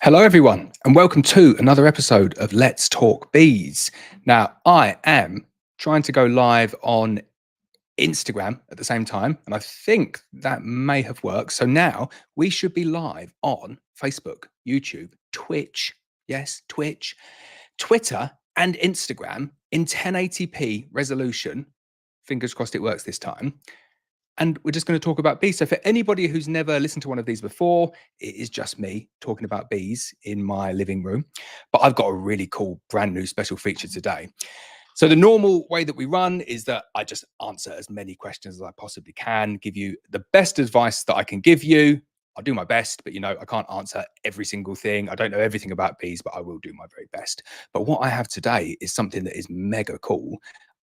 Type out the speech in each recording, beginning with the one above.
Hello, everyone, and welcome to another episode of Let's Talk Bees. Now, I am trying to go live on Instagram at the same time, and I think that may have worked. So now we should be live on Facebook, YouTube, Twitch, yes, Twitch, Twitter, and Instagram in 1080p resolution. Fingers crossed it works this time. And we're just going to talk about bees. So, for anybody who's never listened to one of these before, it is just me talking about bees in my living room. But I've got a really cool, brand new special feature today. So, the normal way that we run is that I just answer as many questions as I possibly can, give you the best advice that I can give you. I'll do my best, but I can't answer every single thing. I don't know everything about bees, but I will do my very best. But what I have today is something that is mega cool.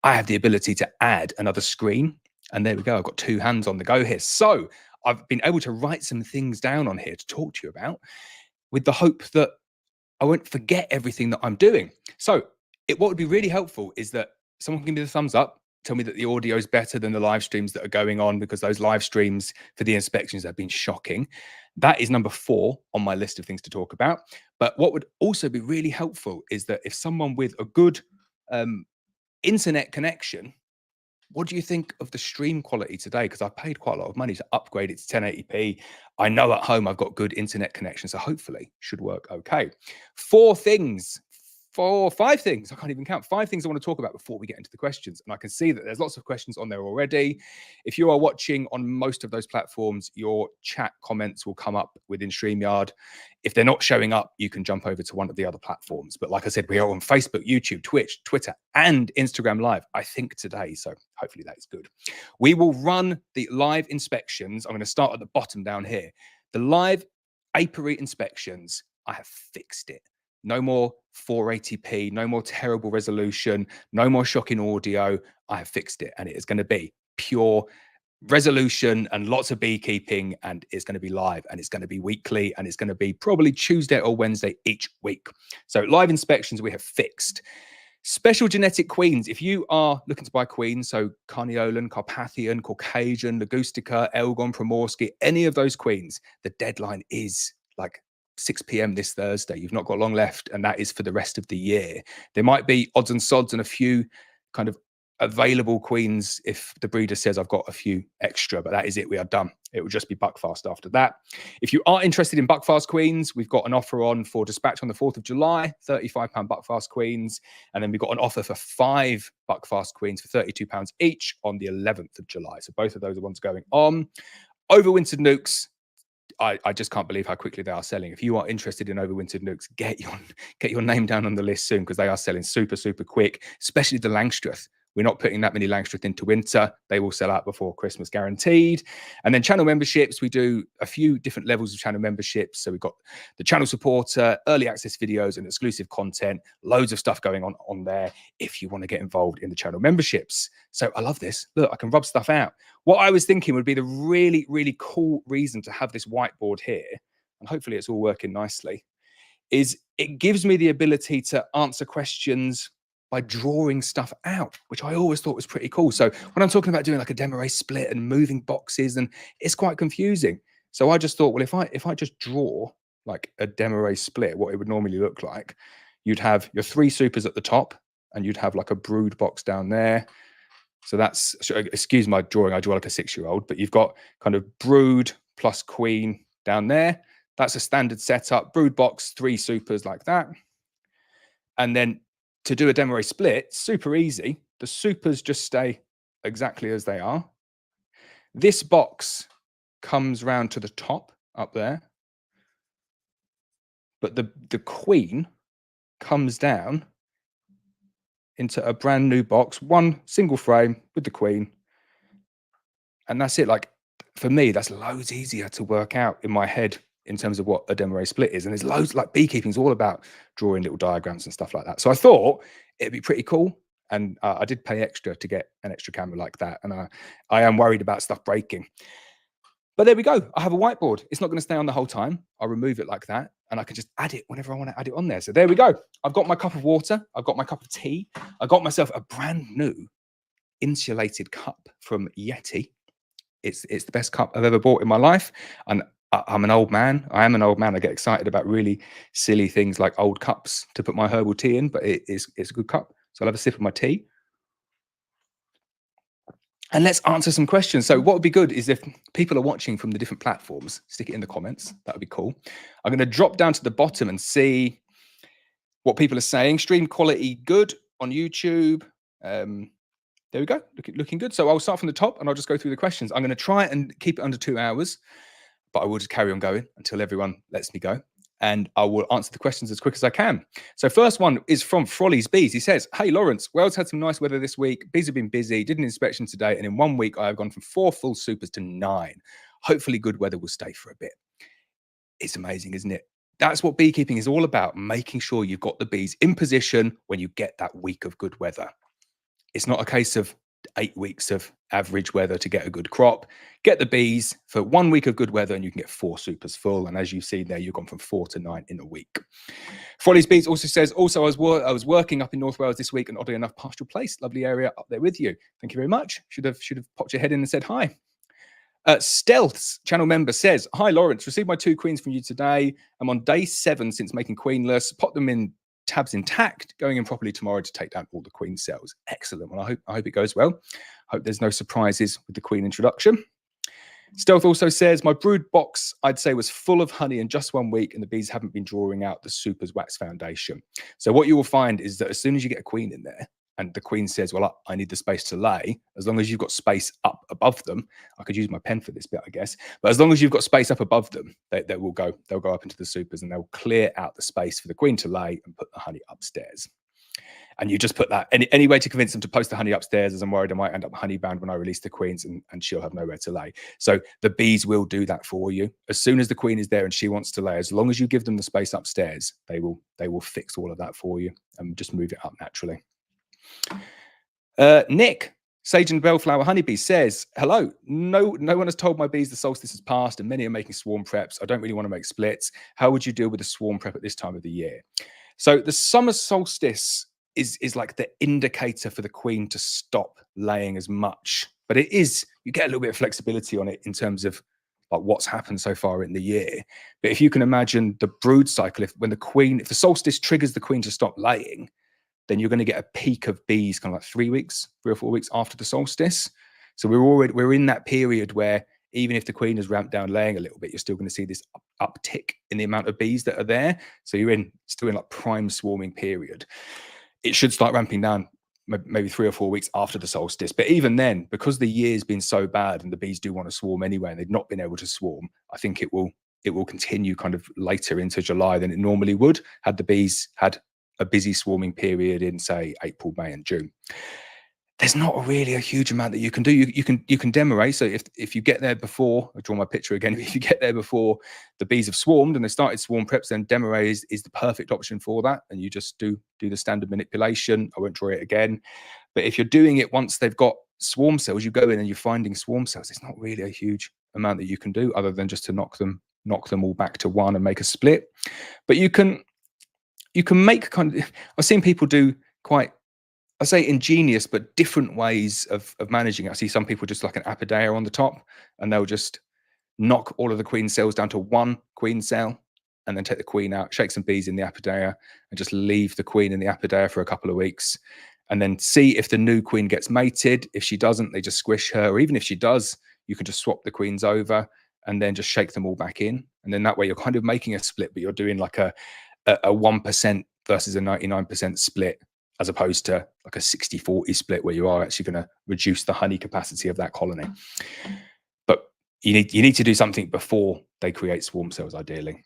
I have the ability to add another screen. And there we go. I've got two hands on the go here. So I've been able to write some things down on here to talk to you about with the hope that I won't forget everything that I'm doing. So what would be really helpful is that someone can give me the thumbs up, tell me that the audio is better than the live streams that are going on, because those live streams for the inspections have been shocking. That is number 4 on my list of things to talk about. But what would also be really helpful is that if someone with a good internet connection, what do you think of the stream quality today? Because I've paid quite a lot of money to upgrade it to 1080p. I know at home I've got good internet connection, so hopefully should work okay. 5 things, I can't even count. 5 things I want to talk about before we get into the questions. And I can see that there's lots of questions on there already. If you are watching on most of those platforms, your chat comments will come up within StreamYard. If they're not showing up, you can jump over to one of the other platforms. But like I said, we are on Facebook, YouTube, Twitch, Twitter, and Instagram Live, I think today. So hopefully that is good. We will run the live inspections. I'm going to start at the bottom down here. The live apiary inspections, I have fixed it. No more 480p, no more terrible resolution, no more shocking audio. I have fixed it, and it is going to be pure resolution and lots of beekeeping, and it's going to be live, and it's going to be weekly, and it's going to be probably Tuesday or Wednesday each week. So live inspections we have fixed. Special genetic queens. If you are looking to buy queens, so Carniolan, Carpathian, Caucasian, Ligustica, Elgon, Primorsky, any of those queens, the deadline is like 6 p.m. this Thursday. You've not got long left, and that is for the rest of the year. There might be odds and sods and a few kind of available queens if the breeder says I've got a few extra, but that is it. We are done. It will just be Buckfast after that. If you are interested in Buckfast queens, we've got an offer on for dispatch on the 4th of July, £35 Buckfast queens. And then we've got an offer for 5 Buckfast queens for £32 each on the 11th of July. So both of those are ones going on. Overwintered nukes. I just can't believe how quickly they are selling. If you are interested in overwintered nukes, get your name down on the list soon, because they are selling super, super quick, especially the Langstruth. We're not putting that many Langstruth into winter. They will sell out before Christmas, guaranteed. And then channel memberships, we do a few different levels of channel memberships. So we've got the channel supporter, early access videos and exclusive content, loads of stuff going on there if you want to get involved in the channel memberships. So I love this. Look, I can rub stuff out. What I was thinking would be the really, really cool reason to have this whiteboard here, and hopefully it's all working nicely, is it gives me the ability to answer questions by drawing stuff out, which I always thought was pretty cool. So when I'm talking about doing like a Demoray split and moving boxes, and it's quite confusing. So I just thought, well, if I just draw like a Demoray split, what it would normally look like, you'd have your 3 supers at the top, and you'd have like a brood box down there. So that's, excuse my drawing, I draw like a 6-year-old, but you've got kind of brood plus queen down there. That's a standard setup, brood box, 3 supers like that. And then to do a Demoray split, super easy. The supers just stay exactly as they are. This box comes round to the top up there, but the queen comes down into a brand new box, one single frame with the queen. And that's it. Like, for me, that's loads easier to work out in my head in terms of what a Demoray split is. And there's loads, like beekeeping is all about drawing little diagrams and stuff like that. So I thought it'd be pretty cool. And I did pay extra to get an extra camera like that. And I am worried about stuff breaking. But there we go. I have a whiteboard. It's not going to stay on the whole time. I'll remove it like that, and I can just add it whenever I want to add it on there. So there we go. I've got my cup of water. I've got my cup of tea. I got myself a brand new insulated cup from Yeti. It's the best cup I've ever bought in my life. And I'm an old man. I am an old man. I get excited about really silly things like old cups to put my herbal tea in, but it's a good cup. So I'll have a sip of my tea. And let's answer some questions. So what would be good is if people are watching from the different platforms, stick it in the comments. That would be cool. I'm going to drop down to the bottom and see what people are saying. Stream quality good on YouTube. There we go. Looking good. So I'll start from the top and I'll just go through the questions. I'm going to try and keep it under 2 hours, but I will just carry on going until everyone lets me go. And I will answer the questions as quick as I can. So first one is from Frolly's Bees. He says, hey, Laurence, Wales had some nice weather this week. Bees have been busy, did an inspection today. And in 1 week, I have gone from 4 full supers to 9. Hopefully good weather will stay for a bit. It's amazing, isn't it? That's what beekeeping is all about, making sure you've got the bees in position when you get that week of good weather. It's not a case of 8 weeks of average weather to get a good crop. Get the bees for 1 week of good weather and you can get 4 supers full. And as you see there, you've gone from 4 to 9 in a week. Frolly's Bees also says, I was working up in North Wales this week and oddly enough, Pastoral Place, lovely area up there with you. Thank you very much. Should have popped your head in and said hi. Stealth's channel member says, hi, Laurence, received my 2 queens from you today. I'm on day 7 since making queenless. Pop them in tabs intact, going in properly tomorrow to take down all the queen cells. Excellent. Well, I hope it goes well. Hope there's no surprises with the queen introduction. Stealth also says, my brood box, I'd say, was full of honey in just 1 week and the bees haven't been drawing out the Super's Wax Foundation. So what you will find is that as soon as you get a queen in there and the queen says, well, I need the space to lay, as long as you've got space up above them, I could use my pen for this bit, I guess, but as long as you've got space up above them, they'll go up into the supers and they'll clear out the space for the queen to lay and put the honey upstairs. And you just put that, any way to convince them to post the honey upstairs, as I'm worried I might end up honey bound when I release the queens and she'll have nowhere to lay. So the bees will do that for you. As soon as the queen is there and she wants to lay, as long as you give them the space upstairs, they will fix all of that for you and just move it up naturally. Nick, Sage and Bellflower Honeybee says, hello, no one has told my bees the solstice has passed and many are making swarm preps. I don't really want to make splits. How would you deal with a swarm prep at this time of the year? So the summer solstice is like the indicator for the queen to stop laying as much, but it is, you get a little bit of flexibility on it in terms of like what's happened so far in the year. But if you can imagine the brood cycle, if the solstice triggers the queen to stop laying, then you're going to get a peak of bees kind of like 3 or 4 weeks after the solstice. So we're in that period where even if the queen has ramped down laying a little bit, you're still going to see this uptick in the amount of bees that are there. So you're still in like prime swarming period. It should start ramping down maybe 3 or 4 weeks after the solstice. But even then, because the year's been so bad and the bees do want to swarm anyway, and they've not been able to swarm, I think it will continue kind of later into July than it normally would had the bees had a busy swarming period in, say, April, May, and June. There's not really a huge amount that you can do. You can Demoray. So if you get there before, I draw my picture again. If you get there before the bees have swarmed and they started swarm preps, then Demoray is the perfect option for that. And you just do the standard manipulation. I won't draw it again. But if you're doing it once they've got swarm cells, you go in and you're finding swarm cells. It's not really a huge amount that you can do other than just to knock them all back to 1 and make a split. But you can make kind of, I've seen people do quite, I say ingenious, but different ways of managing it. I see some people just like an apodea on the top and they'll just knock all of the queen cells down to 1 queen cell and then take the queen out, shake some bees in the apodea and just leave the queen in the apodea for a couple of weeks and then see if the new queen gets mated. If she doesn't, they just squish her, or even if she does, you can just swap the queens over and then just shake them all back in. And then that way you're kind of making a split, but you're doing like a 1% versus a 99% split, as opposed to like a 60-40 split where you are actually going to reduce the honey capacity of that colony. But you need to do something before they create swarm cells, ideally.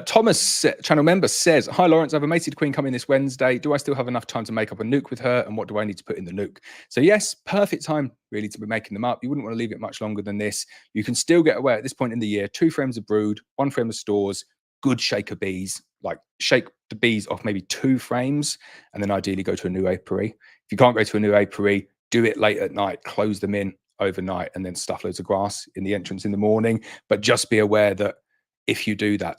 Thomas, channel member, says, hi, Laurence, I have a mated queen coming this Wednesday. Do I still have enough time to make up a nuke with her? And what do I need to put in the nuke? So yes, perfect time really to be making them up. You wouldn't want to leave it much longer than this. You can still get away at this point in the year, 2 frames of brood, 1 frame of stores, good shaker bees, like shake the bees off maybe 2 frames and then ideally go to a new apiary. If you can't go to a new apiary, do it late at night, close them in overnight and then stuff loads of grass in the entrance in the morning. But just be aware that if you do that,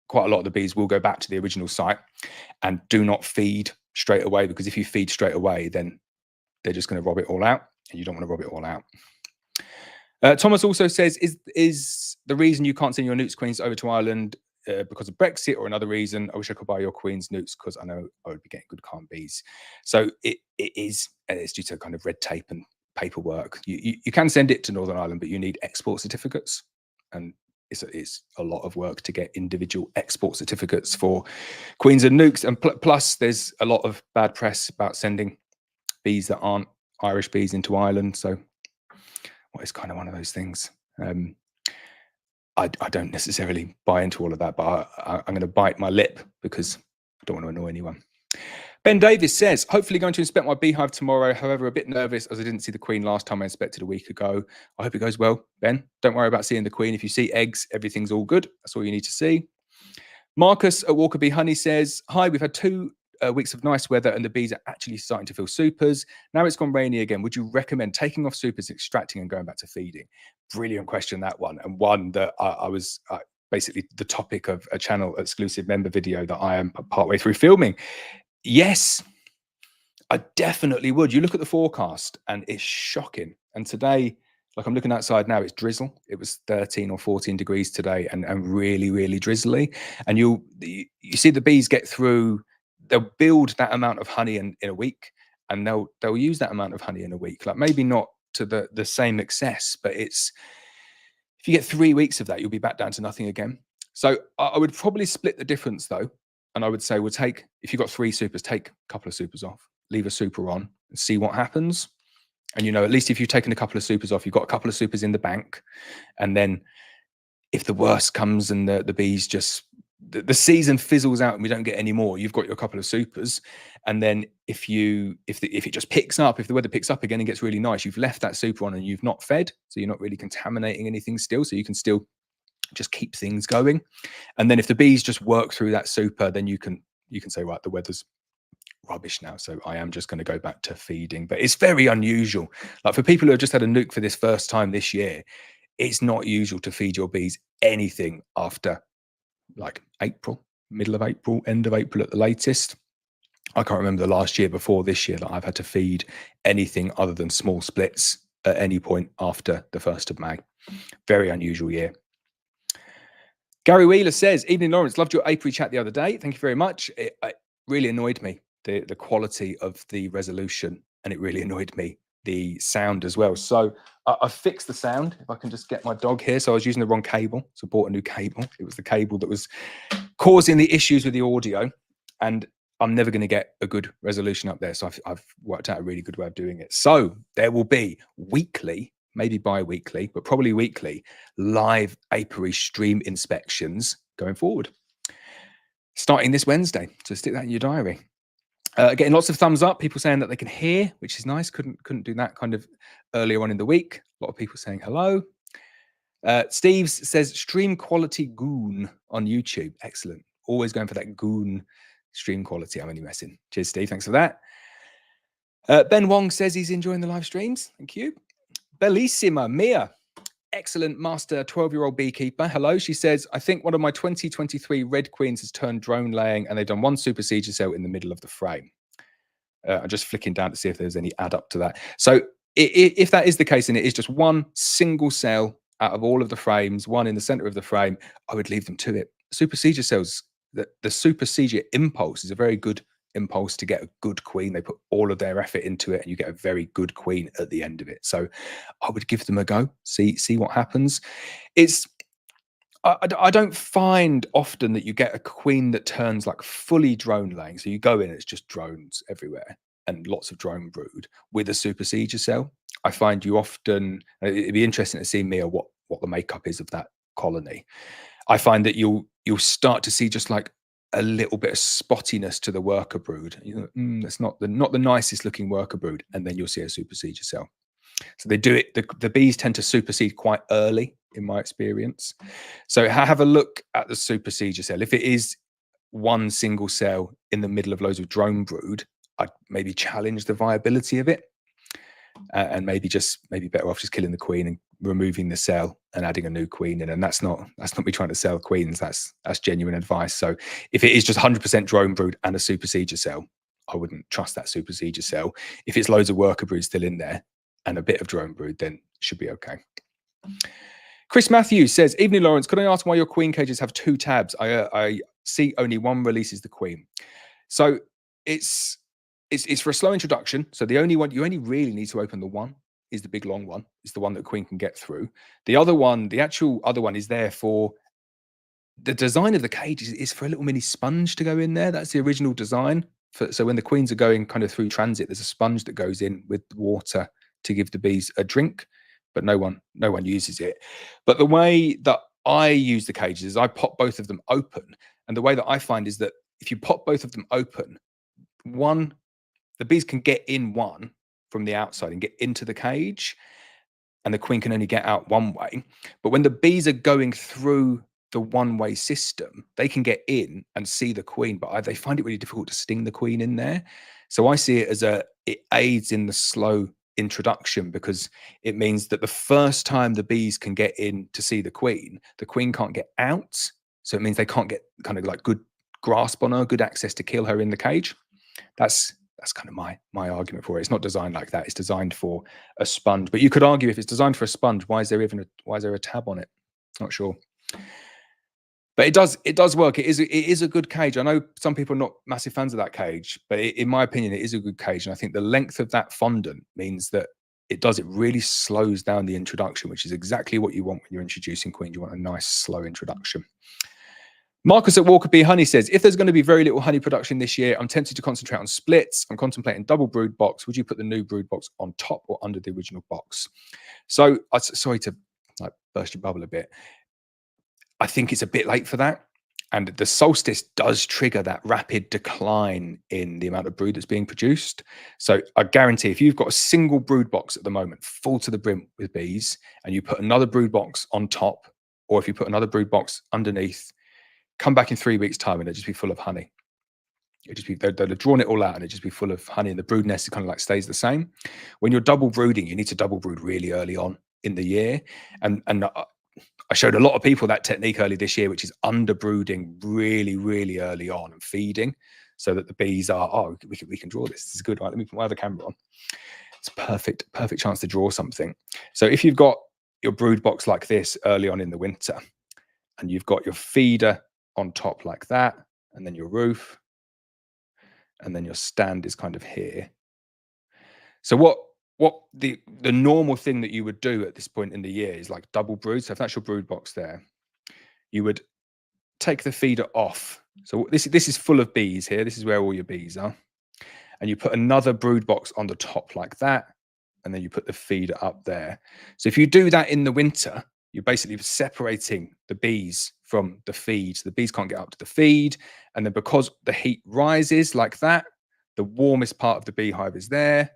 quite a lot of the bees will go back to the original site. And do not feed straight away, because if you feed straight away, then they're just going to rob it all out and you don't want to rob it all out. Thomas also says, is the reason you can't send your newts queens over to Ireland because of Brexit or another reason? I wish I could buy your queens newts because I know I would be getting good calm bees. So it is, and it's due to kind of red tape and paperwork. You can send it to Northern Ireland, but you need export certificates, and it's a lot of work to get individual export certificates for queens and nukes. And plus, there's a lot of bad press about sending bees that aren't Irish bees into Ireland. So well, it's kind of one of those things. I don't necessarily buy into all of that, but I'm going to bite my lip because I don't want to annoy anyone. Ben Davis says, hopefully going to inspect my beehive tomorrow. However, a bit nervous as I didn't see the queen last time I inspected a week ago. I hope it goes well, Ben. Don't worry about seeing the queen. If you see eggs, everything's all good. That's all you need to see. Marcus at Walker Bee Honey says, hi, we've had 2 weeks of nice weather and the bees are actually starting to feel supers. Now it's gone rainy again. Would you recommend taking off supers, extracting and going back to feeding? Brilliant question, that one. And one that I was basically the topic of a channel exclusive member video that I am partway through filming. Yes, I definitely would. You look at the forecast and it's shocking. And today, like I'm looking outside now, it's drizzle. It was 13 or 14 degrees today and really, really drizzly. And you see the bees get through, they'll build that amount of honey in a week, and they'll use that amount of honey in a week. Like maybe not to the same excess, but it's, if you get 3 weeks of that, you'll be back down to nothing again. So I would probably split the difference though. And I would say, we'll take, if you've got 3 supers, take a couple of supers off, leave a super on and see what happens. And, you know, at least if you've taken a couple of supers off, you've got a couple of supers in the bank. And then if the worst comes and the bees just, the season fizzles out and we don't get any more, you've got your couple of supers. And then if it just picks up, if the weather picks up again and gets really nice, you've left that super on and you've not fed. So you're not really contaminating anything still. So you can still just keep things going. And then if the bees just work through that super, then you can say, right, the weather's rubbish now, so I am just going to go back to feeding. But it's very unusual. Like for people who have just had a nuke for this first time this year, it's not usual to feed your bees anything after like April, middle of April, end of April at the latest. I can't remember the last year before this year that I've had to feed anything other than small splits at any point after the 1st of May. Very unusual year. Gary Wheeler says, evening Laurence, loved your apiary chat the other day. Thank you very much. It really annoyed me, the quality of the resolution, and it really annoyed me, the sound as well. So I fixed the sound. If I can just get my dog here. So I was using the wrong cable, so I bought a new cable. It was the cable that was causing the issues with the audio, and I'm never going to get a good resolution up there. So I've worked out a really good way of doing it. So there will be weekly, maybe bi-weekly, but probably weekly, live apiary stream inspections going forward, starting this Wednesday. So stick that in your diary. Getting lots of thumbs up, people saying that they can hear, which is nice. Couldn't do that kind of earlier on in the week. A lot of people saying hello. Steve says stream quality goon on YouTube. Excellent. Always going for that goon stream quality. I'm only messing. Cheers, Steve. Thanks for that. Ben Wong says he's enjoying the live streams. Thank you. Bellissima Mia, excellent master 12-year-old beekeeper. Hello. She says, I think one of my 2023 red queens has turned drone laying and they've done 1 super seizure cell in the middle of the frame. I'm just flicking down to see if there's any add up to that. So if that is the case and it is just 1 single cell out of all of the frames, 1 in the center of the frame, I would leave them to it. Super seizure cells, the super seizure impulse is a very good impulse to get a good queen. They put all of their effort into it and you get a very good queen at the end of it. So I would give them a go, see what happens. I don't find often that you get a queen that turns like fully drone laying. So you go in, it's just drones everywhere and lots of drone brood with a super seizure cell. I find you often, it'd be interesting to see, Mia, what the makeup is of that colony. I find that you'll start to see just like a little bit of spottiness to the worker brood. You know, that's not the nicest looking worker brood, and then you'll see a super seizure cell. So they do it. The bees tend to supersede quite early, in my experience. So have a look at the super seizure cell. If it is 1 single cell in the middle of loads of drone brood, I'd maybe challenge the viability of it, and maybe better off just killing the queen and removing the cell and adding a new queen in. And that's not me trying to sell queens. That's genuine advice. So if it is just 100% drone brood and a super seizure cell, I wouldn't trust that super seizure cell. If it's loads of worker brood still in there and a bit of drone brood, then it should be okay. Chris Matthews says, evening, Laurence. Could I ask why your queen cages have 2 tabs? I see only one releases the queen. So it's for a slow introduction. So the only one, you only really need to open the one, is the big long one. It's the one that queen can get through. The other one, the actual other one is there for the design of the cage is for a little mini sponge to go in there. That's the original design. So when the queens are going kind of through transit, there's a sponge that goes in with water to give the bees a drink, but no one uses it. But the way that I use the cages is I pop both of them open. And the way that I find is that if you pop both of them open, one, the bees can get in one from the outside and get into the cage, and the queen can only get out one way. But when the bees are going through the one-way system, they can get in and see the queen, but they find it really difficult to sting the queen in there. So I see it as it aids in the slow introduction, because it means that the first time the bees can get in to see the queen can't get out. So it means they can't get kind of like good grasp on her, good access to kill her in the cage. That's kind of my argument for it. It's not designed like that. It's designed for a sponge. But you could argue, if it's designed for a sponge, why is there a tab on it? Not sure. But it does work. It is a good cage. I know some people are not massive fans of that cage, but in my opinion, it is a good cage. And I think the length of that fondant means that it really slows down the introduction, which is exactly what you want when you're introducing queens. You want a nice slow introduction. Marcus at Walker Bee Honey says, if there's going to be very little honey production this year, I'm tempted to concentrate on splits. I'm contemplating double brood box. Would you put the new brood box on top or under the original box? So sorry to like burst your bubble a bit. I think it's a bit late for that. And the solstice does trigger that rapid decline in the amount of brood that's being produced. So I guarantee if you've got a single brood box at the moment, full to the brim with bees, and you put another brood box on top, or if you put another brood box underneath, come back in 3 weeks' time and it'll just be full of honey. They'll have drawn it all out and it'll just be full of honey, and the brood nest kind of like stays the same. When you're double brooding, you need to double brood really early on in the year. And I showed a lot of people that technique early this year, which is under brooding really, really early on and feeding, so that the bees are, oh, we can draw this. This is good. Right, let me put my other camera on. It's perfect chance to draw something. So if you've got your brood box like this early on in the winter, and you've got your feeder on top like that, and then your roof, and then your stand is kind of here. So what the normal thing that you would do at this point in the year is like double brood. So if that's your brood box there, you would take the feeder off. So this is full of bees here. This is where all your bees are. And you put another brood box on the top like that, and then you put the feeder up there. So if you do that in the winter, you're basically separating the bees from the feed. So the bees can't get up to the feed. And then because the heat rises like that, the warmest part of the beehive is there,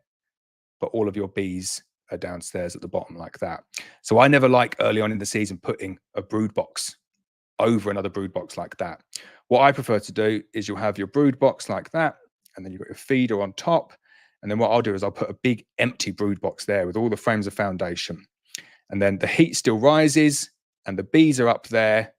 but all of your bees are downstairs at the bottom like that. So I never like early on in the season putting a brood box over another brood box like that. What I prefer to do is you'll have your brood box like that, and then you've got your feeder on top. And then what I'll do is I'll put a big empty brood box there with all the frames of foundation. And then the heat still rises and the bees are up there.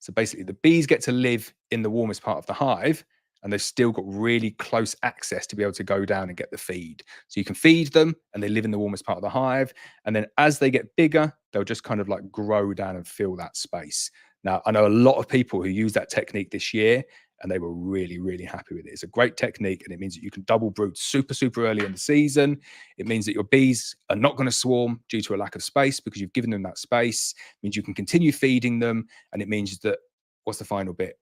So basically the bees get to live in the warmest part of the hive, and they've still got really close access to be able to go down and get the feed. So you can feed them and they live in the warmest part of the hive. And then as they get bigger, they'll just kind of like grow down and fill that space. Now, I know a lot of people who use that technique this year, and they were really, really happy with it. It's a great technique, and it means that you can double brood super, super early in the season. It means that your bees are not going to swarm due to a lack of space because you've given them that space. It means you can continue feeding them. And it means that, what's the final bit?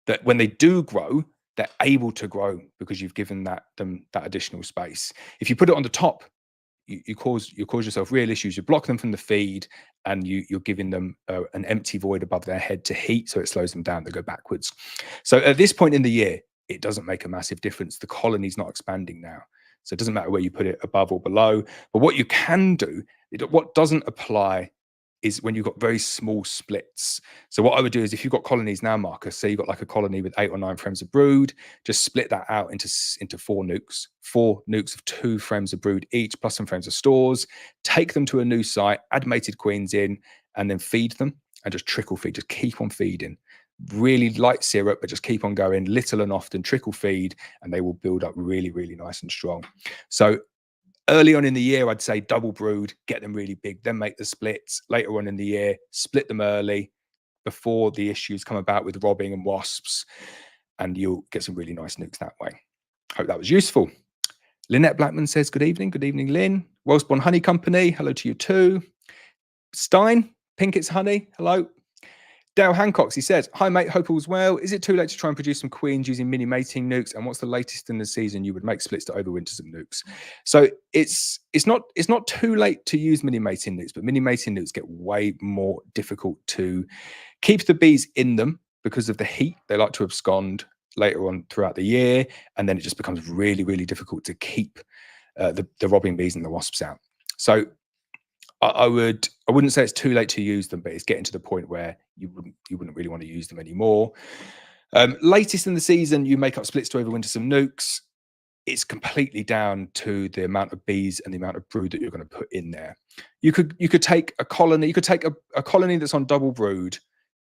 That when they do grow, they're able to grow because you've given them that additional space. If you put it on the top, you cause yourself real issues. You block them from the feed, and you're giving them an empty void above their head to heat, so it slows them down. They go backwards. So at this point in the year, it doesn't make a massive difference. The colony's not expanding now, so it doesn't matter where you put it, above or below. But what you can do, what doesn't apply, is when you've got very small splits. So what I would do is, if you've got colonies now, Marcus, say you've got like a colony with 8 or 9 frames of brood, just split that out into 4 nukes. 4 nukes of 2 frames of brood each, plus some frames of stores. Take them to a new site, add mated queens in, and then feed them, and just trickle feed. Just keep on feeding. Really light syrup, but just keep on going, little and often, trickle feed, and they will build up really, really nice and strong. So Early on in the year, I'd say double brood, get them really big, then make the splits. Later on in the year, split them early before the issues come about with robbing and wasps, and you'll get some really nice nukes that way. Hope that was useful. Lynette Blackman says, good evening. Good evening, Lynn. Wellspawn Honey Company, hello to you too. Stein, Pinkett's Honey, hello. Dale Hancock, he says, hi mate, hope all's well. Is it too late to try and produce some queens using mini mating nukes? And what's the latest in the season you would make splits to overwinter some nukes? So it's not too late to use mini mating nukes, but mini mating nukes get way more difficult to keep the bees in them because of the heat. They like to abscond later on throughout the year, and then it just becomes really, really difficult to keep the robbing bees and the wasps out. So I wouldn't say it's too late to use them, but it's getting to the point where you wouldn't really want to use them anymore. Latest in the season, you make up splits to overwinter some nukes. It's completely down to the amount of bees and the amount of brood that you're going to put in there. You could take a colony. You could take a colony that's on double brood,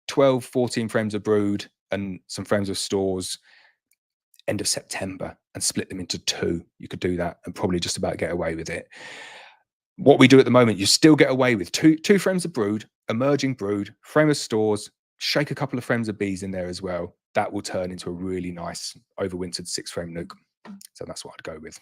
12, 14 frames of brood and some frames of stores, end of September, and split them into 2. You could do that and probably just about get away with it. What we do at the moment, you still get away with two frames of brood, emerging brood, frame of stores, shake a couple of frames of bees in there as well. That will turn into a really nice overwintered 6-frame nuke. So that's what I'd go with.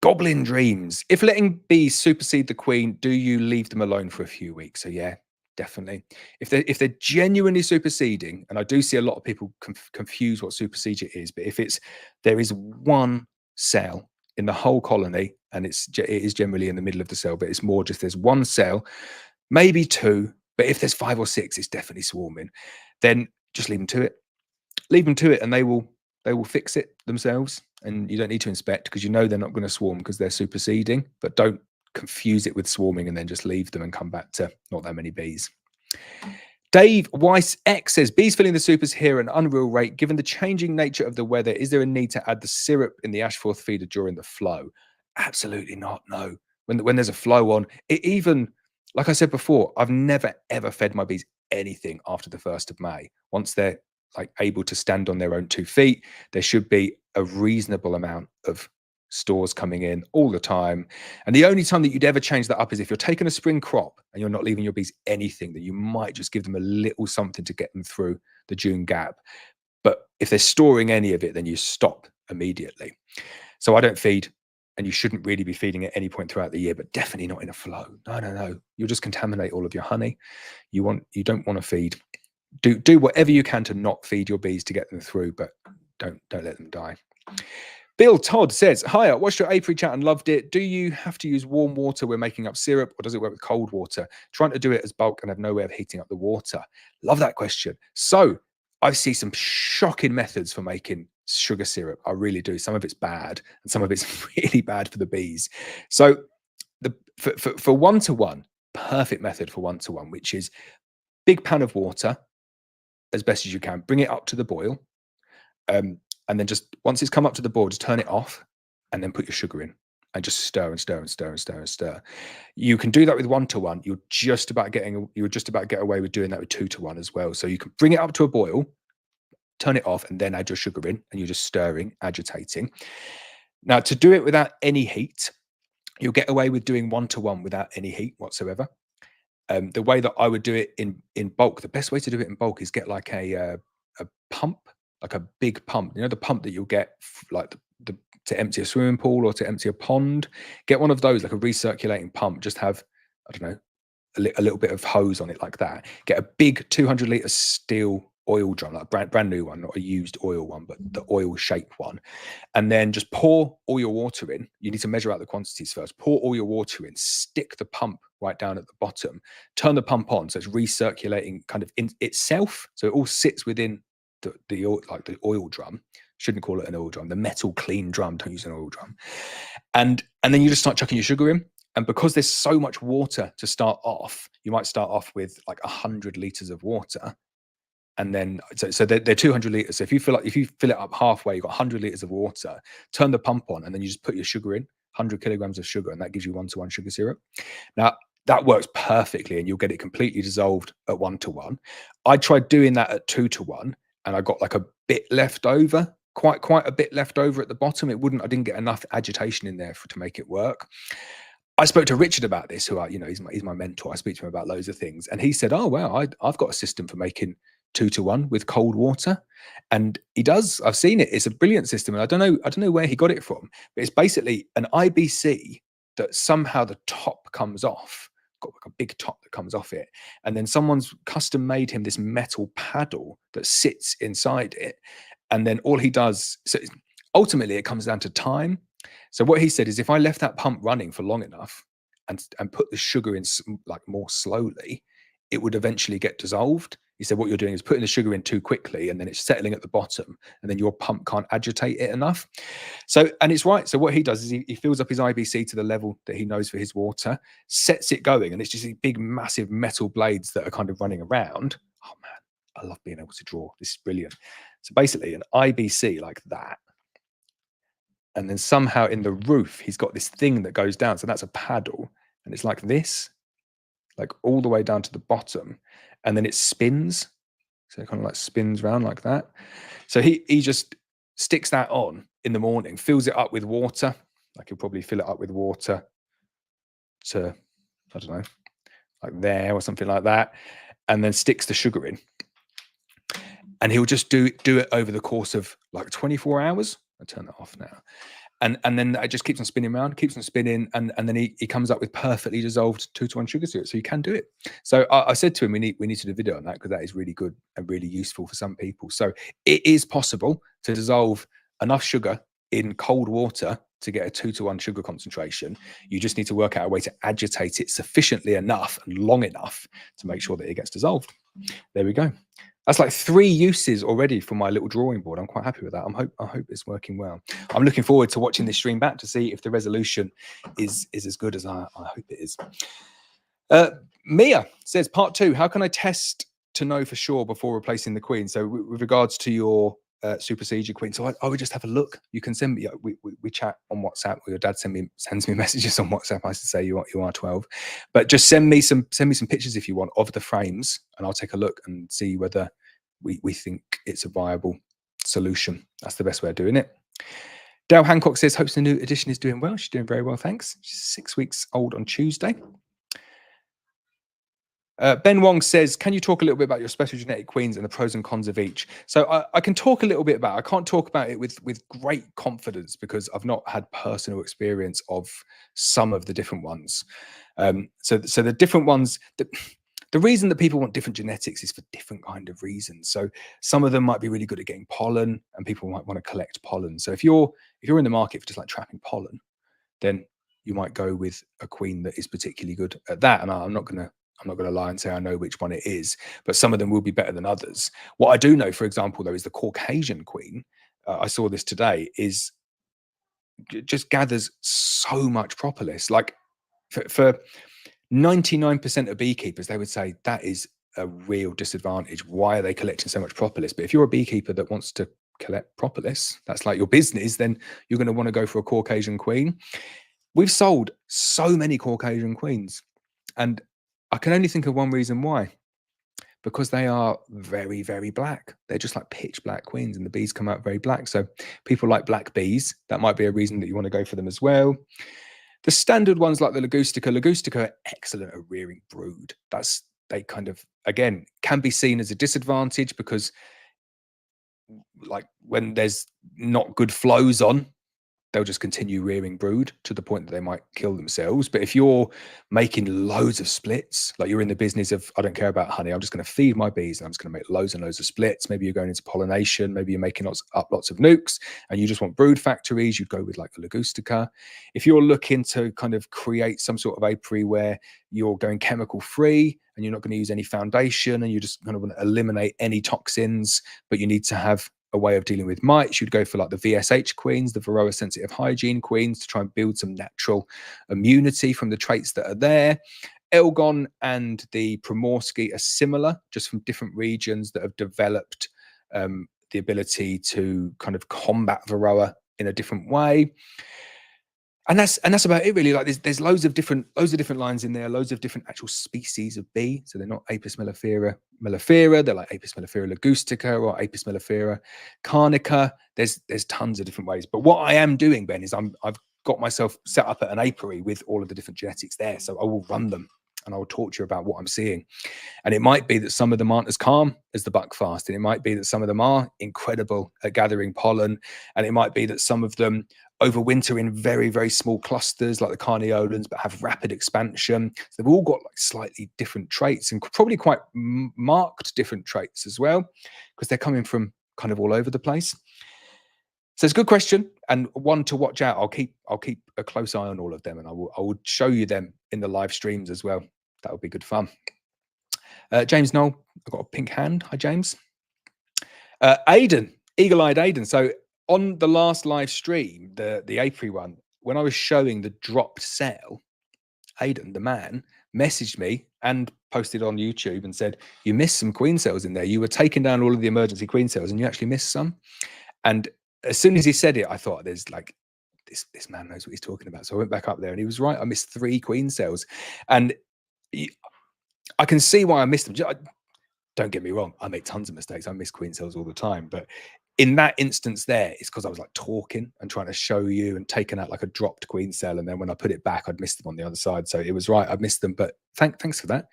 Goblin Dreams. If letting bees supersede the queen, do you leave them alone for a few weeks? So yeah, definitely. If they're genuinely superseding, and I do see a lot of people confuse what supersedure is, but if there is one cell in the whole colony, and it is generally in the middle of the cell, but it's more just there's one cell, maybe 2, but if there's 5 or 6, it's definitely swarming. Then just leave them to it. Leave them to it, and they will fix it themselves. And you don't need to inspect because you know they're not going to swarm because they're superseding. But don't confuse it with swarming and then just leave them and come back to not that many bees. Dave Weiss X says, bees filling the supers here at an unreal rate. Given the changing nature of the weather, is there a need to add the syrup in the ash forth feeder during the flow? Absolutely not, no. When there's a flow on, it even, like I said before, I've never, ever fed my bees anything after the 1st of May. Once they're like able to stand on their own 2 feet, there should be a reasonable amount of stores coming in all the time. And the only time that you'd ever change that up is if you're taking a spring crop and you're not leaving your bees anything, that you might just give them a little something to get them through the June gap. But if they're storing any of it, then you stop immediately. So I don't feed, and you shouldn't really be feeding at any point throughout the year, but definitely not in a flow. No. You'll just contaminate all of your honey. You don't want to feed. Do whatever you can to not feed your bees to get them through, but don't let them die. Bill Todd says, hi, I watched your apiary chat and loved it. Do you have to use warm water when making up syrup, or does it work with cold water? Trying to do it as bulk and have no way of heating up the water. Love that question. So I see some shocking methods for making sugar syrup. I really do. Some of it's bad and some of it's really bad for the bees. So for 1-to-1, perfect method for 1-to-1, which is big pan of water as best as you can. Bring it up to the boil. And then just once it's come up to the boil, just turn it off and then put your sugar in and just stir and stir and stir and stir and stir. You can do that with 1-to-1. You're just about get away with doing that with 2-to-1 as well. So you can bring it up to a boil, turn it off, and then add your sugar in, and you're just stirring, agitating. Now, to do it without any heat, you'll get away with doing 1-to-1 without any heat whatsoever. The way that I would do it in bulk, the best way to do it in bulk is get like a pump, like a big pump. You know, the pump that you'll get like to empty a swimming pool or to empty a pond. Get one of those, like a recirculating pump. Just have, I don't know, a little bit of hose on it like that. Get a big 200-litre steel oil drum, like a brand new one, not a used oil one, but the oil shaped one. And then just pour all your water in. You need to measure out the quantities first. Pour all your water in, stick the pump right down at the bottom, turn the pump on so it's recirculating kind of in itself. So it all sits within the oil drum. Shouldn't call it an oil drum, the metal clean drum. Don't use an oil drum. And then you just start chucking your sugar in. And because there's so much water to start off, you might start off with like 100 litres of water. And then, so they're 200 litres. So if you fill it up halfway, you've got 100 litres of water, turn the pump on, and then you just put your sugar in, 100 kilograms of sugar, and that gives you 1-to-1 sugar syrup. Now, that works perfectly, and you'll get it completely dissolved at 1-to-1. I tried doing that at 2-to-1, and I got like a bit left over. quite a bit left over at the bottom. I didn't get enough agitation in there to make it work. I spoke to Richard about this, who he's my mentor. I speak to him about loads of things, and he said, "Oh wow, I've got a system for making 2-to-1 with cold water," and he does. I've seen it. It's a brilliant system, and I don't know where he got it from, but it's basically an IBC that somehow the top comes off. Got like a big top that comes off it, and then someone's custom made him this metal paddle that sits inside it, and then all he does. So ultimately, it comes down to time. So what he said is, if I left that pump running for long enough and put the sugar in like more slowly, it would eventually get dissolved. He said what you're doing is putting the sugar in too quickly, and then it's settling at the bottom, and then your pump can't agitate it enough. So, and it's right. So what he does is he fills up his IBC to the level that he knows for his water, sets it going, and it's just these big, massive metal blades that are kind of running around. Oh man, I love being able to draw. This is brilliant. So basically, an IBC like that. And then somehow in the roof, he's got this thing that goes down. So that's a paddle. And it's like this, like all the way down to the bottom. And then it spins. So it kind of like spins around like that. So he just sticks that on in the morning, fills it up with water. Like he'll probably fill it up with water to, I don't know, like there or something like that. And then sticks the sugar in. And he'll just do it over the course of like 24 hours. I turn that off now. And then it just keeps on spinning around, keeps on spinning, and then he comes up with perfectly dissolved 2-to-1 sugar syrup. So you can do it. So I said to him, we need to do a video on that, because that is really good and really useful for some people. So it is possible to dissolve enough sugar in cold water to get a 2-to-1 sugar concentration. You just need to work out a way to agitate it sufficiently enough and long enough to make sure that it gets dissolved. There we go. That's like 3 uses already for my little drawing board. I'm quite happy with that. I hope it's working well. I'm looking forward to watching this stream back to see if the resolution is as good as I hope it is. Mia says, part 2, how can I test to know for sure before replacing the queen? So with regards to your super seizure queen, so I would just have a look. You can send me, we chat on WhatsApp, or your dad sends me messages on WhatsApp. I should say you are 12, but just send me some pictures if you want of the frames, and I'll take a look and see whether we think it's a viable solution. That's the best way of doing it. Dale Hancock says, hopes the new edition is doing well. She's doing very well, thanks. She's 6 weeks old on Tuesday. Ben Wong says, can you talk a little bit about your special genetic queens and the pros and cons of each? So I can talk a little bit about it. I can't talk about it with great confidence, because I've not had personal experience of some of the different ones. So the different ones, the reason that people want different genetics is for different kind of reasons. So some of them might be really good at getting pollen, and people might want to collect pollen. So if you're in the market for just like trapping pollen, then you might go with a queen that is particularly good at that. And I'm not going to lie and say I know which one it is, but some of them will be better than others. What I do know, for example, though, is the Caucasian queen. I saw this today, is just gathers so much propolis. Like for 99% of beekeepers, they would say that is a real disadvantage. Why are they collecting so much propolis? But if you're a beekeeper that wants to collect propolis, that's like your business, then you're going to want to go for a Caucasian queen. We've sold so many Caucasian queens, and I can only think of one reason why. Because they are very, very black. They're just like pitch black queens, and the bees come out very black. So people like black bees. That might be a reason that you want to go for them as well. The standard ones like the Ligustica are excellent at rearing brood. They kind of, again, can be seen as a disadvantage, because like when there's not good flows on, they'll just continue rearing brood to the point that they might kill themselves. But if you're making loads of splits, like you're in the business of, I don't care about honey, I'm just going to feed my bees and I'm just going to make loads and loads of splits. Maybe you're going into pollination, maybe you're making lots of nukes, and you just want brood factories, you'd go with like a Ligustica. If you're looking to kind of create some sort of apiary where you're going chemical free and you're not going to use any foundation, and you just kind of want to eliminate any toxins, but you need to have a way of dealing with mites, you'd go for like the VSH queens, the Varroa sensitive hygiene queens, to try and build some natural immunity from the traits that are there. Elgon and the Primorsky are similar, just from different regions that have developed the ability to kind of combat Varroa in a different way. And that's about it, really. Like there's loads of different lines in there, loads of different actual species of bee. So they're not Apis mellifera mellifera. They're like Apis mellifera ligustica or Apis mellifera carnica. There's tons of different ways. But what I am doing, Ben, is I've got myself set up at an apiary with all of the different genetics there. So I will run them and I will talk to you about what I'm seeing. And it might be that some of them aren't as calm as the buckfast. And it might be that some of them are incredible at gathering pollen. And it might be that some of them overwinter in very, very small clusters like the carniolans, but have rapid expansion. So they've all got like slightly different traits and probably quite marked different traits as well, because they're coming from kind of all over the place. So it's a good question and one to watch out. I'll keep a close eye on all of them, and I will show you them in the live streams as well. That would be good fun. James Knoll, I've got a pink hand. Hi, James. Aidan, eagle-eyed Aidan. So on the last live stream, the apiary one, when I was showing the dropped cell, Aidan, the man, messaged me and posted on YouTube and said, you missed some queen cells in there. You were taking down all of the emergency queen cells and you actually missed some. And as soon as he said it, I thought, there's like, this man knows what he's talking about. So I went back up there and he was right. I missed 3 queen cells. And I can see why I missed them. Don't get me wrong, I make tons of mistakes. I miss queen cells all the time. But in that instance there, it's because I was like talking and trying to show you and taking out like a dropped queen cell. And then when I put it back, I'd missed them on the other side. So it was right, I missed them. But thanks for that.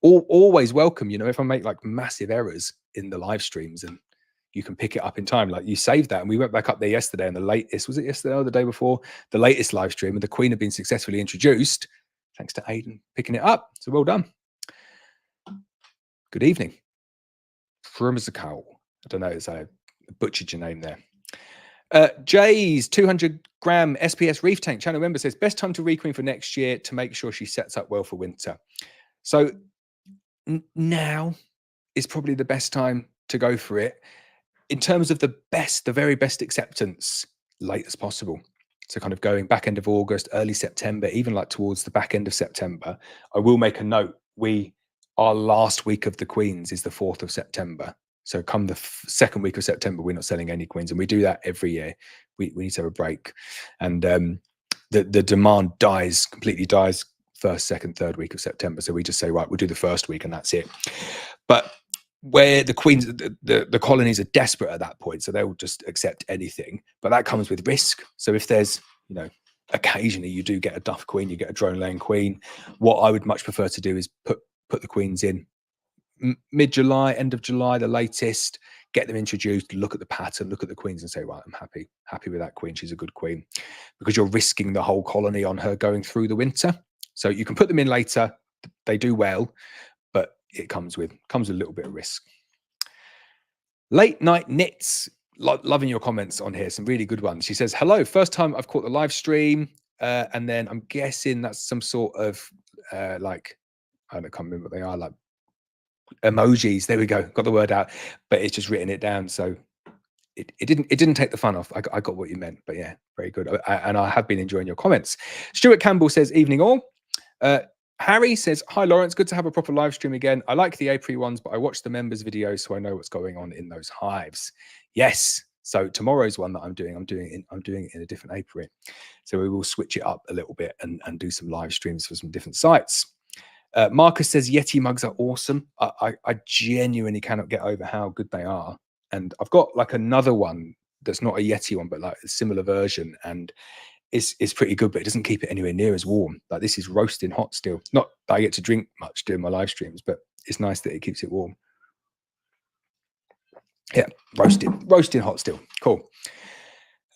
Always welcome, you know, if I make like massive errors in the live streams and you can pick it up in time, like you saved that. And we went back up there yesterday and the latest, was it yesterday or the day before? The latest live stream, and the queen had been successfully introduced thanks to Aidan picking it up. So well done. Good evening. Frumazakal. I don't know, it's I butchered your name there. Jay's 200-gram SPS reef tank channel member says, best time to requeen for next year to make sure she sets up well for winter. So now is probably the best time to go for it. In terms of the very best acceptance, late as possible. So kind of going back end of August, early September, even like towards the back end of September. I will make a note. Our last week of the queens is the 4th of September. So come the second week of September, we're not selling any queens. And we do that every year. We need to have a break. And the demand completely dies first, second, third week of September. So we just say, right, we'll do the first week and that's it. But where the queens, the colonies are desperate at that point, so they'll just accept anything. But that comes with risk. So if there's, you know, occasionally you do get a duff queen, you get a drone laying queen. What I would much prefer to do is put the queens in mid-July, end of July, the latest, get them introduced, look at the pattern, look at the queens and say, right, I'm happy with that queen. She's a good queen, because you're risking the whole colony on her going through the winter. So you can put them in later. They do well, but it comes with a little bit of risk. Late Night Knits, loving your comments on here, some really good ones. She says, hello, first time I've caught the live stream, and then I'm guessing that's some sort of like, I can't remember what they are, like emojis. There we go, got the word out, but it's just written it down. So it didn't take the fun off. I got what you meant, but yeah, very good. And I have been enjoying your comments. Stuart Campbell says, evening all. Harry says, hi Laurence, good to have a proper live stream again. I like the apiary ones, but I watch the members videos so I know what's going on in those hives. Yes. So tomorrow's one that I'm doing it in a different apiary. So we will switch it up a little bit and do some live streams for some different sites. Marcus says Yeti mugs are awesome. I genuinely cannot get over how good they are. And I've got like another one that's not a Yeti one, but like a similar version. And it's pretty good, but it doesn't keep it anywhere near as warm. Like this is roasting hot still. Not that I get to drink much during my live streams, but it's nice that it keeps it warm. Yeah, roasting hot still. Cool.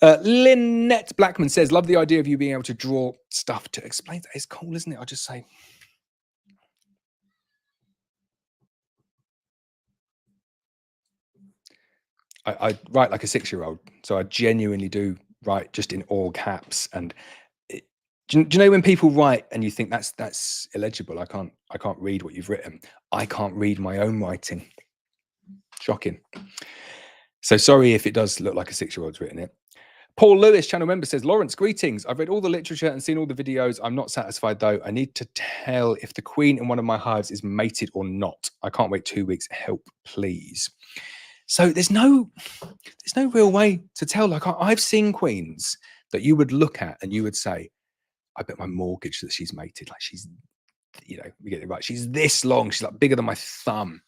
Lynette Blackman says, love the idea of you being able to draw stuff to explain. That is cool, isn't it? I'll just say. I write like a 6-year-old. So I genuinely do write just in all caps. And do you know when people write and you think that's illegible? I can't read what you've written. I can't read my own writing. Shocking. So sorry if it does look like a 6-year-old's written it. Paul Lewis, channel member, says, Laurence, greetings. I've read all the literature and seen all the videos. I'm not satisfied though. I need to tell if the queen in one of my hives is mated or not. I can't wait 2 weeks. Help, please. So there's no real way to tell. Like I've seen queens that you would look at and you would say, I bet my mortgage that she's mated. Like she's, you know, we get it right. She's this long. She's like bigger than my thumb.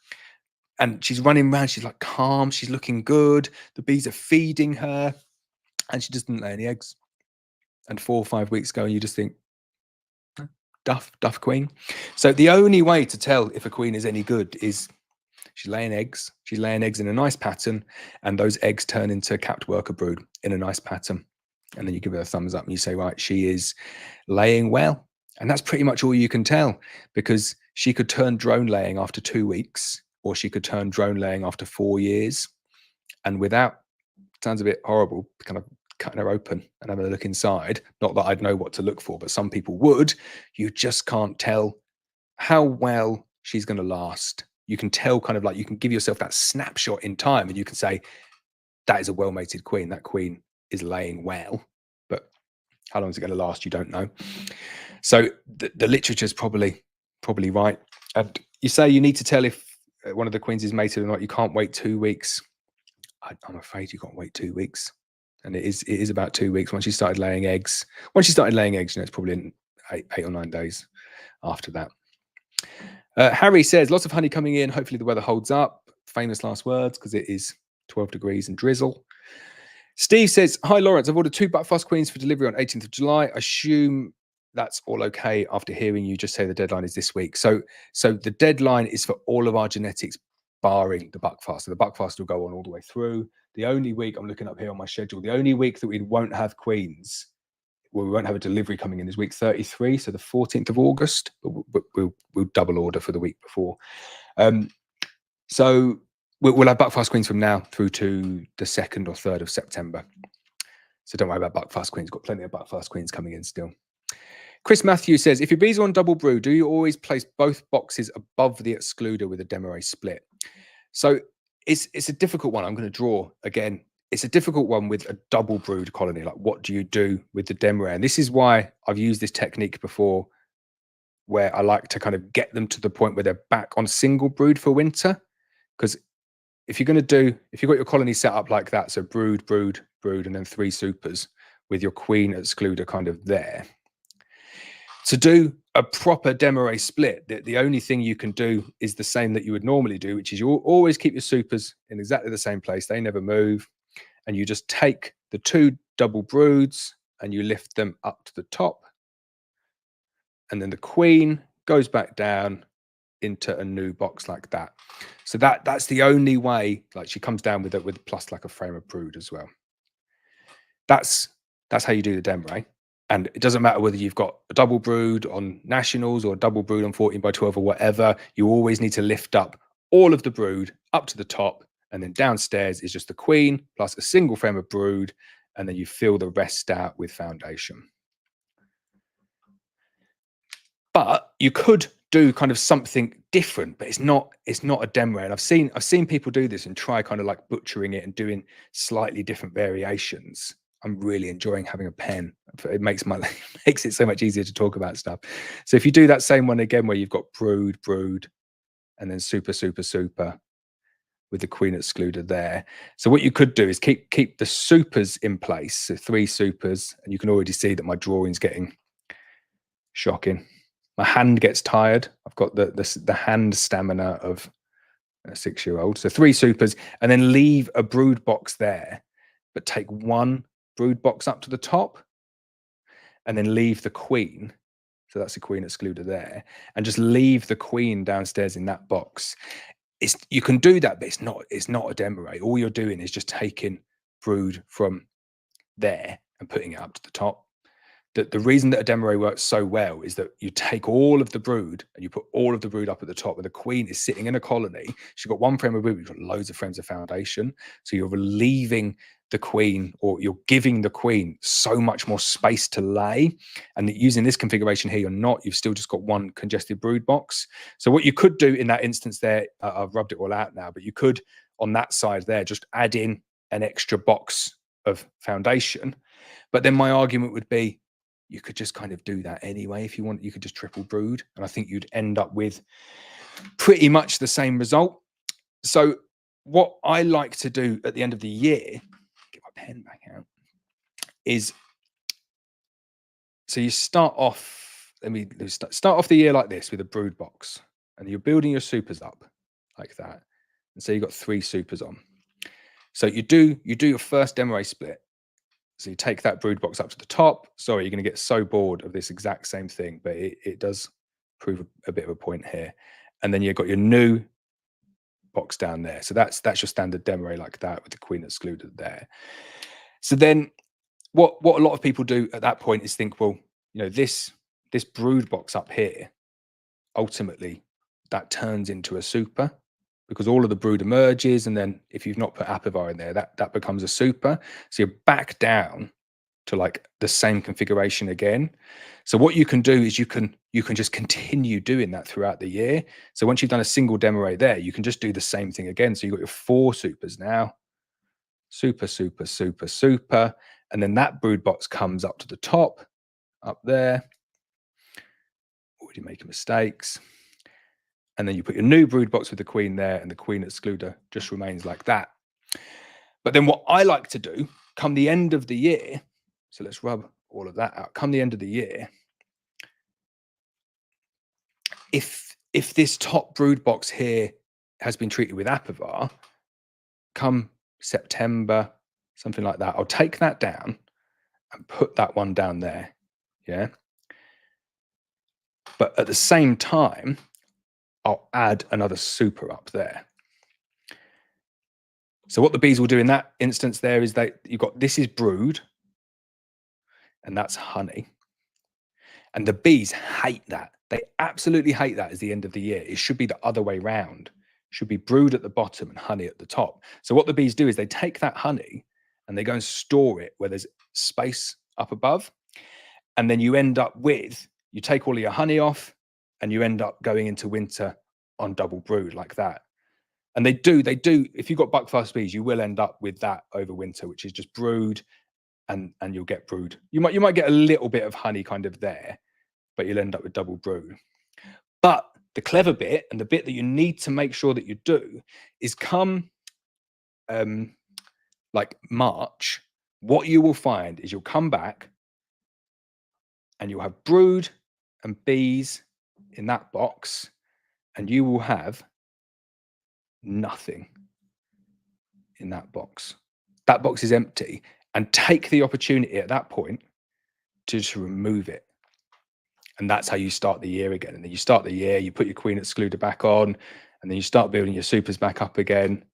and she's running around. She's like calm. She's looking good. The bees are feeding her, and she just didn't lay any eggs. And 4 or 5 weeks ago, you just think, duff queen. So the only way to tell if a queen is any good is she's laying eggs. She's laying eggs in a nice pattern, and those eggs turn into capped worker brood in a nice pattern. And then you give her a thumbs up and you say, right, she is laying well. And that's pretty much all you can tell, because she could turn drone laying after 2 weeks, or she could turn drone laying after 4 years. And without, sounds a bit horrible, kind of cutting her open and having a look inside. Not that I'd know what to look for, but some people would. You just can't tell how well she's going to last. You can tell, kind of like, you can give yourself that snapshot in time and you can say, that is a well-mated queen. That queen is laying well. But how long is it going to last? You don't know. So the literature is probably right. And you say you need to tell if one of the queens is mated or not. You can't wait 2 weeks. I'm afraid you can't wait 2 weeks. And it is about 2 weeks. Once she started laying eggs, it's probably in 8 or 9 days after that. Harry says, lots of honey coming in. Hopefully the weather holds up. Famous last words, because it is 12 degrees and drizzle. Steve says, hi, Laurence. I've ordered 2 buckfast queens for delivery on 18th of July. I assume that's all okay after hearing you just say the deadline is this week. So the deadline is for all of our genetics, barring the buckfast. So the buckfast will go on all the way through. The only week, I'm looking up here on my schedule, the only week that we won't have queens, well, we won't have a delivery coming in, is week 33, so the 14th of August. But we'll double order for the week before. So we'll have buckfast queens from now through to the 2nd or 3rd of September. So don't worry about buckfast queens. Got plenty of buckfast queens coming in still. Chris Matthews says, if your bees are on double brood, do you always place both boxes above the excluder with a Demoray split? So it's a difficult one. I'm going to draw again. It's a difficult one with a double brood colony. Like, what do you do with the Demoray? And this is why I've used this technique before, where I like to kind of get them to the point where they're back on single brood for winter. Because if you've got your colony set up like that, so brood, and then 3 supers with your queen excluder kind of there, to do a proper Demoray split, the only thing you can do is the same that you would normally do, which is you always keep your supers in exactly the same place. They never move. And you just take the 2 double broods and you lift them up to the top. And then the queen goes back down into a new box like that. So that's the only way. Like, she comes down with plus like a frame of brood as well. That's how you do the Demoray. And it doesn't matter whether you've got a double brood on nationals or a double brood on 14 by 12 or whatever. You always need to lift up all of the brood up to the top, and then downstairs is just the queen plus a single frame of brood, and then you fill the rest out with foundation. But you could do kind of something different, but it's not a Demoray. And I've seen people do this and try kind of like butchering it and doing slightly different variations. I'm really enjoying having a pen. It makes it so much easier to talk about stuff. So if you do that same one again, where you've got brood, and then super with the queen excluder there. So what you could do is keep the supers in place. So 3 supers, and you can already see that my drawing's getting shocking. My hand gets tired. I've got the hand stamina of a 6-year-old. So 3 supers, and then leave a brood box there, but take 1 brood box up to the top, and then leave the queen. So that's the queen excluder there, and just leave the queen downstairs in that box. You can do that, but it's not a Demoray. All you're doing is just taking brood from there and putting it up to the top. The reason that a Demoray works so well is that you take all of the brood and you put all of the brood up at the top, where the queen is sitting in a colony. She's got 1 frame of brood, you've got loads of frames of foundation. So you're relieving the queen, or you're giving the queen so much more space to lay. And using this configuration here, you've still just got 1 congested brood box. So what you could do in that instance there, I've rubbed it all out now, but you could, on that side there, just add in an extra box of foundation. But then my argument would be, you could just kind of do that anyway. If you want, you could just triple brood, and I think you'd end up with pretty much the same result. So what I like to do at the end of the year, get my pen back out, is, so you start off, start off the year like this with a brood box, and you're building your supers up like that. And so you've got 3 supers on. So you do your first Demoray split. So you take that brood box up to the top. Sorry, you're going to get so bored of this exact same thing, but it does prove a bit of a point here. And then you've got your new box down there. So that's your standard Demoray like that with the queen excluded there. So then what a lot of people do at that point is think, well, you know, this brood box up here, ultimately that turns into a super because all of the brood emerges, and then if you've not put Apivar in there, that becomes a super. So you're back down to like the same configuration again. So what you can do is you can just continue doing that throughout the year. So once you've done a single Demoray there, you can just do the same thing again. So you've got your 4 supers now. Super, super, super, super. And then that brood box comes up to the top, up there. Already making mistakes. And then you put your new brood box with the queen there, and the queen excluder just remains like that. But then what I like to do, come the end of the year, so let's rub all of that out. Come the end of the year, if this top brood box here has been treated with Apivar, come September, something like that, I'll take that down and put that one down there. Yeah. But at the same time, I'll add another super up there. So what the bees will do in that instance there is you've got, this is brood, and that's honey. And the bees hate that. They absolutely hate that as the end of the year. It should be the other way round. It should be brood at the bottom and honey at the top. So what the bees do is they take that honey and they go and store it where there's space up above. And then you end up with, you take all of your honey off and you end up going into winter on double brood like that. And they do, if you've got buckfast bees, you will end up with that over winter, which is just brood, and you'll get brood. You might get a little bit of honey kind of there, but you'll end up with double brood. But the clever bit, and the bit that you need to make sure that you do, is come like March, what you will find is you'll come back and you'll have brood and bees in that box, and you will have nothing in that box. That box is empty, and take the opportunity at that point to just remove it. And that's how you start the year again. And then you start the year, you put your queen excluder back on, and then you start building your supers back up again.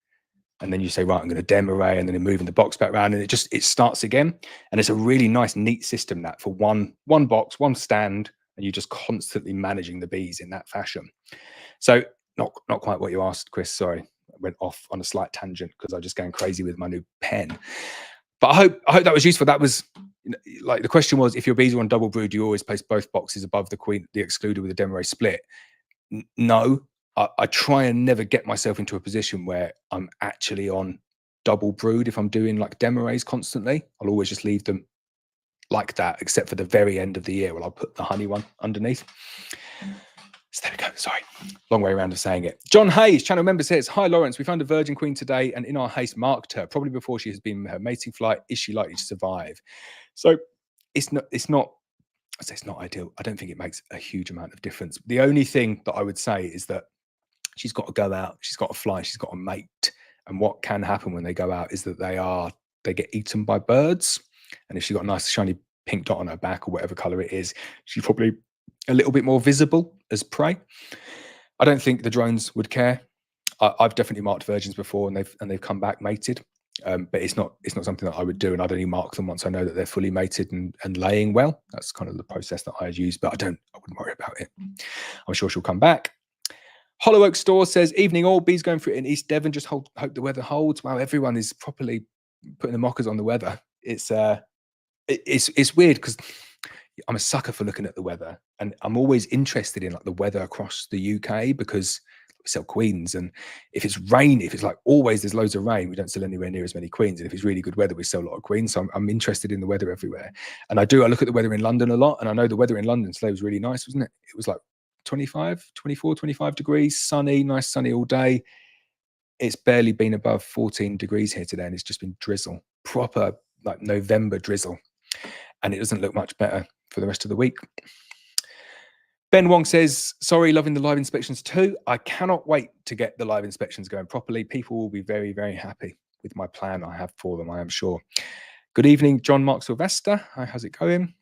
And then you say, right, I'm going to Demoray, and then you're moving the box back around, and it starts again. And it's a really nice, neat system that for one box, one stand, and you're just constantly managing the bees in that fashion. So not quite what you asked, Chris. Sorry, I went off on a slight tangent because I was just going crazy with my new pen. But I hope that was useful. That was, you know, like the question was, if your bees are on double brood, you always place both boxes above the excluder with a Demoray split. No, I try and never get myself into a position where I'm actually on double brood. If I'm doing like Demorays constantly, I'll always just leave them like that, except for the very end of the year where I'll put the honey one underneath. So there we go. Sorry, long way around of saying it. John Hayes, channel member, says, hi Laurence, we found a virgin queen today and in our haste marked her, probably before she has been her mating flight. Is she likely to survive? So it's not ideal. I don't think it makes a huge amount of difference. The only thing that I would say is that she's got to go out, she's got to fly, she's got to mate. And what can happen when they go out is that they get eaten by birds. And if she's got a nice shiny pink dot on her back or whatever color it is, she's probably a little bit more visible as prey. I don't think the drones would care. I've definitely marked virgins before, and they've come back mated. But it's not something that I would do, and I'd only mark them once I know that they're fully mated and laying well. That's kind of the process that I use, but I wouldn't worry about it. I'm sure she'll come back. Hollow Oak Store says, evening all, bees going through it in East Devon, just hope the weather holds. Wow, everyone is properly putting the mockers on the weather. It's weird because I'm a sucker for looking at the weather, and I'm always interested in like the weather across the UK because we sell queens, and if it's rain, if it's like always there's loads of rain, we don't sell anywhere near as many queens, and if it's really good weather, we sell a lot of queens. So I'm interested in the weather everywhere, and I look at the weather in London a lot, and I know the weather in London today was really nice, wasn't it? It was like 25 degrees, sunny, nice sunny all day. It's barely been above 14 degrees here today, and it's just been drizzle, proper like November drizzle, and it doesn't look much better for the rest of the week. Ben Wong says, sorry, loving the live inspections too. I cannot wait to get the live inspections going properly. People will be very, very happy with my plan I have for them, I am sure. Good evening, John Mark Sylvester. Hi, how's it going?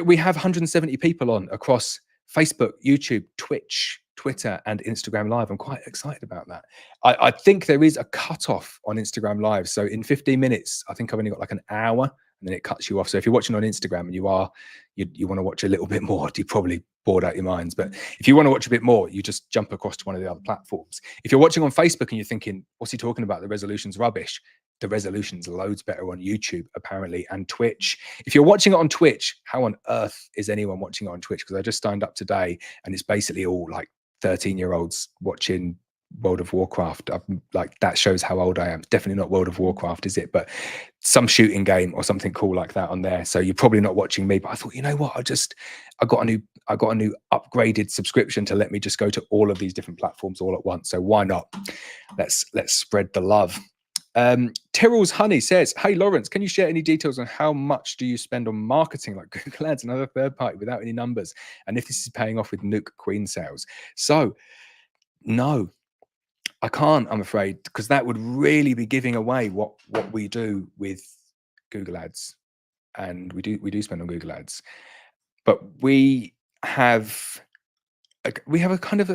We have 170 people on across Facebook, YouTube, Twitch, Twitter, and Instagram Live. I'm quite excited about that. I think there is a cutoff on Instagram Live. So in 15 minutes, I think I've only got like an hour, and then it cuts you off. So if you're watching on Instagram and you want to watch a little bit more, you're probably bored out your minds. But if you want to watch a bit more, you just jump across to one of the other platforms. If you're watching on Facebook and you're thinking, what's he talking about? The resolution's rubbish. The resolution's loads better on YouTube, apparently, and Twitch. If you're watching it on Twitch, how on earth is anyone watching it on Twitch? Because I just signed up today, and it's basically all like 13-year-olds watching World of Warcraft. I'm like, that shows how old I am. Definitely not World of Warcraft, is it? But some shooting game or something cool like that on there. So you're probably not watching me. But I thought, you know what? I got a new upgraded subscription to let me just go to all of these different platforms all at once. So why not? Let's spread the love. Tyrrell's Honey says, hey Laurence, can you share any details on how much do you spend on marketing like Google Ads and other third party without any numbers, and if this is paying off with Nuke Queen sales? So no, I can't, I'm afraid, because that would really be giving away what we do with Google Ads, and we do spend on Google Ads, but we have a kind of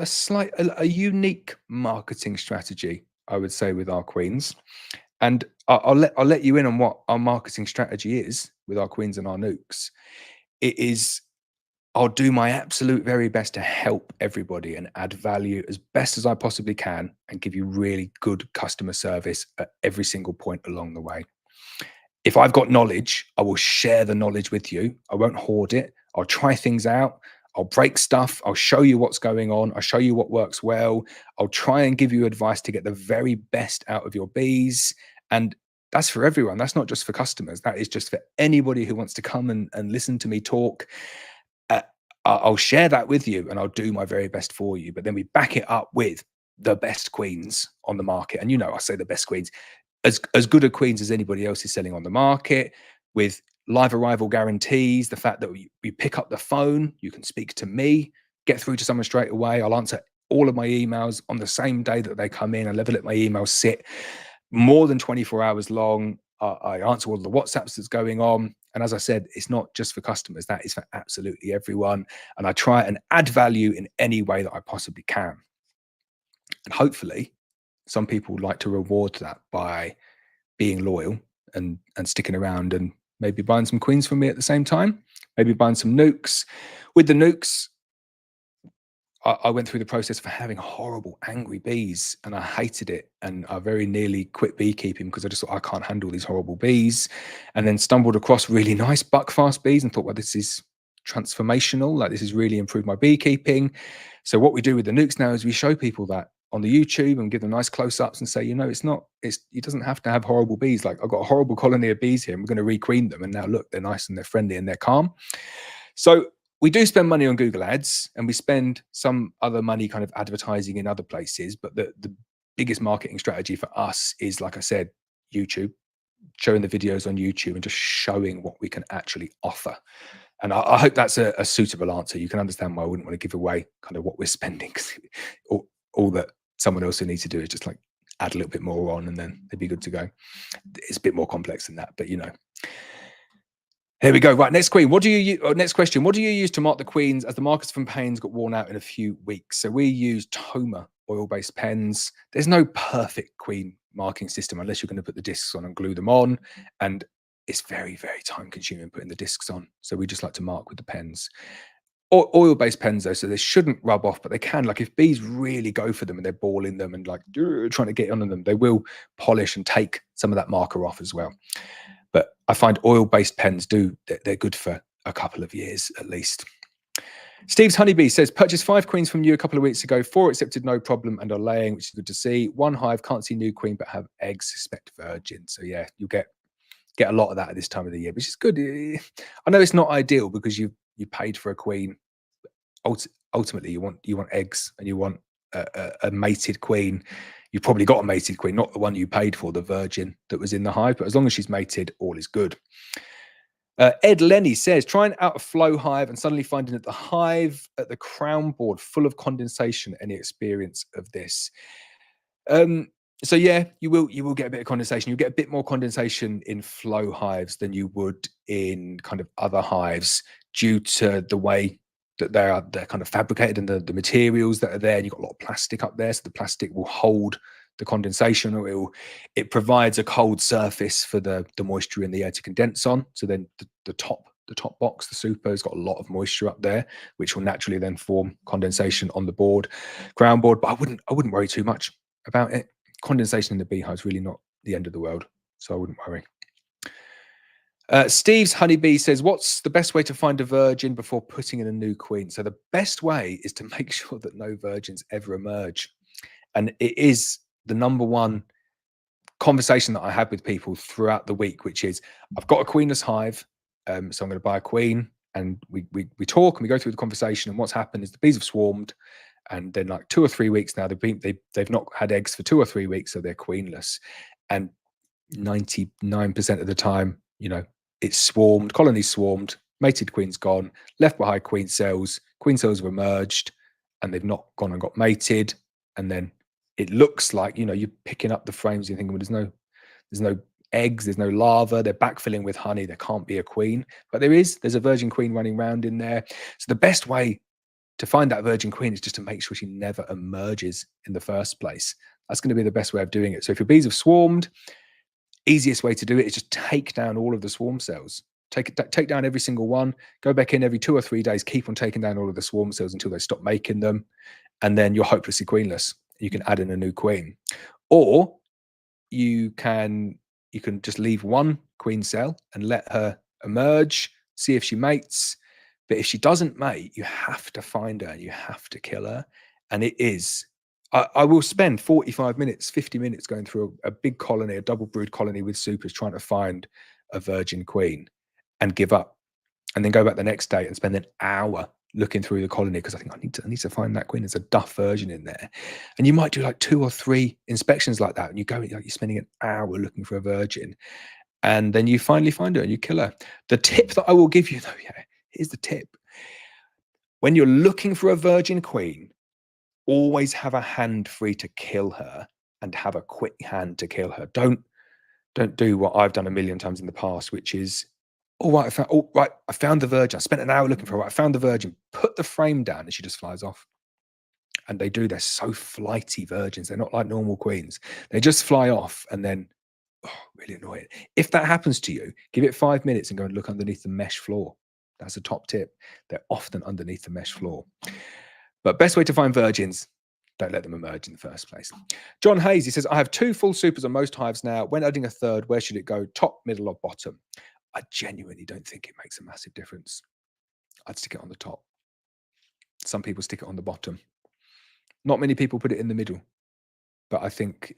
a unique marketing strategy, I would say, with our queens. And I'll let you in on what our marketing strategy is with our queens and our nukes. It is, I'll do my absolute very best to help everybody and add value as best as I possibly can and give you really good customer service at every single point along the way. If I've got knowledge, I will share the knowledge with you. I won't hoard it. I'll try things out. I'll break stuff. I'll show you what's going on. I'll show you what works well. I'll try and give you advice to get the very best out of your bees. And that's for everyone. That's not just for customers. That is just for anybody who wants to come and listen to me talk. I'll share that with you and I'll do my very best for you. But then we back it up with the best queens on the market. And I say the best queens, as good a queens as anybody else is selling on the market, with live arrival guarantees, the fact that we pick up the phone, you can speak to me, get through to someone straight away. I'll answer all of my emails on the same day that they come in. I never let my emails sit more than 24 hours long. I answer all the WhatsApps that's going on. And as I said, it's not just for customers. That is for absolutely everyone. And I try and add value in any way that I possibly can. And hopefully some people like to reward that by being loyal and sticking around and maybe buying some queens from me at the same time, maybe buying some nukes. With the nukes, I went through the process of having horrible, angry bees, and I hated it. And I very nearly quit beekeeping because I just thought, I can't handle these horrible bees. And then stumbled across really nice buckfast bees and thought, well, this is transformational. Like, this has really improved my beekeeping. So what we do with the nukes now is we show people that on the YouTube and give them nice close-ups and say, it doesn't have to have horrible bees. Like, I've got a horrible colony of bees here and we're going to requeen them. And now look, they're nice and they're friendly and they're calm. So we do spend money on Google Ads and we spend some other money kind of advertising in other places. But the biggest marketing strategy for us is, like I said, YouTube, showing the videos on YouTube and just showing what we can actually offer. And I hope that's a suitable answer. You can understand why I wouldn't want to give away kind of what we're spending, because all that someone else will need to do is just like add a little bit more on and then they'd be good to go. It's a bit more complex than that, but Here we go. Right, next queen. Next question. What do you use to mark the queens as the markers from panes got worn out in a few weeks? So we use Toma oil-based pens. There's no perfect queen marking system unless you're going to put the discs on and glue them on. And it's very, very time consuming putting the discs on. So we just like to mark with the pens. Oil-based pens though, so they shouldn't rub off, but they can. Like, if bees really go for them and they're balling them and like trying to get on them, they will polish and take some of that marker off as well. But I find oil-based pens they're good for a couple of years at least. Steve's Honeybee says, purchased 5 queens from you a couple of weeks ago. 4 accepted, no problem, and are laying, which is good to see. 1 hive, can't see new queen, but have eggs, suspect virgin. So yeah, you'll get a lot of that at this time of the year, which is good. I know it's not ideal because you paid for a queen. Ultimately, you want eggs and you want a mated queen. You've probably got a mated queen, not the one you paid for, the virgin that was in the hive. But as long as she's mated, all is good. Ed Lenny says, trying out a flow hive and suddenly finding that the hive at the crown board full of condensation. Any experience of this? So yeah, you will get a bit of condensation. You get a bit more condensation in flow hives than you would in kind of other hives due to the way that they're kind of fabricated and the materials that are there. And you've got a lot of plastic up there, so the plastic will hold the condensation, or it provides a cold surface for the moisture in the air to condense on. So then the top box, the super, has got a lot of moisture up there, which will naturally then form condensation on the board, ground board. But I wouldn't worry too much about it. Condensation in the beehive is really not the end of the world, so I wouldn't worry. Steve's honeybee says, what's the best way to find a virgin before putting in a new queen? So the best way is to make sure that no virgins ever emerge. And it is the number one conversation that I have with people throughout the week, which is, I've got a queenless hive, so I'm going to buy a queen. And we talk and we go through the conversation, and what's happened is the bees have swarmed, and then like 2 or 3 weeks now, they've not had eggs for 2 or 3 weeks, so they're queenless. And 99% of the time, it's swarmed, colonies swarmed, mated queen's gone, left behind queen cells have emerged, and they've not gone and got mated. And then it looks like, you're picking up the frames, you're thinking, well, there's no eggs, there's no larva, they're backfilling with honey, there can't be a queen. But there's a virgin queen running around in there. So the best way to find that virgin queen is just to make sure she never emerges in the first place. That's going to be the best way of doing it. So if your bees have swarmed, easiest way to do it is just take down all of the swarm cells. Take down every single one, go back in every 2 or 3 days, keep on taking down all of the swarm cells until they stop making them. And then you're hopelessly queenless. You can add in a new queen. Or you can just leave one queen cell and let her emerge, see if she mates. But if she doesn't mate, you have to find her and you have to kill her. And I will spend 45 minutes, 50 minutes going through a big colony, a double brood colony with supers, trying to find a virgin queen, and give up. And then go back the next day and spend an hour looking through the colony, because I think I need to find that queen. There's a duff virgin in there. And you might do like 2 or 3 inspections like that, and you're spending an hour looking for a virgin. And then you finally find her and you kill her. The tip that I will give you, though, here's the tip. When you're looking for a virgin queen, always have a hand free to kill her and have a quick hand to kill her. Don't do what I've done a million times in the past, which is, I found the virgin. I spent an hour looking for her. I found the virgin, put the frame down, and she just flies off. And they're so flighty virgins. They're not like normal queens. They just fly off, and then, really annoying. If that happens to you, give it 5 minutes and go and look underneath the mesh floor. That's a top tip. They're often underneath the mesh floor. But best way to find virgins, don't let them emerge in the first place. John Hayes, he says, I have 2 full supers on most hives now. When adding a third, where should it go? Top, middle, or bottom? I genuinely don't think it makes a massive difference. I'd stick it on the top. Some people stick it on the bottom. Not many people put it in the middle. But I think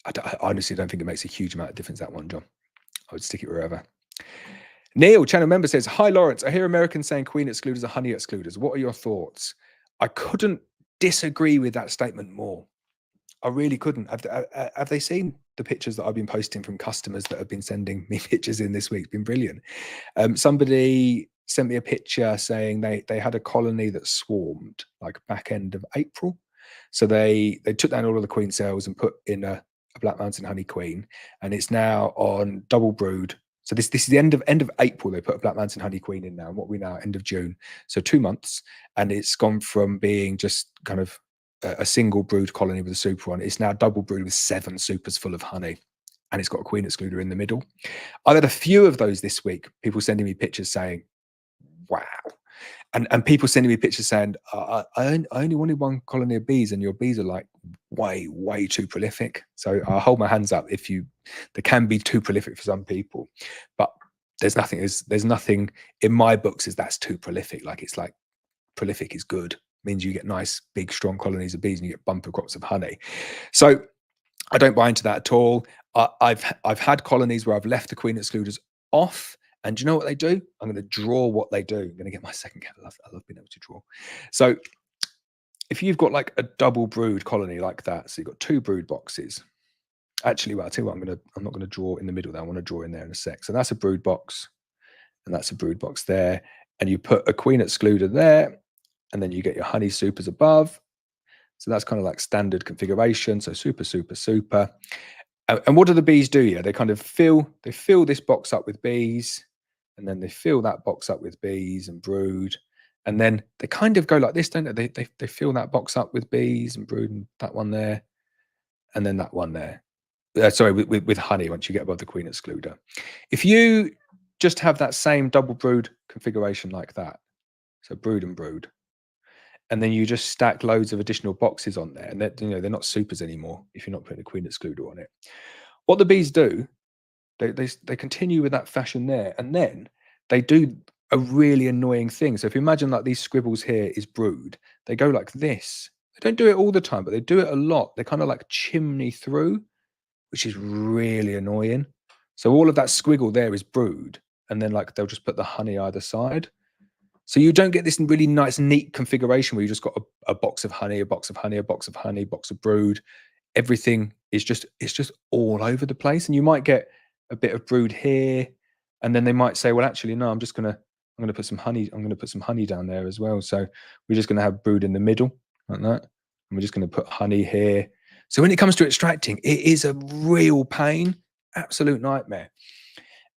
I honestly don't think it makes a huge amount of difference, that one, John. I would stick it wherever. Neil, channel member, says, hi, Laurence. I hear Americans saying queen excluders are honey excluders. What are your thoughts? I couldn't disagree with that statement more. I really couldn't. Have they seen the pictures that I've been posting from customers that have been sending me pictures in this week? It's been brilliant. Somebody sent me a picture saying they had a colony that swarmed like back end of April. So they took down all of the queen cells and put in a Black Mountain honey queen, and it's now on double brood. So this is the end of April. They put a Black Mountain honey queen in now. And what we now end of June. So 2 months, and it's gone from being just kind of a single brood colony with a super on. It's now double brood with 7 supers full of honey, and it's got a queen excluder in the middle. I've had a few of those this week. People sending me pictures saying, "Wow." And people sending me pictures saying, I only wanted 1 colony of bees, and your bees are like way too prolific. So I'll hold my hands up if they can be too prolific for some people, but there's nothing in my books as that's too prolific. Like, it's like prolific is good, means you get nice big strong colonies of bees and you get bumper crops of honey. So I don't buy into that at all. I've had colonies where I've left the queen excluders off. And do you know what they do? I'm going to draw what they do. I'm going to get my second cat. I love being able to draw. So if you've got like a double brood colony like that, so you've got 2 brood boxes, Actually, well, I'll tell you what, I'm not gonna draw in the middle there. I want to draw in there in a sec. So that's a brood box, and that's a brood box there. And you put a queen excluder there, and then you get your honey supers above. So that's kind of like standard configuration. So super, super, super. And what do the bees do here? They kind of fill this box up with bees, and then they fill that box up with bees and brood. And then they kind of go like this, don't they? They fill that box up with bees and brood, and that one there, and then that one there. Sorry, with honey once you get above the queen excluder. If you just have that same double brood configuration like that, so brood and brood, and then you just stack loads of additional boxes on there, and they're not supers anymore if you're not putting a queen excluder on it. What the bees do, they continue with that fashion there, and then they do a really annoying thing. So if you imagine like these scribbles here is brood, they go like this. They don't do it all the time, but they do it a lot. They kind of like chimney through, which is really annoying. So all of that squiggle there is brood, and then like they'll just put the honey either side. So you don't get this really nice, neat configuration where you just got a box of honey, a box of honey, a box of honey, box of brood. Everything is just all over the place, and you might get a bit of brood here, and then they might say, well, actually, no, I'm gonna put some honey. I'm gonna put some honey down there as well. So we're just gonna have brood in the middle like that, and we're just gonna put honey here. So when it comes to extracting, it is a real pain, absolute nightmare.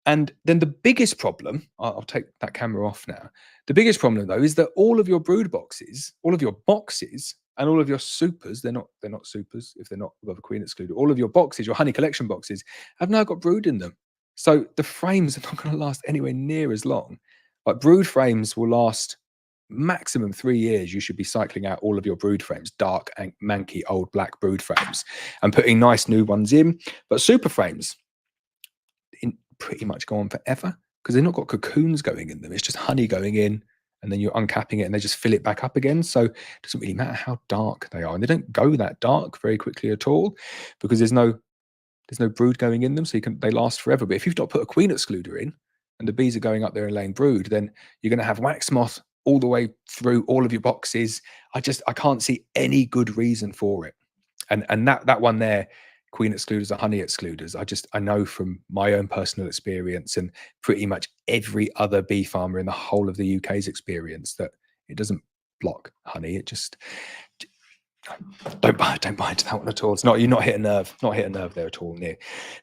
And then the biggest problem, I'll take that camera off now. The biggest problem though is that all of your brood boxes, all of your boxes, and all of your supers, they're not supers if they're not above a queen excluder. All of your boxes, your honey collection boxes, have now got brood in them. So the frames are not going to last anywhere near as long. Like brood frames will last maximum 3 years. You should be cycling out all of your brood frames, dark and manky old black brood frames, and putting nice new ones in. But super frames pretty much go on forever because they've not got cocoons going in them. It's just honey going in, and then you're uncapping it and they just fill it back up again. So it doesn't really matter how dark they are, and they don't go that dark very quickly at all because there's no brood going in them, so they last forever. But if you've not put a queen excluder in and the bees are going up there and laying brood, then you're going to have wax moth all the way through all of your boxes. I can't see any good reason for it. And that one there, queen excluders or honey excluders, I know from my own personal experience and pretty much every other bee farmer in the whole of the UK's experience that it doesn't block honey. It just don't buy into that one at all. You're not hitting a nerve there at all,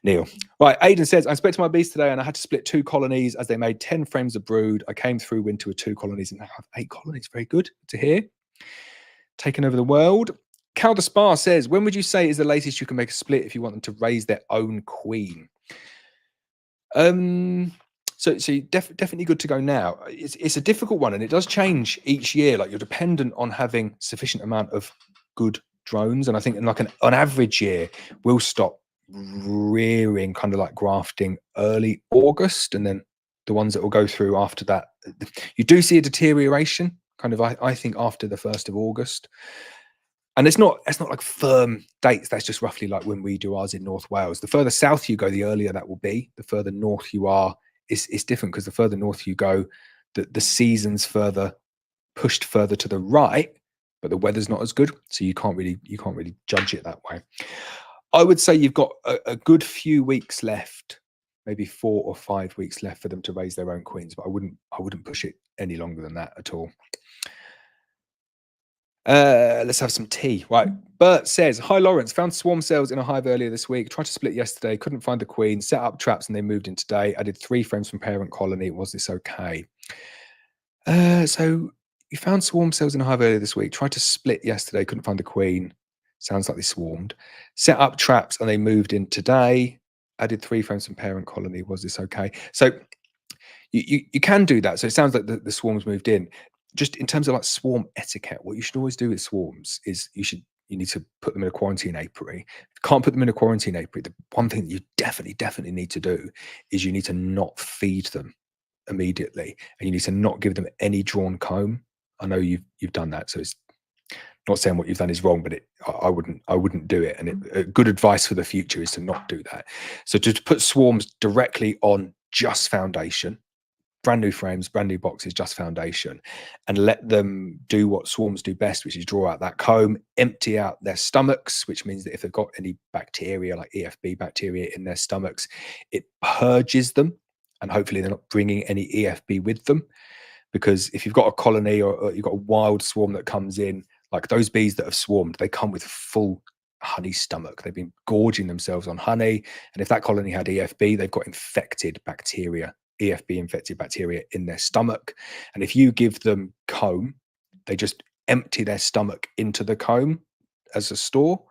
Neil. Right, Aidan says, I inspected my bees today and I had to split 2 colonies as they made 10 frames of brood. I came through winter with 2 colonies and now have 8 colonies. Very good to hear. Taking over the world. Cal the Spa says, when would you say is the latest you can make a split if you want them to raise their own queen? So definitely good to go now. It's a difficult one, and it does change each year. Like, you're dependent on having sufficient amount of good drones, and I think in like an average year we'll stop rearing kind of like grafting early August, and then the ones that will go through after that, you do see a deterioration kind of I think after the 1st of August. And it's not like firm dates. That's just roughly like when we do ours in North Wales. The further south you go, the earlier that will be. The further north you are, it's different because the further north you go, the season's further pushed further to the right, but the weather's not as good, so you can't really judge it that way. I would say you've got a good few weeks left, maybe 4 or 5 weeks left for them to raise their own queens, but I wouldn't push it any longer than that at all. Let's have some tea. Right. Bert says, hi Laurence, found swarm cells in a hive earlier this week, tried to split yesterday, couldn't find the queen, set up traps and they moved in today. I did 3 frames from parent colony. Was this okay? So you found swarm cells in a hive earlier this week, tried to split yesterday, couldn't find the queen. Sounds like they swarmed. Set up traps and they moved in today. I did 3 frames from parent colony. Was this okay? So you can do that. So it sounds like the swarms moved in. Just in terms of like swarm etiquette, what you should always do with swarms is you need to put them in a quarantine apiary. If you can't put them in a quarantine apiary, the one thing that you definitely need to do is you need to not feed them immediately, and you need to not give them any drawn comb. I know you've done that, so it's not saying what you've done is wrong, but I wouldn't do it. And good advice for the future is to not do that. So to put swarms directly on just foundation, brand new frames, brand new boxes, just foundation, and let them do what swarms do best, which is draw out that comb, empty out their stomachs, which means that if they've got any bacteria like EFB bacteria in their stomachs, it purges them, and hopefully they're not bringing any EFB with them. Because if you've got a colony or you've got a wild swarm that comes in, like those bees that have swarmed, they come with full honey stomach. They've been gorging themselves on honey. And if that colony had EFB, they've got infected bacteria, EFB infected bacteria in their stomach. And if you give them comb, they just empty their stomach into the comb as a store.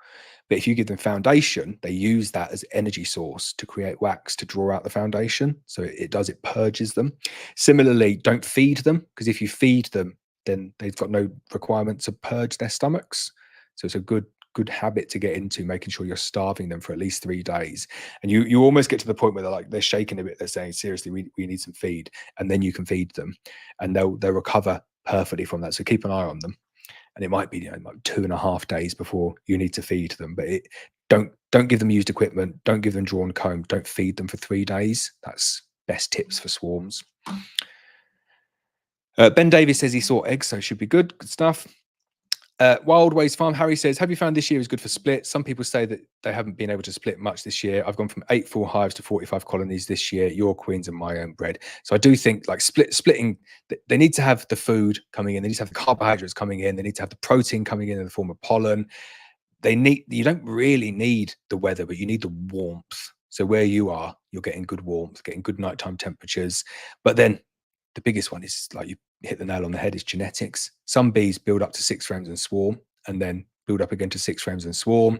But if you give them foundation, they use that as energy source to create wax to draw out the foundation. So it purges them. Similarly, don't feed them, because if you feed them, then they've got no requirement to purge their stomachs. So it's a good habit to get into, making sure you're starving them for at least 3 days. And you almost get to the point where they're shaking a bit. They're saying, seriously, we need some feed. And then you can feed them and they'll recover perfectly from that. So keep an eye on them. And it might be like 2.5 days before you need to feed them. But don't give them used equipment. Don't give them drawn comb. Don't feed them for 3 days. That's best tips for swarms. Ben Davis says he saw eggs, so it should be good. Good stuff. Wild Ways Farm, Harry says, have you found this year is good for split? Some people say that they haven't been able to split much this year. I've gone from 8 full hives to 45 colonies this year, your queens and my own bread. So I do think like splitting, they need to have the food coming in. They need to have the carbohydrates coming in. They need to have the protein coming in the form of pollen. You don't really need the weather, but you need the warmth. So where you are, you're getting good warmth, getting good nighttime temperatures. But then the biggest one is, like you hit the nail on the head, is genetics. Some bees build up to 6 frames and swarm, and then build up again to 6 frames and swarm.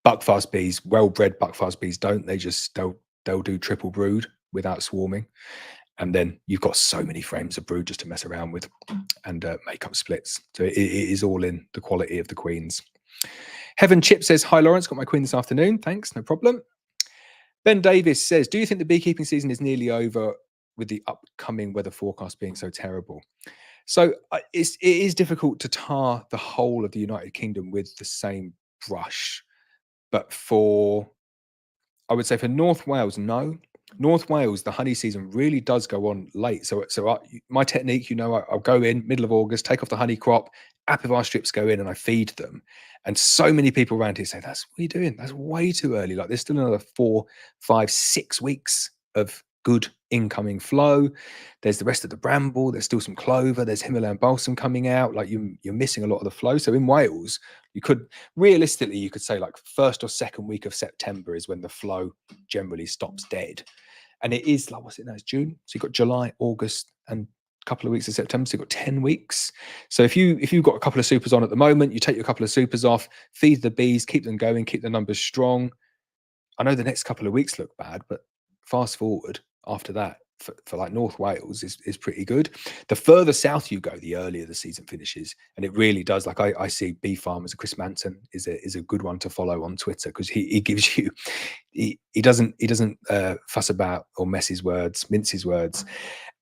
Buckfast bees, well-bred buckfast bees don't. They'll do triple brood without swarming. And then you've got so many frames of brood just to mess around with and make up splits. So it is all in the quality of the queens. Heaven Chip says, hi, Laurence, got my queen this afternoon. Thanks, no problem. Ben Davis says, do you think the beekeeping season is nearly over with the upcoming weather forecast being so terrible? So it is difficult to tar the whole of the United Kingdom with the same brush. But I would say for North Wales, no. North Wales, the honey season really does go on late. So my technique, I'll go in middle of August, take off the honey crop, apivar strips go in, and I feed them. And so many people around here say, that's what you're doing. That's way too early. Like there's still another 4, 5, 6 weeks of good incoming flow. There's the rest of the bramble. There's still some clover. There's Himalayan balsam coming out. Like you're missing a lot of the flow. So in Wales, realistically, you could say like first or second week of September is when the flow generally stops dead. And it is like, what's it now? It's June. So you've got July, August, and a couple of weeks of September. So you've got 10 weeks. So if you've got a couple of supers on at the moment, you take your couple of supers off, feed the bees, keep them going, keep the numbers strong. I know the next couple of weeks look bad, but fast forward after that, for like North Wales is pretty good. The further south you go, the earlier the season finishes, and it really does. Like I see bee farmers, Chris Manton is a good one to follow on Twitter, because he gives you he doesn't fuss about or mince his words,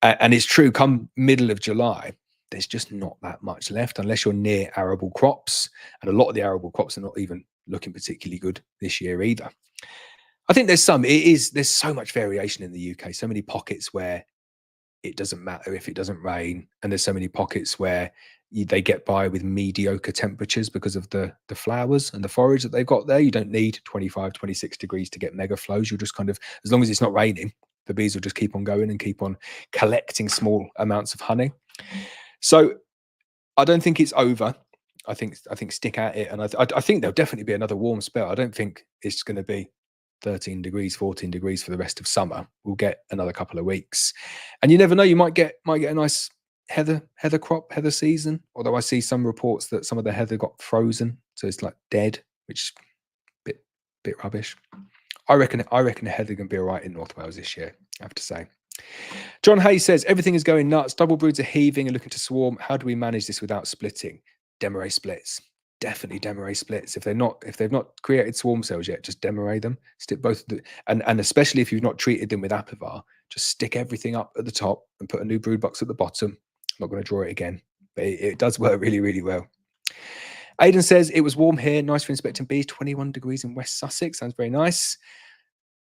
and it's true. Come middle of July, there's just not that much left unless you're near arable crops, and a lot of the arable crops are not even looking particularly good this year either. I think there's so much variation in the UK, so many pockets where it doesn't matter if it doesn't rain, and there's so many pockets where they get by with mediocre temperatures because of the flowers and the forage that they've got there. You don't need 25, 26 degrees to get mega flows. You'll just as long as it's not raining, the bees will just keep on going and keep on collecting small amounts of honey. So I don't think it's over. I think stick at it, and I think there'll definitely be another warm spell. I don't think it's going to be 13 degrees, 14 degrees for the rest of summer. We'll get another couple of weeks, and you never know, you might get a nice heather crop season. Although I see some reports that some of the heather got frozen, so it's like dead, which is bit rubbish. I reckon the heather can be all right in North Wales this year, I have to say. John Hayes says, everything is going nuts. Double broods are heaving and looking to swarm. How do we manage this without splitting? Demoray splits. Definitely Demoray splits. If they've not created swarm cells yet, just Demoray them. Stick both of the, and especially if you've not treated them with apivar, just stick everything up at the top and put a new brood box at the bottom. I'm not going to draw it again, but it does work really, really well. Aidan says, it was warm here, nice for inspecting bees, 21 degrees in West Sussex. Sounds very nice.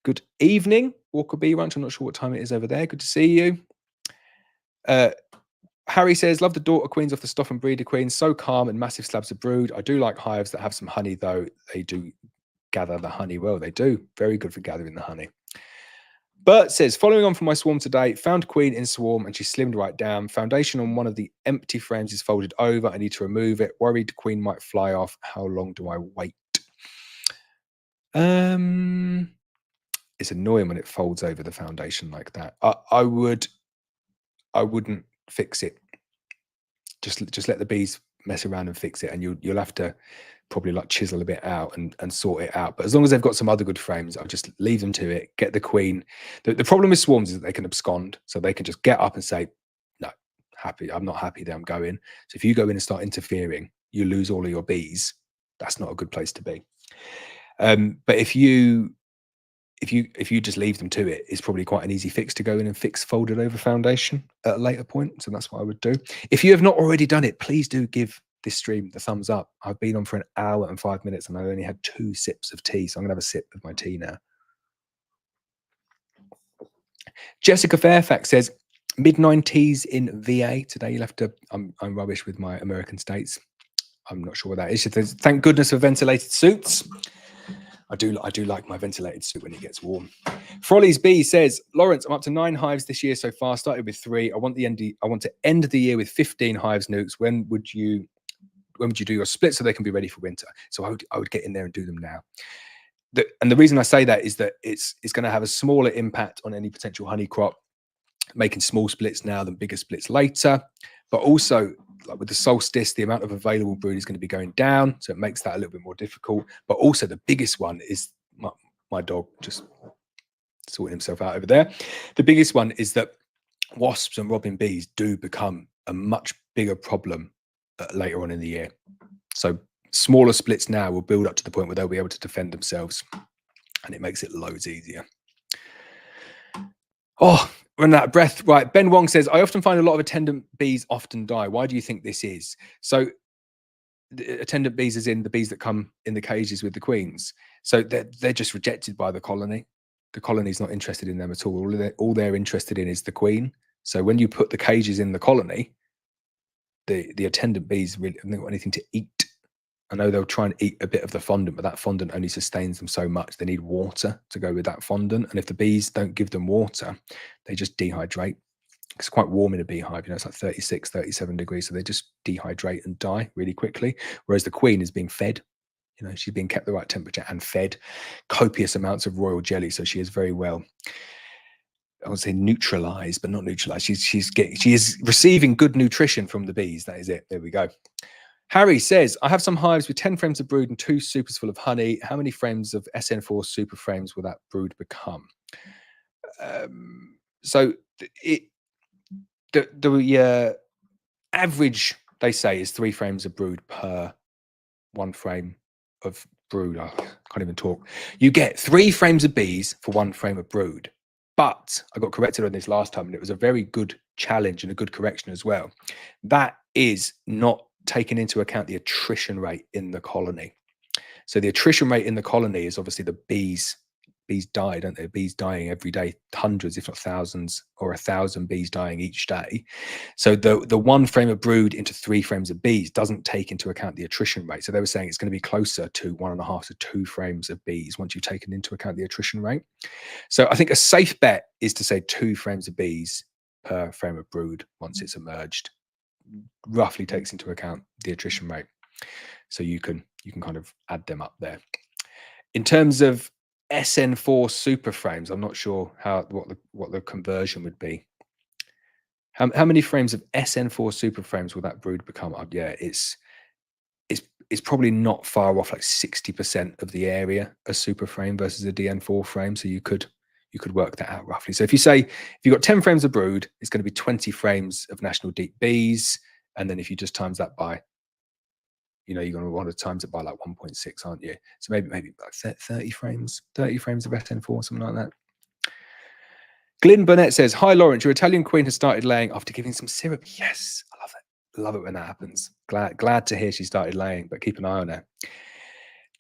Good evening, Walker Bee Ranch. I'm not sure what time it is over there. Good to see you. Uh, Harry says, love the daughter queens off the Stoff and Breeder queens. So calm and massive slabs of brood. I do like hives that have some honey, though. They do gather the honey well. They do. Very good for gathering the honey. Bert says, following on from my swarm today, found queen in swarm and she slimmed right down. Foundation on one of the empty frames is folded over. I need to remove it. Worried queen might fly off. How long do I wait? It's annoying when it folds over the foundation like that. I wouldn't fix it. Just let the bees mess around and fix it, and you'll have to probably like chisel a bit out and sort it out. But as long as they've got some other good frames, I'll just leave them to it. Get the queen. The problem with swarms is that they can abscond, so they can just get up and say, "No, I'm not happy there. I'm going." So if you go in and start interfering, you lose all of your bees. That's not a good place to be. But if you just leave them to it, it's probably quite an easy fix to go in and fix folded over foundation at a later point. So that's what I would do. If you have not already done it, please do give this stream the thumbs up. I've been on for an hour and 5 minutes and I only had 2 sips of tea. So I'm gonna have a sip of my tea now. Jessica Fairfax says, mid-90s in VA today. You'll have to, I'm rubbish with my American states. I'm not sure what that is. She says, thank goodness for ventilated suits. I do like my ventilated suit when it gets warm. Frolly's B says, Laurence, I'm up to 9 hives this year so far. Started with 3. I want to end the year with 15 hives, Nukes. When would you do your split so they can be ready for winter? So I would get in there and do them now. And the reason I say that is that it's going to have a smaller impact on any potential honey crop, making small splits now than bigger splits later. But also, like with the solstice, the amount of available brood is going to be going down, so it makes that a little bit more difficult. But also the biggest one is my dog just sorting himself out over there. The biggest one is that wasps and robin bees do become a much bigger problem later on in the year. So smaller splits now will build up to the point where they'll be able to defend themselves, and it makes it loads easier. Oh, run out of breath. Right. Ben Wong says, I often find a lot of attendant bees often die. Why do you think this is? So attendant bees is in the bees that come in the cages with the queens. So they're just rejected by the colony. The colony's not interested in them at all. All they're interested in is the queen. So when you put the cages in the colony, the attendant bees really haven't got anything to eat. I know they'll try and eat a bit of the fondant, but that fondant only sustains them so much. They need water to go with that fondant. And if the bees don't give them water, they just dehydrate. It's quite warm in a beehive, it's like 36, 37 degrees. So they just dehydrate and die really quickly. Whereas the queen is being fed, she's being kept the right temperature and fed copious amounts of royal jelly. So she is very well, I would say neutralized, but not neutralized. She is receiving good nutrition from the bees. That is it. There we go. Harry says, I have some hives with 10 frames of brood and 2 supers full of honey. How many frames of SN4 super frames will that brood become? So the average, they say, is 3 frames of brood per 1 frame of brood. I can't even talk. You get 3 frames of bees for 1 frame of brood. But I got corrected on this last time, and it was a very good challenge and a good correction as well. That is not taking into account the attrition rate in the colony. So the attrition rate in the colony is obviously the bees die, don't they? Bees dying every day, hundreds, if not thousands, or 1,000 bees dying each day. So the 1 frame of brood into 3 frames of bees doesn't take into account the attrition rate. So they were saying it's going to be closer to 1.5 to 2 frames of bees once you've taken into account the attrition rate. So I think a safe bet is to say 2 frames of bees per frame of brood once it's emerged. Roughly takes into account the attrition rate. So you can kind of add them up there. In terms of SN4 super frames, I'm not sure what the conversion would be. How many frames of SN4 super frames will that brood become? Yeah, it's probably not far off, like 60% of the area a super frame versus a DN4 frame. So you could work that out roughly. So if you've got 10 frames of brood, it's going to be 20 frames of national deep bees. And then if you just times that by, you're going to want to times it by like 1.6, aren't you? So maybe like 30 frames of SN4, something like that. Glyn Burnett says, hi, Laurence, your Italian queen has started laying after giving some syrup. Yes, I love it. Love it when that happens. Glad to hear she started laying, but keep an eye on her.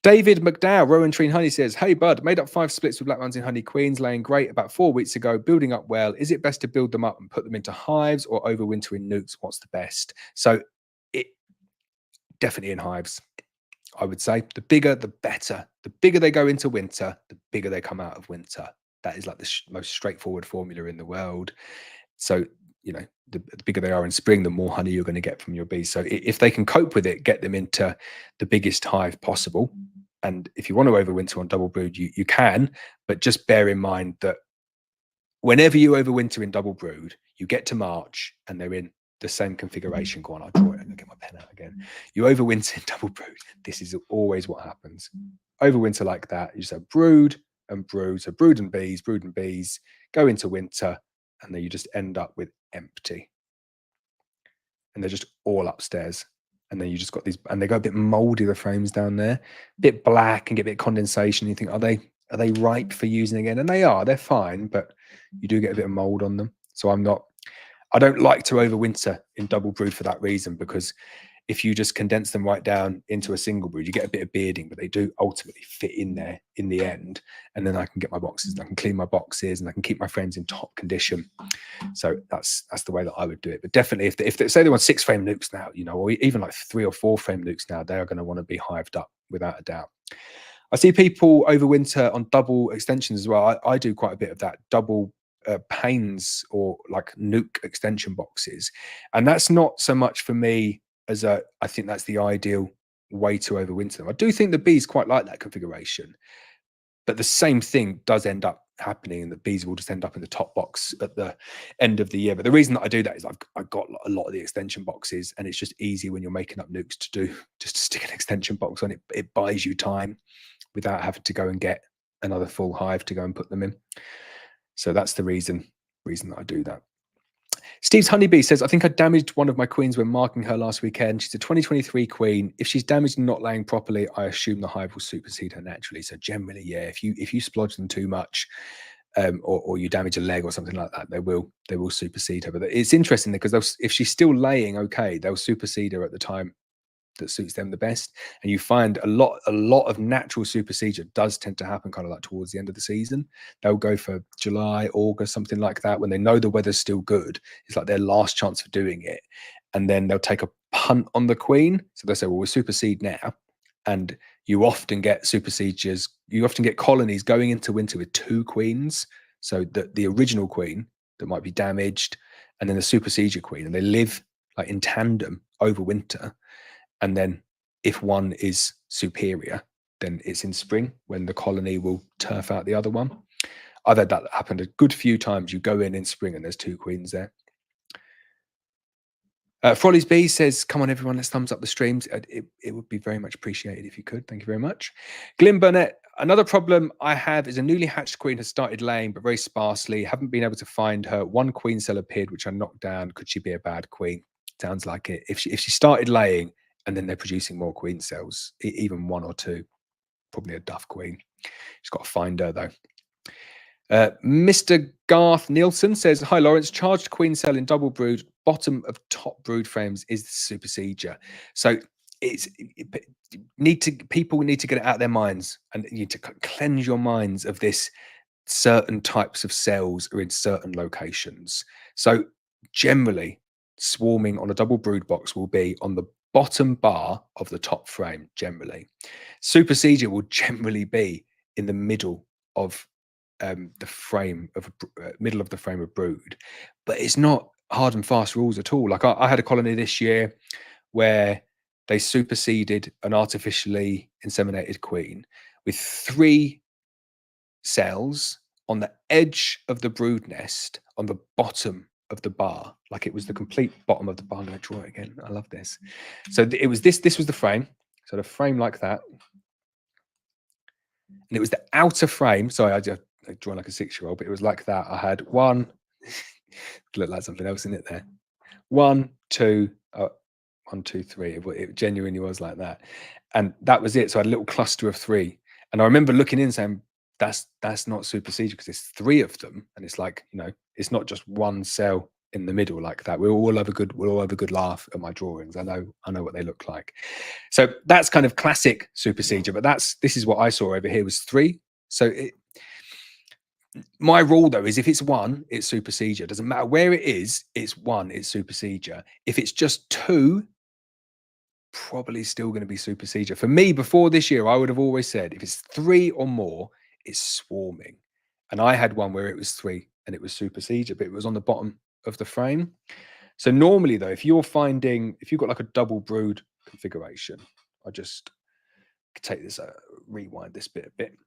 David McDowell, Rowan Tree and Honey says, hey, bud, made up 5 splits with Black Mountain Honey Queens, laying great about 4 weeks ago, building up well. Is it best to build them up and put them into hives or overwinter in nukes? What's the best? So it definitely in hives, I would say. The bigger, the better. The bigger they go into winter, the bigger they come out of winter. That is like the most straightforward formula in the world. So, you know, the bigger they are in spring, the more honey you're going to get from your bees. So if they can cope with it, get them into the biggest hive possible. And if you want to overwinter on double brood, you can, but just bear in mind that whenever you overwinter in double brood, you get to March and they're in the same configuration. Go on, I'll draw it and get my pen out again. You overwinter in double brood. This is always what happens. Overwinter like that, you just have brood and brood. So brood and bees go into winter, and then you just end up with empty. And they're just all upstairs. And then you just got these, and they go a bit moldy, the frames down there, a bit black and get a bit of condensation. You think, are they ripe for using again? And they are, they're fine, but you do get a bit of mold on them. So I don't like to overwinter in double brood for that reason, because if you just condense them right down into a single brood, you get a bit of bearding, but they do ultimately fit in there in the end. And then I can get my boxes, and I can clean my boxes, and I can keep my frames in top condition. So that's the way that I would do it. But definitely, if they say they want 6 frame nukes now, you know, or even like 3 or 4 frame nukes now, they are going to want to be hived up without a doubt. I see people overwinter on double extensions as well. I do quite a bit of that, double panes or like nuke extension boxes. And that's not so much for me as I think that's the ideal way to overwinter them. I do think the bees quite like that configuration, but the same thing does end up happening, and the bees will just end up in the top box at the end of the year. But the reason that I do that is I've got a lot of the extension boxes, and it's just easy when you're making up nukes to do, just to stick an extension box on it. It buys you time without having to go and get another full hive to go and put them in. So that's the reason that I do that. Steve's Honeybee says, I think I damaged one of my queens when marking her last weekend. She's a 2023 queen. If she's damaged and not laying properly, I assume the hive will supersede her naturally. So generally, yeah, if you splodge them too much, or you damage a leg or something like that, they will supersede her. But it's interesting because if she's still laying okay, they'll supersede her at the time that suits them the best. And you find a lot of natural supersedure does tend to happen kind of like towards the end of the season. They'll go for July, August, something like that, when they know the weather's still good. It's like their last chance for doing it. And then they'll take a punt on the queen. So they'll say, well, we'll supersede now. And you often get supersedures, you often get colonies going into winter with 2 queens. So the original queen that might be damaged, and then the supersedure queen, and they live like in tandem over winter. And then if one is superior, then it's in spring when the colony will turf out the other one. I've had that happen a good few times. You go in spring and there's 2 queens there. Frolly's Bee says, come on, everyone, let's thumbs up the streams. It would be very much appreciated if you could. Thank you very much. Glyn Burnett, another problem I have is a newly hatched queen has started laying, but very sparsely. Haven't been able to find her. 1 queen cell appeared, which I knocked down. Could she be a bad queen? Sounds like it. If she started laying, and then they're producing more queen cells, even 1 or 2, probably a duff queen. Just got to find her though. Mr. Garth Nielsen says, hi Laurence, charged queen cell in double brood, bottom of top brood frames is the supersedure. So people need to get it out of their minds, and you need to cleanse your minds of this. Certain types of cells are in certain locations. So generally, swarming on a double brood box will be on the bottom bar of the top frame. Generally, supersedure will generally be in the middle of the frame of middle of the frame of brood. But it's not hard and fast rules at all. Like I had a colony this year where they superseded an artificially inseminated queen with 3 cells on the edge of the brood nest on the bottom of the bar. Like it was the complete bottom of the bar. I'm going to draw it again. I love this. So it was this was the frame. So the frame like that. And it was the outer frame. Sorry, I drawn like a 6-year-old, but it was like that. I had 1, look like something else in it there. 1, 2, 1, 2, 3. It genuinely was like that. And that was it. So I had a little cluster of 3. And I remember looking in saying, that's not supersedure, because there's 3 of them. And it's like, you know, it's not just 1 cell in the middle like that. We'll all have a good laugh at my drawings. I know what they look like. So that's kind of classic supersedure, but this is what I saw over here was 3. So my rule though is if it's 1, it's supersedure. Doesn't matter where it is, it's 1, it's supersedure. If it's just 2, probably still going to be supersedure. For me, before this year, I would have always said if it's 3 or more, it's swarming. And I had one where it was 3 and it was supersedure, but it was on the bottom of the frame. So normally though, if you've got like a double brood configuration, I just take this, rewind this bit a bit.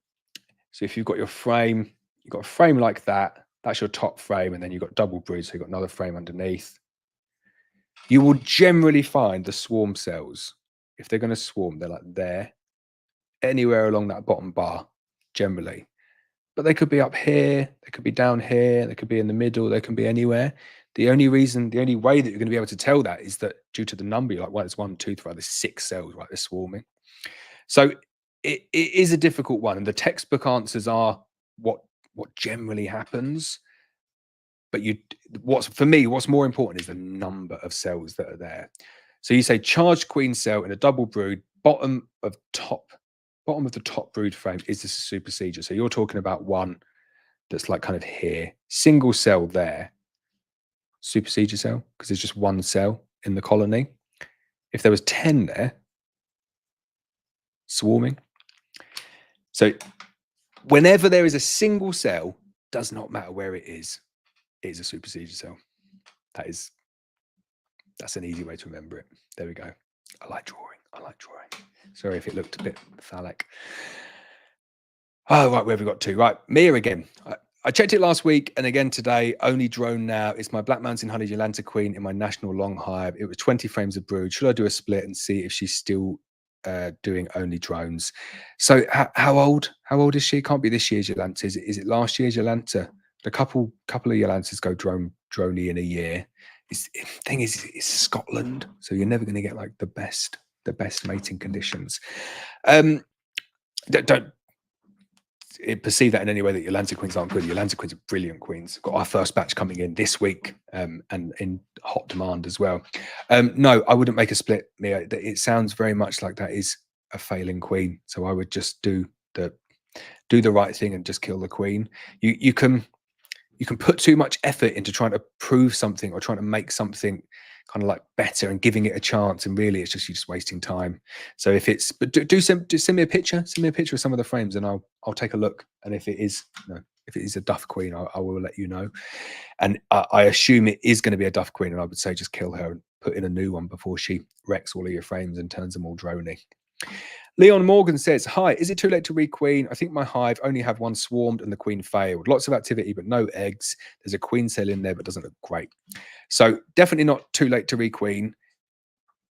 So if you've got your frame, you've got a frame like that, that's your top frame, and then you've got double brood, so you've got another frame underneath. You will generally find the swarm cells, if they're going to swarm, they're like there, anywhere along that bottom bar, generally. But they could be up here, they could be down here, they could be in the middle, they can be anywhere. The only way that you're going to be able to tell that is that due to the number, you're like, well, it's 1, 2, 3, there's 6 cells, right? They're swarming. So it is a difficult one. And the textbook answers are what generally happens. But what's more important is the number of cells that are there. So you say charged queen cell in a double brood, bottom of the top brood frame is this a supersedure. So you're talking about one that's like kind of here, single cell there, supersedure cell, because there's just 1 cell in the colony. If there was 10 there, swarming. So whenever there is a single cell, does not matter where it is a supersedure cell. That's an easy way to remember it. There we go. I like drawing. Sorry if it looked a bit phallic. Oh, right, where have we got to? Right, Mia again. I checked it last week and again today, only drone now. It's my Black Mountain Honey Yolanta Queen in my National Long Hive. It was 20 frames of brood. Should I do a split and see if she's still doing only drones? So how old is she? Can't be this year's Yolanta. Is it last year's Yolanta? A couple of Yolantas go droney in a year. The thing is, it's Scotland, so you're never going to get like the best mating conditions. Don't perceive that in any way that Yolanta queens aren't good. Yolanta queens are brilliant queens. Got our first batch coming in this week, and in hot demand as well. No, I wouldn't make a split, Mia. It sounds very much like that is a failing queen. So I would just do the right thing and just kill the queen. You can put too much effort into trying to prove something or trying to make something kind of like better and giving it a chance, and really it's just you're just wasting time. So if it's, but send me a picture of some of the frames, and I'll take a look. And if it is, if it is a duff queen, I will let you know. And I assume it is going to be a duff queen, and I would say just kill her and put in a new one before she wrecks all of your frames and turns them all drony. Leon Morgan says, hi, is it too late to requeen? I think my hive only have 1 swarmed and the queen failed. Lots of activity, but no eggs. There's a queen cell in there, but doesn't look great. So definitely not too late to requeen.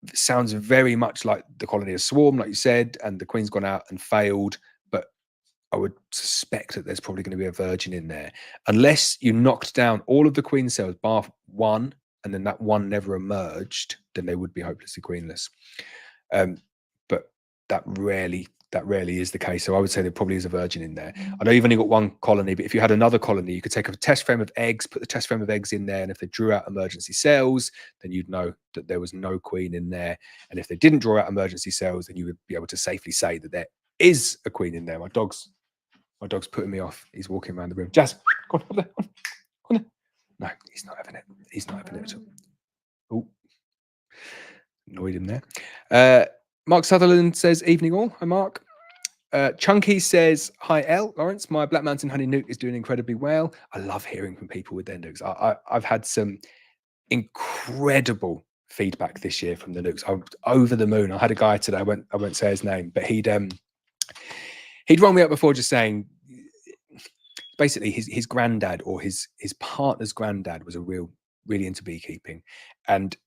It sounds very much like the colony has swarmed, like you said, and the queen's gone out and failed. But I would suspect that there's probably going to be a virgin in there. Unless you knocked down all of the queen cells, bar 1, and then that 1 never emerged, then they would be hopelessly queenless. But that rarely is the case. So I would say there probably is a virgin in there. I know you've only got 1 colony, but if you had another colony, you could take a test frame of eggs, put the test frame of eggs in there, and if they drew out emergency cells, then you'd know that there was no queen in there. And if they didn't draw out emergency cells, then you would be able to safely say that there is a queen in there. My dog's putting me off. He's walking around the room. Jazz, go on, up there. No, he's not having it. He's not having it at all. Oh, annoyed him there. Mark Sutherland says, evening all. Hi, Mark. Chunky says, hi, Laurence. My Black Mountain Honey Nuke is doing incredibly well. I love hearing from people with their nukes. I've had some incredible feedback this year from the nukes. I'm over the moon. I had a guy today, I won't say his name, but he'd rung me up before just saying, basically his granddad or his partner's granddad was really into beekeeping. And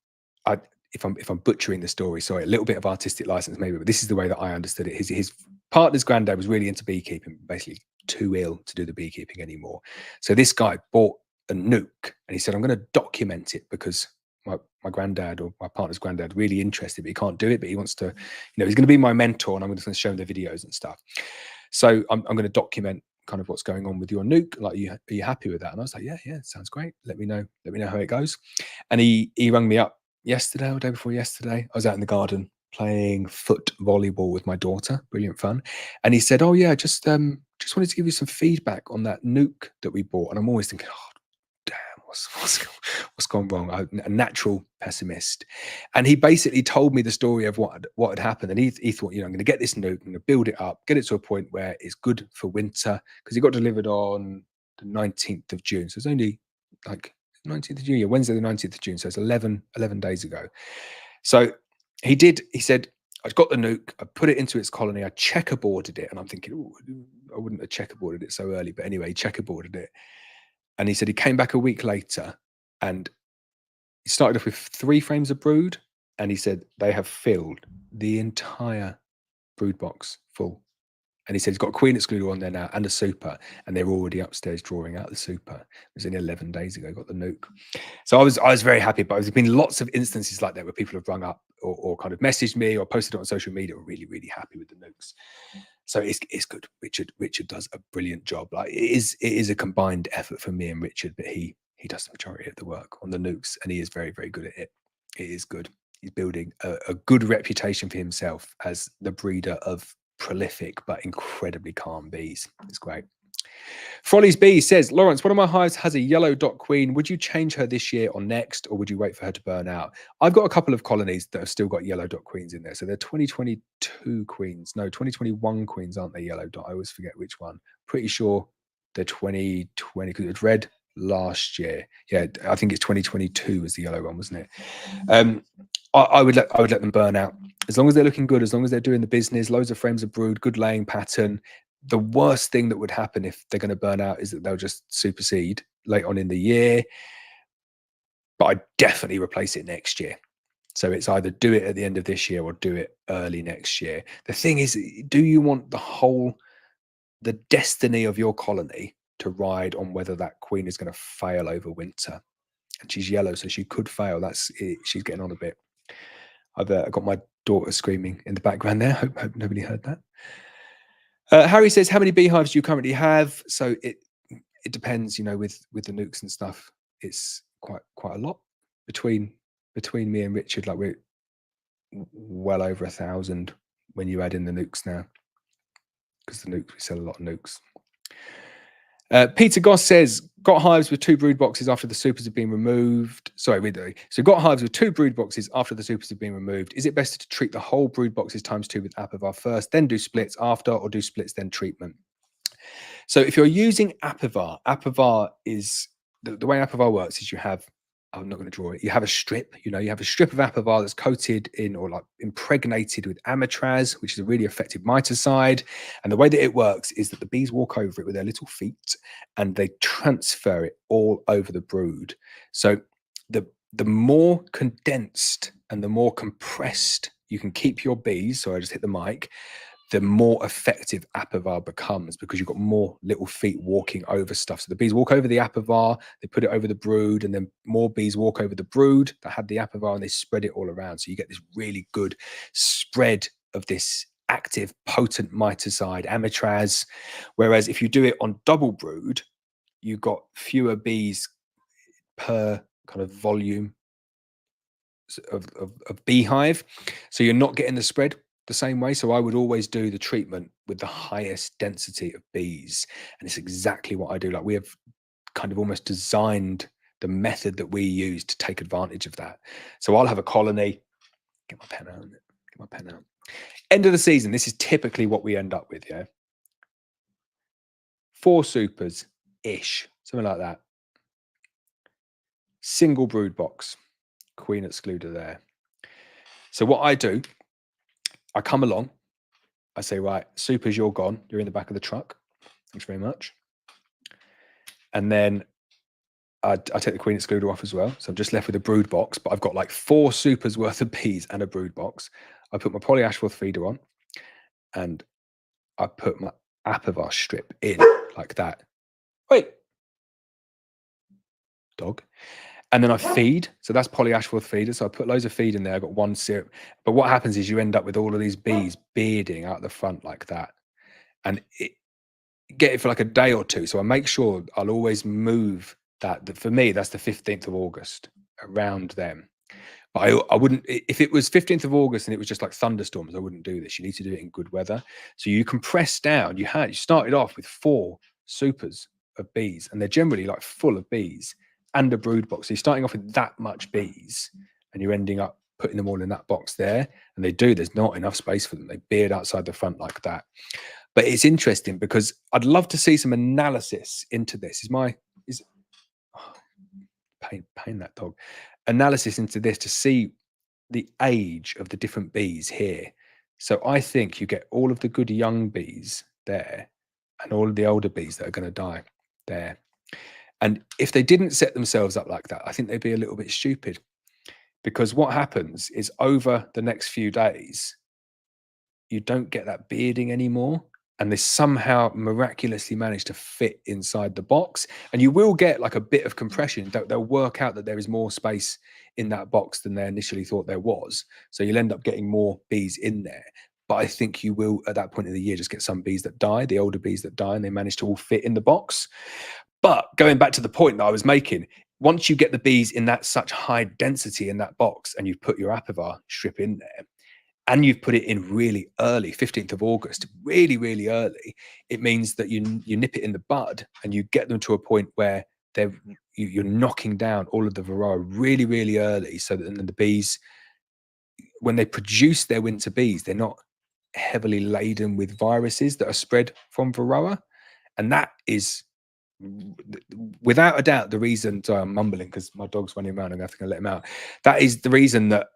if I'm butchering the story, sorry, a little bit of artistic license maybe, but this is the way that I understood it. His partner's granddad was really into beekeeping, basically too ill to do the beekeeping anymore. So this guy bought a nuke and he said, I'm going to document it because my granddad or my partner's granddad really interested, but he can't do it, but he wants to, he's going to be my mentor and I'm going to show him the videos and stuff. So I'm going to document kind of what's going on with your nuke. Like, are you happy with that? And I was like, yeah, sounds great. Let me know how it goes. And he rang me up yesterday or day before yesterday. I was out in the garden playing foot volleyball with my daughter. Brilliant fun. And he said, oh yeah, just wanted to give you some feedback on that nuke that we bought. And I'm always thinking, oh damn, what's gone wrong? I'm a natural pessimist. And he basically told me the story of what had happened. And he thought, I'm going to get this nuke, I'm going to build it up, get it to a point where it's good for winter, because it got delivered on the 19th of June. So it's only like 19th of June, yeah, Wednesday the 19th of June. So it's 11 days ago. So he said, I got the nuke, I put it into its colony, I checkerboarded it. And I'm thinking, I wouldn't have checkerboarded it so early. But anyway, he checkerboarded it. And he said he came back a week later and he started off with 3 frames of brood. And he said they have filled the entire brood box full. And he said he's got a queen excluder on there now and a super. And they're already upstairs drawing out the super. It was only 11 days ago, got the nuke. So I was very happy. But there's been lots of instances like that where people have rung up or kind of messaged me or posted it on social media, or really, really happy with the nukes. So it's good. Richard does a brilliant job. Like, it is a combined effort for me and Richard, but he does the majority of the work on the nukes, and he is very, very good at it. It is good. He's building a good reputation for himself as the breeder of prolific but incredibly calm bees. It's great. Frolly's Bee says, Laurence, one of my hives has a yellow dot queen. Would you change her this year or next, or would you wait for her to burn out? I've got a couple of colonies that have still got yellow dot queens in there. So they're 2022 queens. No, 2021 queens, aren't they, yellow dot? I always forget which one. Pretty sure they're 2020, because it was red last year. Yeah, I think it's 2022 was the yellow one, wasn't it? I would let them burn out. As long as they're looking good, as long as they're doing the business, loads of frames of brood, good laying pattern. The worst thing that would happen if they're going to burn out is that they'll just supersede late on in the year. But I'd definitely replace it next year. So it's either do it at the end of this year or do it early next year. The thing is, do you want the destiny of your colony to ride on whether that queen is going to fail over winter? And she's yellow, so she could fail. That's it. She's getting on a bit. I've got my daughter screaming in the background there. Hope nobody heard that. Harry says, how many beehives do you currently have? So it depends, with the nukes and stuff. It's quite a lot between me and Richard. Like, we're well over 1,000 when you add in the nukes now, because the nukes, we sell a lot of nukes. Peter Goss says, got hives with 2 brood boxes after the supers have been removed. Sorry, we do. So got hives with 2 brood boxes after the supers have been removed. Is it best to treat the whole brood boxes ×2 with Apivar first, then do splits after, or do splits then treatment? So if you're using Apivar is, the way Apivar works is you have, I'm not going to draw it. You have a strip, you have a strip of Apivar that's coated in, or like impregnated with Amitraz, which is a really effective miticide. And the way that it works is that the bees walk over it with their little feet and they transfer it all over the brood. So the more condensed and the more compressed you can keep your bees, so I just hit the mic, the more effective Apivar becomes, because you've got more little feet walking over stuff. So the bees walk over the Apivar, they put it over the brood, and then more bees walk over the brood that had the Apivar, and they spread it all around. So you get this really good spread of this active, potent miticide, Amitraz. Whereas if you do it on double brood, you've got fewer bees per kind of volume of beehive. So you're not getting the spread the same way. So I would always do the treatment with the highest density of bees, and it's exactly what I do. Like, we have kind of almost designed the method that we use to take advantage of that. So I'll have a colony, get my pen out, end of the season, this is typically what we end up with. 4 supers ish, something like that, single brood box, queen excluder there. So what I do, I come along, I say, right, supers, you're gone. You're in the back of the truck. Thanks very much. And then I take the queen excluder off as well. So I'm just left with a brood box, but I've got like 4 supers worth of bees and a brood box. I put my polyashworth feeder on, and I put my Apivar strip in like that. Wait, dog. And then I feed. So that's polyashworth feeder. So I put loads of feed in there. I got 1 syrup. But what happens is you end up with all of these bees bearding out the front like that. And get it for like a day or two. So I make sure I'll always move that. For me, that's the 15th of August, around them. But I wouldn't, if it was 15th of August and it was just like thunderstorms, I wouldn't do this. You need to do it in good weather. So you compress down. You started off with 4 supers of bees, and they're generally like full of bees and a brood box. So you're starting off with that much bees, and you're ending up putting them all in that box there. And there's not enough space for them. They beard outside the front like that. But it's interesting because I'd love to see some analysis into this. Pain that dog. Analysis into this to see the age of the different bees here. So I think you get all of the good young bees there and all of the older bees that are going to die there. And if they didn't set themselves up like that, I think they'd be a little bit stupid, because what happens is over the next few days, you don't get that bearding anymore. And they somehow miraculously manage to fit inside the box. And you will get like a bit of compression. They'll work out that there is more space in that box than they initially thought there was. So you'll end up getting more bees in there. But I think you will, at that point of the year, just get some bees that die, the older bees that die, and they manage to all fit in the box. But going back to the point that I was making, once you get the bees in that such high density in that box and you've put your Apivar strip in there, and you've put it in really early, 15th of August, really, really early, it means that you nip it in the bud and you get them to a point where you're knocking down all of the varroa really, really early, so that then the bees, when they produce their winter bees, they're not heavily laden with viruses that are spread from varroa. And that is, without a doubt, the reason. Sorry, I'm mumbling because my dog's running around and I think I'll let him out. That is the reason that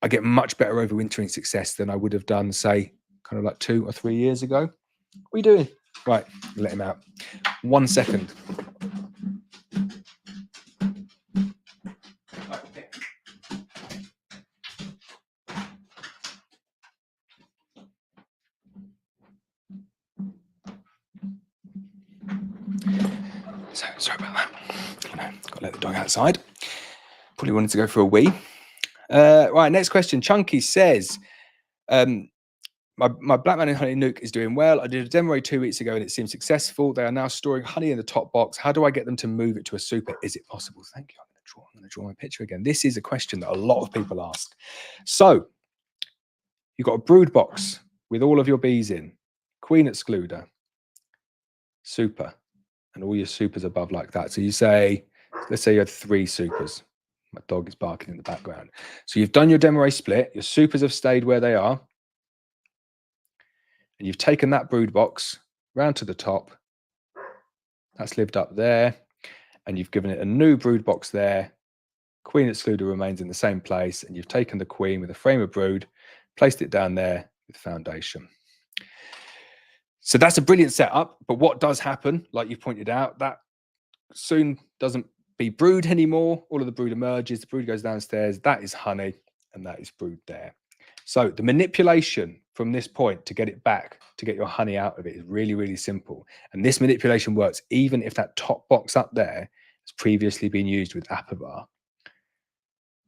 I get much better overwintering success than I would have done, say, kind of like 2 or 3 years ago. What are you doing? Right, let him out. 1 second. So, sorry about that. Got to let the dog outside. Probably wanted to go for a wee. Right, next question. Chunky says, my Black Man and Honey Nuke is doing well. I did a Demoray 2 weeks ago and it seemed successful. They are now storing honey in the top box. How do I get them to move it to a super? Is it possible? Thank you. I'm going to draw my picture again. This is a question that a lot of people ask. So you've got a brood box with all of your bees in, queen excluder, super, and all your supers above like that. So you say, let's say you had 3 supers. My dog is barking in the background. So you've done your Demoray split. Your supers have stayed where they are. And you've taken that brood box round to the top. That's lived up there. And you've given it a new brood box there. Queen excluder remains in the same place. And you've taken the queen with a frame of brood, placed it down there with foundation. So that's a brilliant setup. But what does happen, like you pointed out, that soon doesn't be brood anymore. All of the brood emerges. The brood goes downstairs. That is honey. And that is brood there. So the manipulation from this point to get it back, to get your honey out of it, is really, really simple. And this manipulation works even if that top box up there has previously been used with Apivar.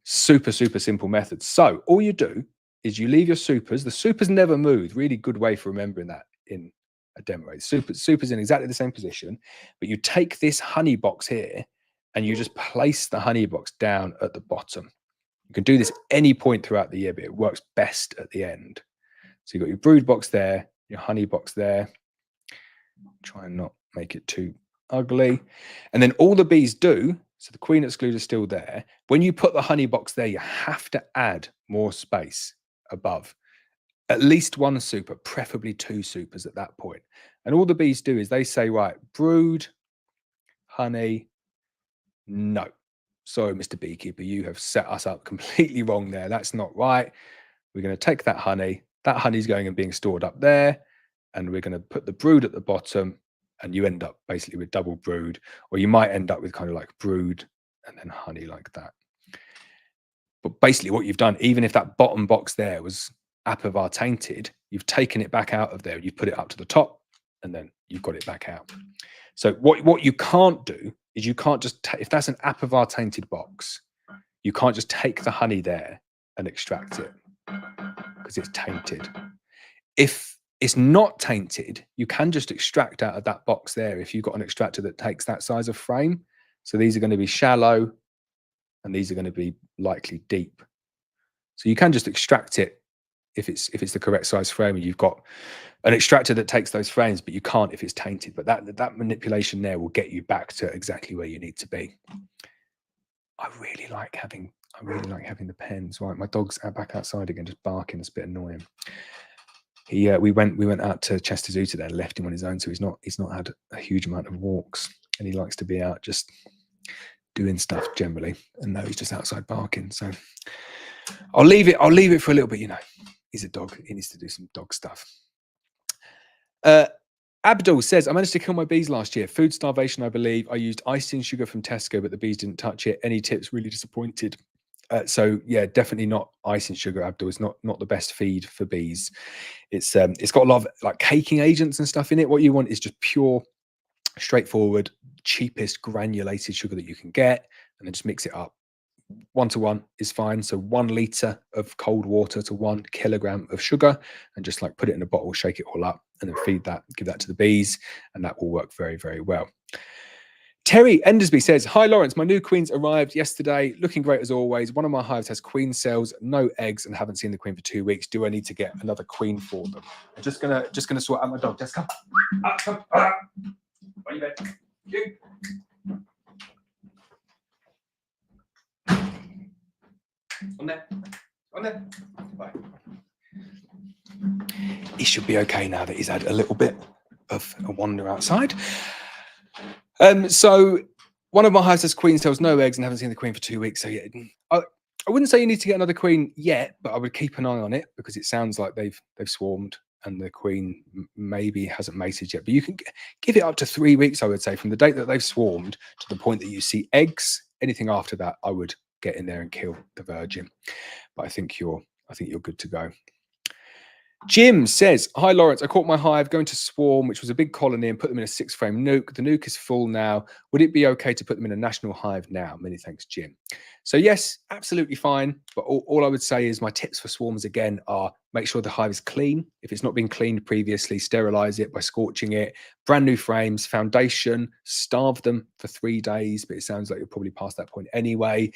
Super, super simple method. So all you do is you leave your supers. The supers never move. Really good way for remembering that in a Demoray. Supers in exactly the same position, but you take this honey box here and you just place the honey box down at the bottom. You can do this any point throughout the year, but it works best at the end. So you've got your brood box there, your honey box there. Try and not make it too ugly. And then all the bees do, so the queen excluder is still there. When you put the honey box there, you have to add more space above. At least 1 super, preferably 2 supers at that point. And all the bees do is they say, right, brood, honey, no. Sorry, Mr. Beekeeper, you have set us up completely wrong there. That's not right. We're going to take that honey. That honey is going and being stored up there. And we're going to put the brood at the bottom. And you end up basically with double brood. Or you might end up with kind of like brood and then honey like that. But basically what you've done, even if that bottom box there was Apivar tainted, you've taken it back out of there. You've put it up to the top. And then you've got it back out. So what you can't do is you can't just, if that's an Apivar tainted box, you can't just take the honey there and extract it because it's tainted. If it's not tainted, you can just extract out of that box there if you've got an extractor that takes that size of frame. So these are going to be shallow and these are going to be likely deep. So you can just extract it if it's the correct size frame and you've got an extractor that takes those frames, but you can't if it's tainted. But that manipulation there will get you back to exactly where you need to be. I really like having the pens. Right, my dog's back outside again, just barking. It's a bit annoying. We went out to Chester Zoo today and left him on his own, so he's not had a huge amount of walks, and he likes to be out just doing stuff generally. And now he's just outside barking. So I'll leave it for a little bit. You know, he's a dog. He needs to do some dog stuff. Abdul says, I managed to kill my bees last year. Food starvation, I believe. I used icing sugar from Tesco, but the bees didn't touch it. Any tips? Really disappointed. So yeah, definitely not icing sugar, Abdul. It's not the best feed for bees. It's got a lot of like caking agents and stuff in it. What you want is just pure, straightforward, cheapest granulated sugar that you can get, and then just mix it up. 1 to 1 is fine. So 1 liter of cold water to 1 kilogram of sugar, and just like put it in a bottle, shake it all up, and then give that to the bees, and that will work very, very well. Terry Endersby says, hi Laurence, my new queens arrived yesterday, looking great as always. One of my hives has queen cells, no eggs, and haven't seen the queen for 2 weeks. Do I need to get another queen for them? I'm just gonna sort out my dog. Just come. Come. Where you bed? You. On there. Right. He should be okay now that he's had a little bit of a wander outside. So one of my hives has queen cells, no eggs, and haven't seen the queen for 2 weeks. So yeah, I wouldn't say you need to get another queen yet, but I would keep an eye on it because it sounds like they've swarmed and the queen maybe hasn't mated yet. But you can give it up to 3 weeks, I would say, from the date that they've swarmed to the point that you see eggs. Anything after that, I would get in there and kill the virgin. But I think you're good to go. Jim says, hi Laurence, I caught my hive going to swarm, which was a big colony, and put them in a 6-frame nuke. The nuke is full now. Would it be okay to put them in a national hive now? Many thanks, Jim. So yes, absolutely fine. But all I would say is my tips for swarms again are make sure the hive is clean. If it's not been cleaned previously, sterilize it by scorching it. Brand new frames, foundation, starve them for 3 days. But it sounds like you're probably past that point anyway.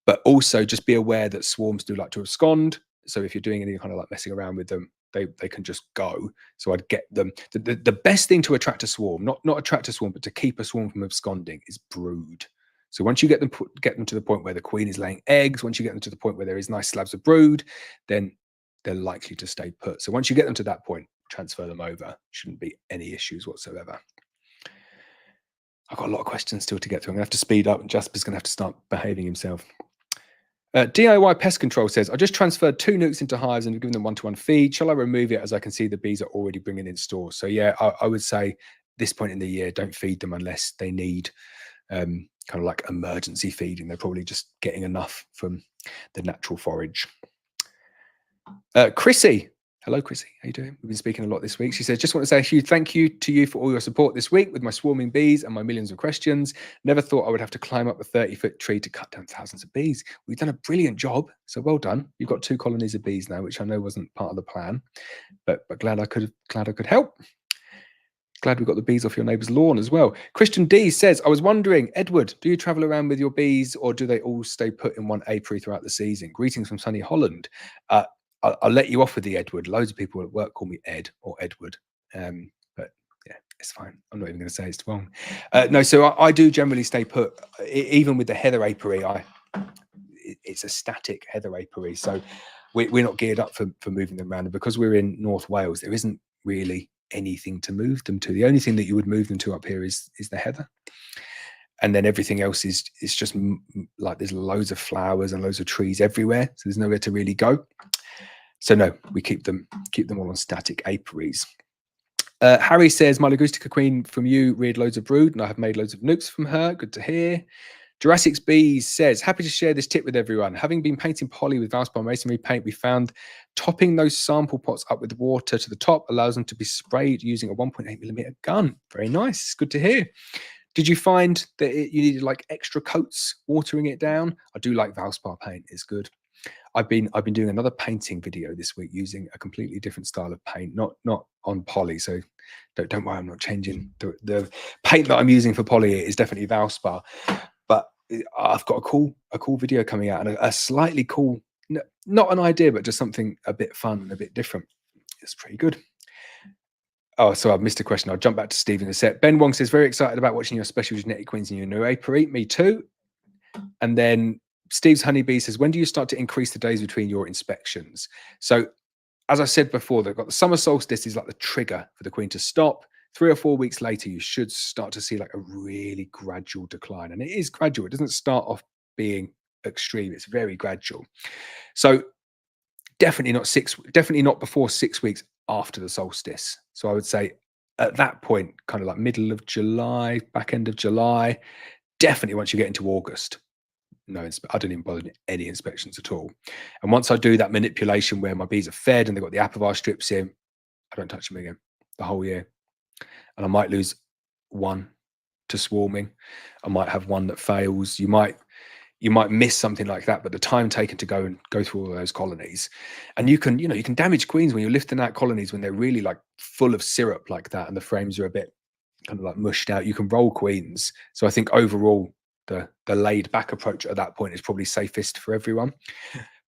But also just be aware that swarms do like to abscond. So if you're doing any kind of like messing around with them, they can just go. So I'd get them. The best thing to attract a swarm, not attract a swarm, but to keep a swarm from absconding is brood. So once you get them to the point where the queen is laying eggs, once you get them to the point where there is nice slabs of brood, then they're likely to stay put. So once you get them to that point, transfer them over. Shouldn't be any issues whatsoever. I've got a lot of questions still to get through. I'm gonna have to speed up, and Jasper's gonna have to start behaving himself. DIY Pest Control says, I just transferred 2 nukes into hives and given them 1-to-1 feed. Shall I remove it as I can see the bees are already bringing in stores? So yeah, I would say this point in the year, don't feed them unless they need kind of like emergency feeding. They're probably just getting enough from the natural forage. Chrissy. Hello, Chrissy. How you doing? We've been speaking a lot this week. She says, just want to say a huge thank you to you for all your support this week with my swarming bees and my millions of questions. Never thought I would have to climb up a 30-foot tree to cut down thousands of bees. We've done a brilliant job. So well done. You've got 2 colonies of bees now, which I know wasn't part of the plan, but glad I could help. Glad we got the bees off your neighbour's lawn as well. Christian D says, I was wondering, Edward, do you travel around with your bees or do they all stay put in one apiary throughout the season? Greetings from sunny Holland. I'll let you off with the Edward. Loads of people at work call me Ed or Edward. But yeah, it's fine. I'm not even going to say it's wrong. No, so I do generally stay put. Even with the heather apiary, it's a static heather apiary. So we're not geared up for moving them around. And because we're in North Wales, there isn't really anything to move them to. The only thing that you would move them to up here is the heather. And then everything else is just like there's loads of flowers and loads of trees everywhere. So there's nowhere to really go. So no, we keep them all on static apiaries. Harry says, my Ligustica queen from you reared loads of brood and I have made loads of nukes from her. Good to hear. Jurassic's Bees says, happy to share this tip with everyone. Having been painting poly with Valspar masonry paint, we found topping those sample pots up with water to the top allows them to be sprayed using a 1.8mm gun. Very nice. Good to hear. Did you find that you needed like extra coats watering it down? I do like Valspar paint. It's good. I've been doing another painting video this week using a completely different style of paint, not on poly. So don't worry, I'm not changing the paint that I'm using for poly is definitely Valspar, but I've got a cool video coming out and a slightly cool, not an idea, but just something a bit fun and a bit different. It's pretty good. Oh, so I've missed a question. I'll jump back to Steve in a sec. Ben Wong says, very excited about watching your special genetic queens and your new apiary. Me too. And then Steve's Honeybee says, when do you start to increase the days between your inspections? So as I said before, they've got the summer solstice is like the trigger for the queen to stop. 3 or 4 weeks later, you should start to see like a really gradual decline. And it is gradual. It doesn't start off being extreme. It's very gradual. So definitely not before 6 weeks after the solstice. So I would say at that point, kind of like middle of July, back end of July, definitely once you get into August, no, I don't even bother any inspections at all. And once I do that manipulation where my bees are fed and they've got the apivar strips in, I don't touch them again the whole year. And I might lose one to swarming. I might have one that fails. You might miss something like that, but the time taken to go through all those colonies, and you can damage queens when you're lifting out colonies when they're really like full of syrup like that, and the frames are a bit kind of like mushed out. You can roll queens. So I think overall, the laid back approach at that point is probably safest for everyone.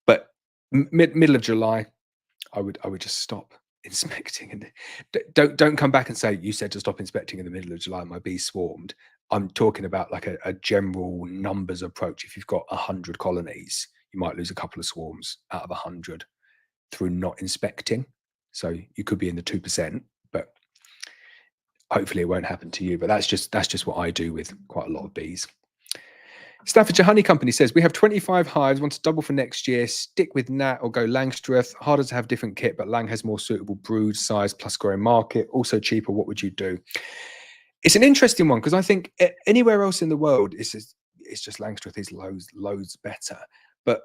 But middle of July, I would just stop inspecting, and don't come back and say you said to stop inspecting in the middle of July. My bees swarmed. I'm talking about like a general numbers approach. If you've got 100 colonies, you might lose a couple of swarms out of 100 through not inspecting. So you could be in the 2%, but hopefully it won't happen to you. But that's just what I do with quite a lot of bees. Staffordshire Honey Company says, we have 25 hives, want to double for next year, stick with Nat or go Langstroth. Harder to have different kit, but Lang has more suitable brood size plus growing market, also cheaper. What would you do? It's an interesting one because I think anywhere else in the world, it's just Langstroth is loads better. But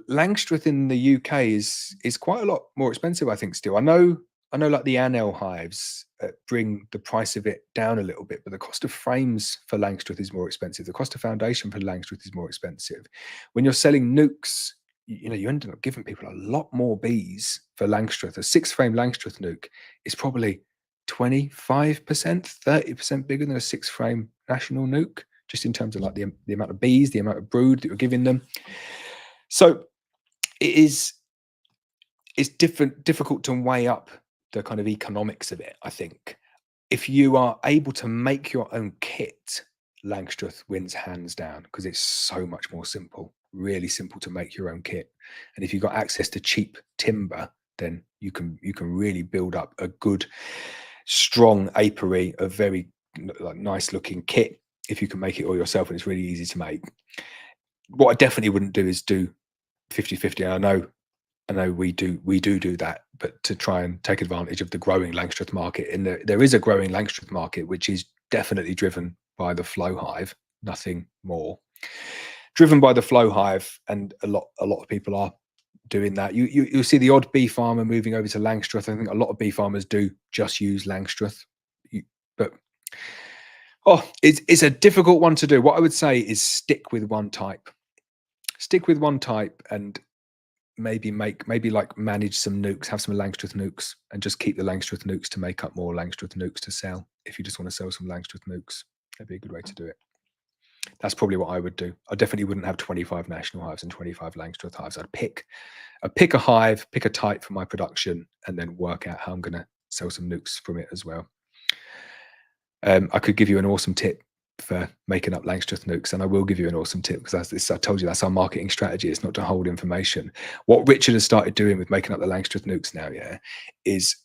Langstroth in the UK is quite a lot more expensive, I think, still. I know like the Anel hives bring the price of it down a little bit, but the cost of frames for Langstroth is more expensive. The cost of foundation for Langstroth is more expensive. When you're selling nukes, you end up giving people a lot more bees for Langstroth. A 6-frame Langstroth nuke is probably 25%, 30% bigger than a 6-frame national nuke, just in terms of like the amount of bees, the amount of brood that you're giving them. So it's difficult to weigh up the kind of economics of it. I think if you are able to make your own kit, Langstroth wins hands down because it's so much more simple, really simple to make your own kit. And if you've got access to cheap timber, then you can really build up a good, strong apiary of very like nice looking kit if you can make it all yourself, and it's really easy to make. What I definitely wouldn't do is do 50-50. I know we do that, but to try and take advantage of the growing Langstroth market, and there is a growing Langstroth market, which is definitely driven by the flow hive, nothing more. Driven by the flow hive, and a lot of people are doing that. You'll see the odd bee farmer moving over to Langstroth. I think a lot of bee farmers do just use Langstroth, but it's a difficult one to do. What I would say is stick with one type. Stick with one type, and maybe like manage some nukes, have some Langstroth nukes, and just keep the Langstroth nukes to make up more Langstroth nukes to sell. If you just want to sell some Langstroth nukes, that'd be a good way to do it. That's probably what I would do. I definitely wouldn't have 25 national hives and 25 Langstroth hives. I'd pick a hive, pick a type for my production, and then work out how I'm going to sell some nukes from it as well. I could give you an awesome tip for making up Langstroth nukes, and I will give you an awesome tip because I told you that's our marketing strategy. It's not to hold information. What Richard has started doing with making up the Langstroth nukes now, is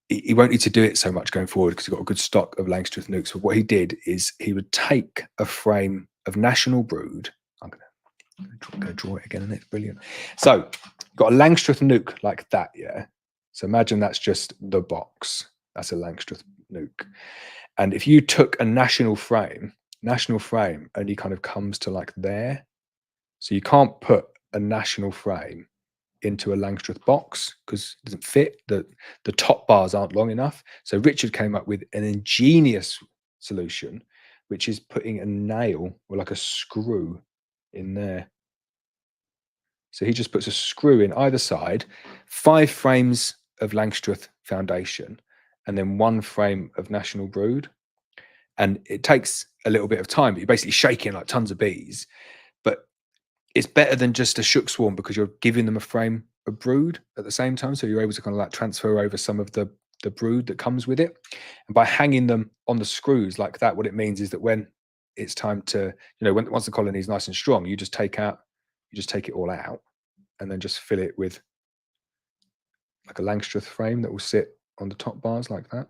he won't need to do it so much going forward because he's got a good stock of Langstroth nukes. But what he did is he would take a frame of national brood. I'm going to draw it again, and it's brilliant. So got a Langstroth nuke like that, So imagine that's just the box. That's a Langstroth nuke. And if you took a national frame only kind of comes to like there. So you can't put a national frame into a Langstroth box because it doesn't fit. The top bars aren't long enough. So Richard came up with an ingenious solution, which is putting a nail or like a screw in there. So he just puts a screw in either side, 5 frames of Langstroth foundation, and then 1 frame of National Brood. And it takes a little bit of time, but you're basically shaking like tons of bees. But it's better than just a shook swarm because you're giving them a frame of brood at the same time. So you're able to kind of like transfer over some of the brood that comes with it. And by hanging them on the screws like that, what it means is that when it's time to, once the colony is nice and strong, you just take it all out and then just fill it with like a Langstroth frame that will sit on the top bars like that.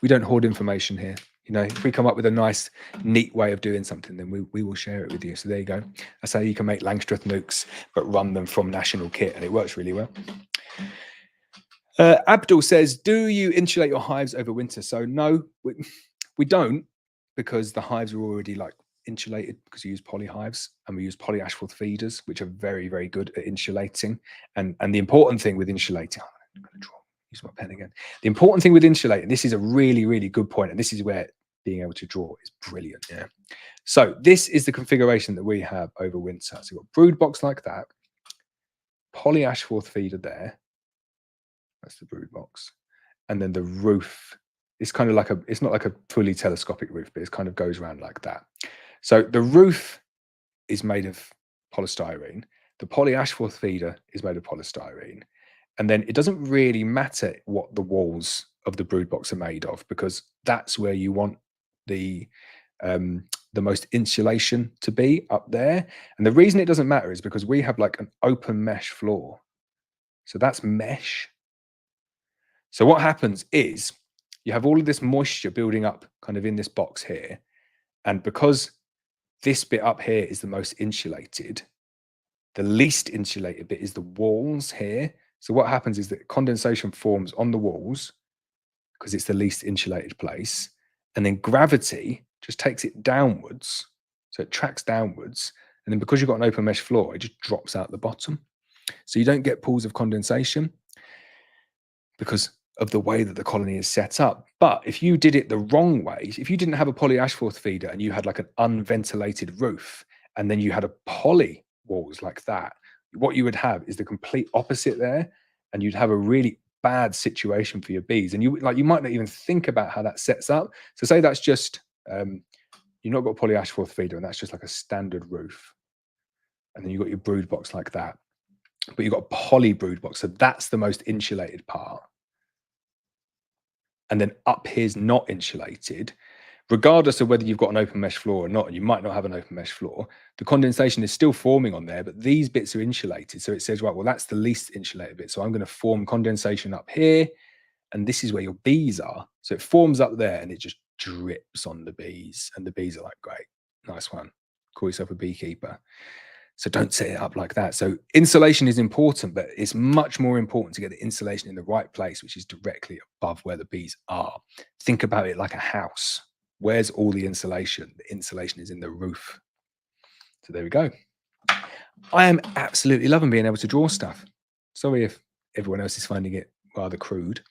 We don't hoard information here. If we come up with a nice, neat way of doing something, then we will share it with you. So there you go. That's how you can make Langstroth nukes, but run them from National Kit, and it works really well. Abdul says, do you insulate your hives over winter? So no, we don't, because the hives are already like insulated because we use poly hives and we use poly ashforth feeders, which are very, very good at insulating. And the important thing with insulating, I'm going to use my pen again. The important thing with insulating, this is a really, really good point, and this is where being able to draw is brilliant. Yeah. So this is the configuration that we have over winter. So we've got brood box like that, poly ashforth feeder there. That's the brood box. And then the roof is kind of like it's not like a fully telescopic roof, but it kind of goes around like that. So the roof is made of polystyrene. The poly ashforth feeder is made of polystyrene. And then it doesn't really matter what the walls of the brood box are made of, because that's where you want the most insulation to be, up there. And the reason it doesn't matter is because we have like an open mesh floor. So that's mesh. So what happens is you have all of this moisture building up kind of in this box here. And because this bit up here is the most insulated, the least insulated bit is the walls here. So what happens is that condensation forms on the walls because it's the least insulated place. And then gravity just takes it downwards. So it tracks downwards. And then because you've got an open mesh floor, it just drops out the bottom. So you don't get pools of condensation because of the way that the colony is set up. But if you did it the wrong way, if you didn't have a poly ashforth feeder and you had like an unventilated roof, and then you had a poly walls like that, what you would have is the complete opposite there, and you'd have a really bad situation for your bees. And you might not even think about how that sets up. So say that's just you've not got a poly ashforth feeder, and that's just like a standard roof, and then you've got your brood box like that, but you've got a poly brood box, so that's the most insulated part. And then up here's not insulated, regardless of whether you've got an open mesh floor or not, and you might not have an open mesh floor, the condensation is still forming on there, but these bits are insulated. So it says, right, well, that's the least insulated bit. So I'm going to form condensation up here, and this is where your bees are. So it forms up there and it just drips on the bees, and the bees are like, great, nice one. Call yourself a beekeeper. So don't set it up like that. So insulation is important, but it's much more important to get the insulation in the right place, which is directly above where the bees are. Think about it like a house. Where's all the insulation? The insulation is in the roof. So there we go. I am absolutely loving being able to draw stuff. Sorry if everyone else is finding it rather crude.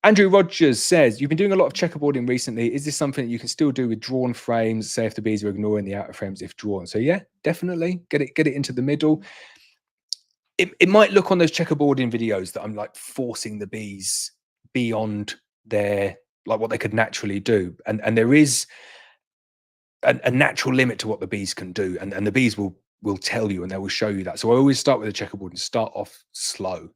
Andrew Rogers says, you've been doing a lot of checkerboarding recently. Is this something that you can still do with drawn frames, say if the bees are ignoring the outer frames if drawn? So yeah, definitely get it into the middle. It might look on those checkerboarding videos that I'm like forcing the bees beyond their, like what they could naturally do. And there is a natural limit to what the bees can do. And the bees will tell you, and they will show you that. So I always start with a checkerboard and start off slow,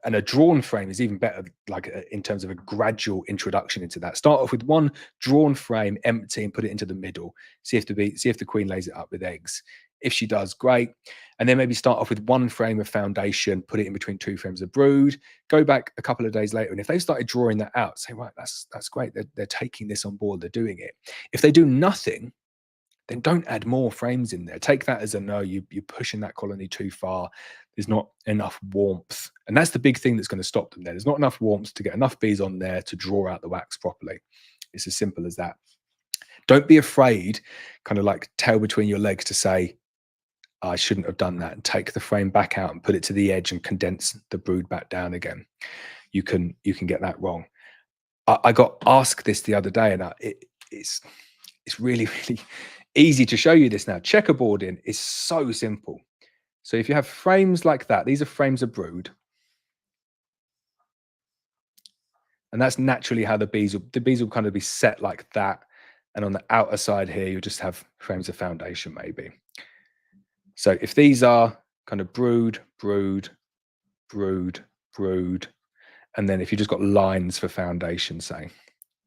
and a drawn frame is even better, like in terms of a gradual introduction into that. Start off with one drawn frame empty and put it into the middle. See if the queen lays it up with eggs. If she does, great. And then maybe start off with one frame of foundation, put it in between 2 frames of brood, go back a couple of days later. And if they've started drawing that out, say, right, that's great. They're taking this on board. They're doing it. If they do nothing, then don't add more frames in there. Take that as a no, you're pushing that colony too far. There's not enough warmth. And that's the big thing that's going to stop them there. There's not enough warmth to get enough bees on there to draw out the wax properly. It's as simple as that. Don't be afraid, kind of like tail between your legs, to say, I shouldn't have done that, and take the frame back out and put it to the edge and condense the brood back down again. You can get that wrong. I got asked this the other day, and it's really, really Easy to show you this now. Checkerboarding is so simple. So if you have frames like that, these are frames of brood. And that's naturally how the bees will kind of be set like that. And on the outer side here, you'll just have frames of foundation maybe. So if these are kind of brood, brood, brood, brood, and then if you just got lines for foundation, say,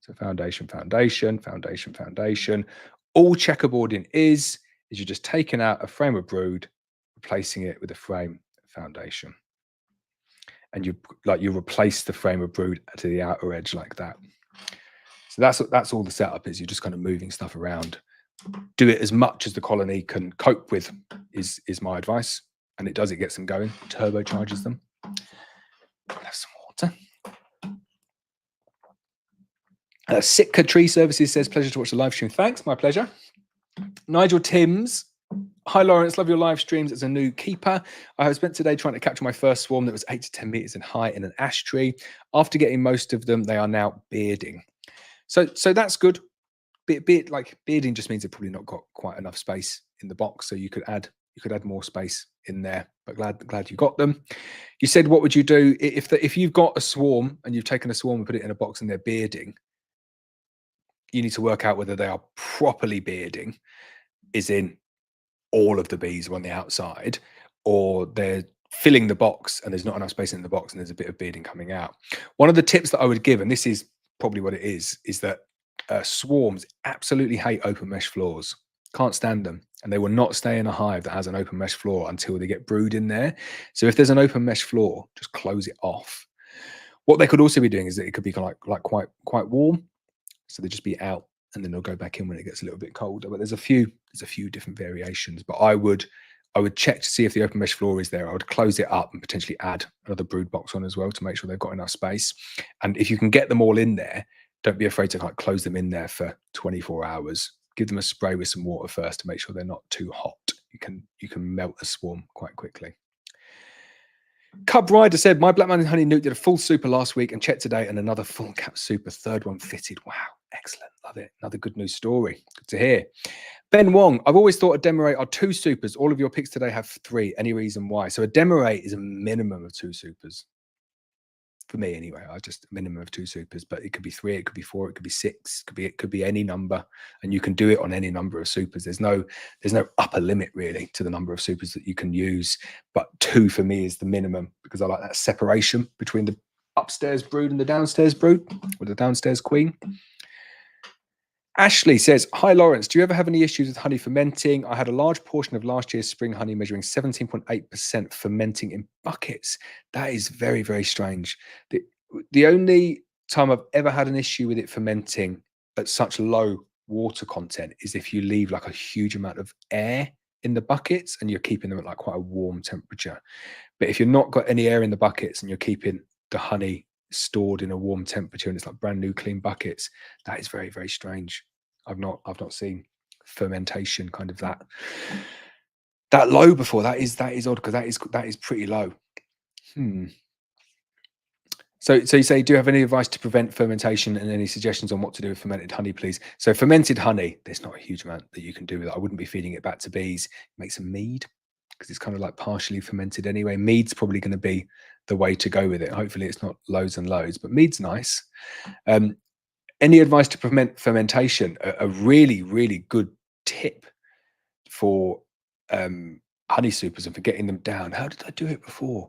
so foundation, foundation, foundation, foundation, all checkerboarding is you're just taking out a frame of brood, replacing it with a frame of foundation. And you replace the frame of brood to the outer edge like that. So that's all the setup is. You're just kind of moving stuff around. Do it as much as the colony can cope with is my advice. And it does, it gets them going, turbocharges them. Have some water. Sitka Tree Services says, pleasure to watch the live stream. Thanks, my pleasure. Nigel Timms, hi Laurence, love your live streams as a new keeper. I have spent today trying to capture my first swarm that was 8 to 10 meters in height in an ash tree. After getting most of them, they are now bearding. So that's good. Like bearding just means they've probably not got quite enough space in the box, so you could add more space in there. But glad you got them. You said, what would you do if you've got a swarm and you've taken a swarm and put it in a box and they're bearding? You need to work out whether they are properly bearding, is in all of the bees are on the outside, or they're filling the box and there's not enough space in the box and there's a bit of bearding coming out. One of the tips that I would give, and this is probably what it is that swarms absolutely hate open mesh floors. Can't stand them, and they will not stay in a hive that has an open mesh floor until they get brood in there. So if there's an open mesh floor, just close it off. What they could also be doing is that it could be kind of like quite warm, so they just be out and then they'll go back in when it gets a little bit colder. But there's a few different variations. But I would check to see if the open mesh floor is there. I would close it up and potentially add another brood box on as well to make sure they've got enough space. And if you can get them all in there, don't be afraid to close them in there for 24 hours. Give them a spray with some water first to make sure they're not too hot. You can melt a swarm quite quickly. Cub Rider said, my Black Mountain Honey Nuke did a full super last week and checked today and another full cap super, third one fitted. Wow, excellent. Love it. Another good news story. Good to hear. Ben Wong, I've always thought a Demoray are 2 supers. All of your picks today have 3. Any reason why? So a Demoray is a minimum of 2 supers. For me anyway, I just a minimum of 2 supers, but it could be 3, it could be 4, it could be 6, it could be any number, and you can do it on any number of supers. There's no upper limit really to the number of supers that you can use, but 2 for me is the minimum because I like that separation between the upstairs brood and the downstairs brood, or the downstairs queen. Ashley says, hi Laurence, do you ever have any issues with honey fermenting? I had a large portion of last year's spring honey measuring 17.8% fermenting in buckets. That is very, very strange. The only time I've ever had an issue with it fermenting at such low water content is if you leave like a huge amount of air in the buckets and you're keeping them at like quite a warm temperature. But if you've not got any air in the buckets and you're keeping the honey stored in a warm temperature and it's like brand new clean buckets, that is very, very strange. I've not seen fermentation kind of that low before. That is odd because that is pretty low. So you say, do you have any advice to prevent fermentation and any suggestions on what to do with fermented honey, please? So fermented honey, there's not a huge amount that you can do with it. I wouldn't be feeding it back to bees. Make some mead because it's kind of like partially fermented anyway. Mead's probably going to be the way to go with it. Hopefully it's not loads and loads, but mead's nice. Any advice to prevent fermentation? A really, really good tip for honey supers and for getting them down. How did I do it before?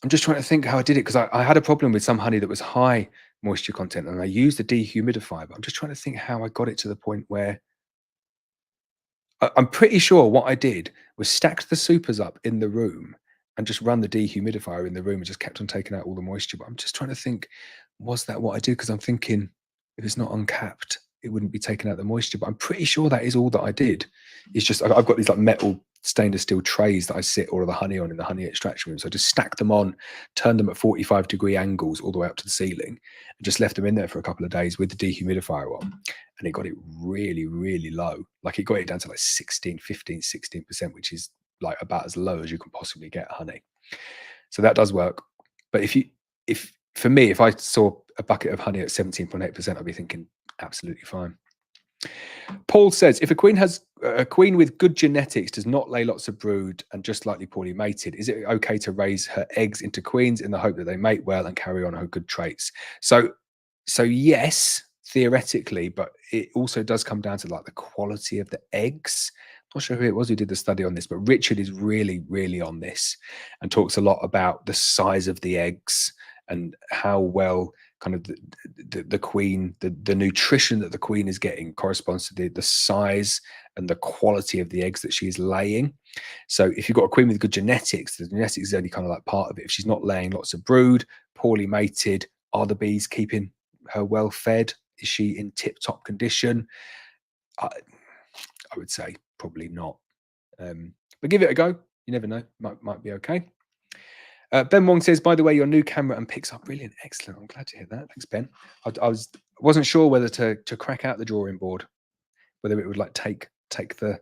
I'm just trying to think how I did it because I had a problem with some honey that was high moisture content and I used a dehumidifier, but I'm just trying to think how I got it to the point where I'm pretty sure what I did was stacked the supers up in the room and just run the dehumidifier in the room and just kept on taking out all the moisture. But I'm just trying to think, was that what I did? Because I'm thinking if it's not uncapped, it wouldn't be taking out the moisture. But I'm pretty sure that is all that I did. It's just I've got these like metal stainless steel trays that I sit all of the honey on in the honey extraction room. So I just stacked them on, turned them at 45-degree angles all the way up to the ceiling, and just left them in there for a couple of days with the dehumidifier on. And it got it really, really low. Like it got it down to like 16, 15, 16%, which is like about as low as you can possibly get honey. So that does work. But for me, if I saw a bucket of honey at 17.8%, I'd be thinking absolutely fine. Paul says, if a queen has a queen with good genetics does not lay lots of brood and just slightly poorly mated, is it okay to raise her eggs into queens in the hope that they mate well and carry on her good traits? So yes, theoretically, but it also does come down to like the quality of the eggs. I'm not sure who it was who did the study on this, but Richard is really, really on this and talks a lot about the size of the eggs and how well kind of the queen, the nutrition that the queen is getting corresponds to the size and the quality of the eggs that she's laying. So if you've got a queen with good genetics, the genetics is only kind of like part of it. If she's not laying lots of brood, poorly mated, are the bees keeping her well fed? Is she in tip-top condition? I would say probably not. But give it a go. You never know. Might be okay. Ben Wong says, by the way, your new camera and picks up brilliant. Excellent. I'm glad to hear that. Thanks, Ben. I wasn't sure whether to crack out the drawing board, whether it would like take the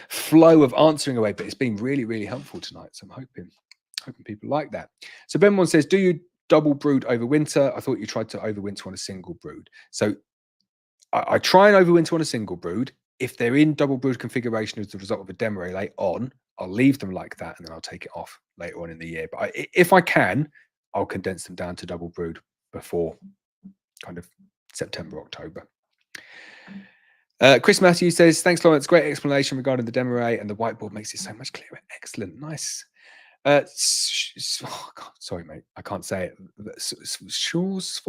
flow of answering away, but it's been really, really helpful tonight. So I'm hoping people like that. So Ben Wong says, do you double brood over winter? I thought you tried to overwinter on a single brood. So I try and overwinter on a single brood. If they're in double brood configuration as a result of a Demoray late on, I'll leave them like that and then I'll take it off later on in the year. But if I can, I'll condense them down to double brood before kind of September, October. Chris Matthews says, thanks, Laurence. Great explanation regarding the Demoray, and the whiteboard makes it so much clearer. Excellent. Nice. Oh God, sorry, mate. I can't say it. Shores?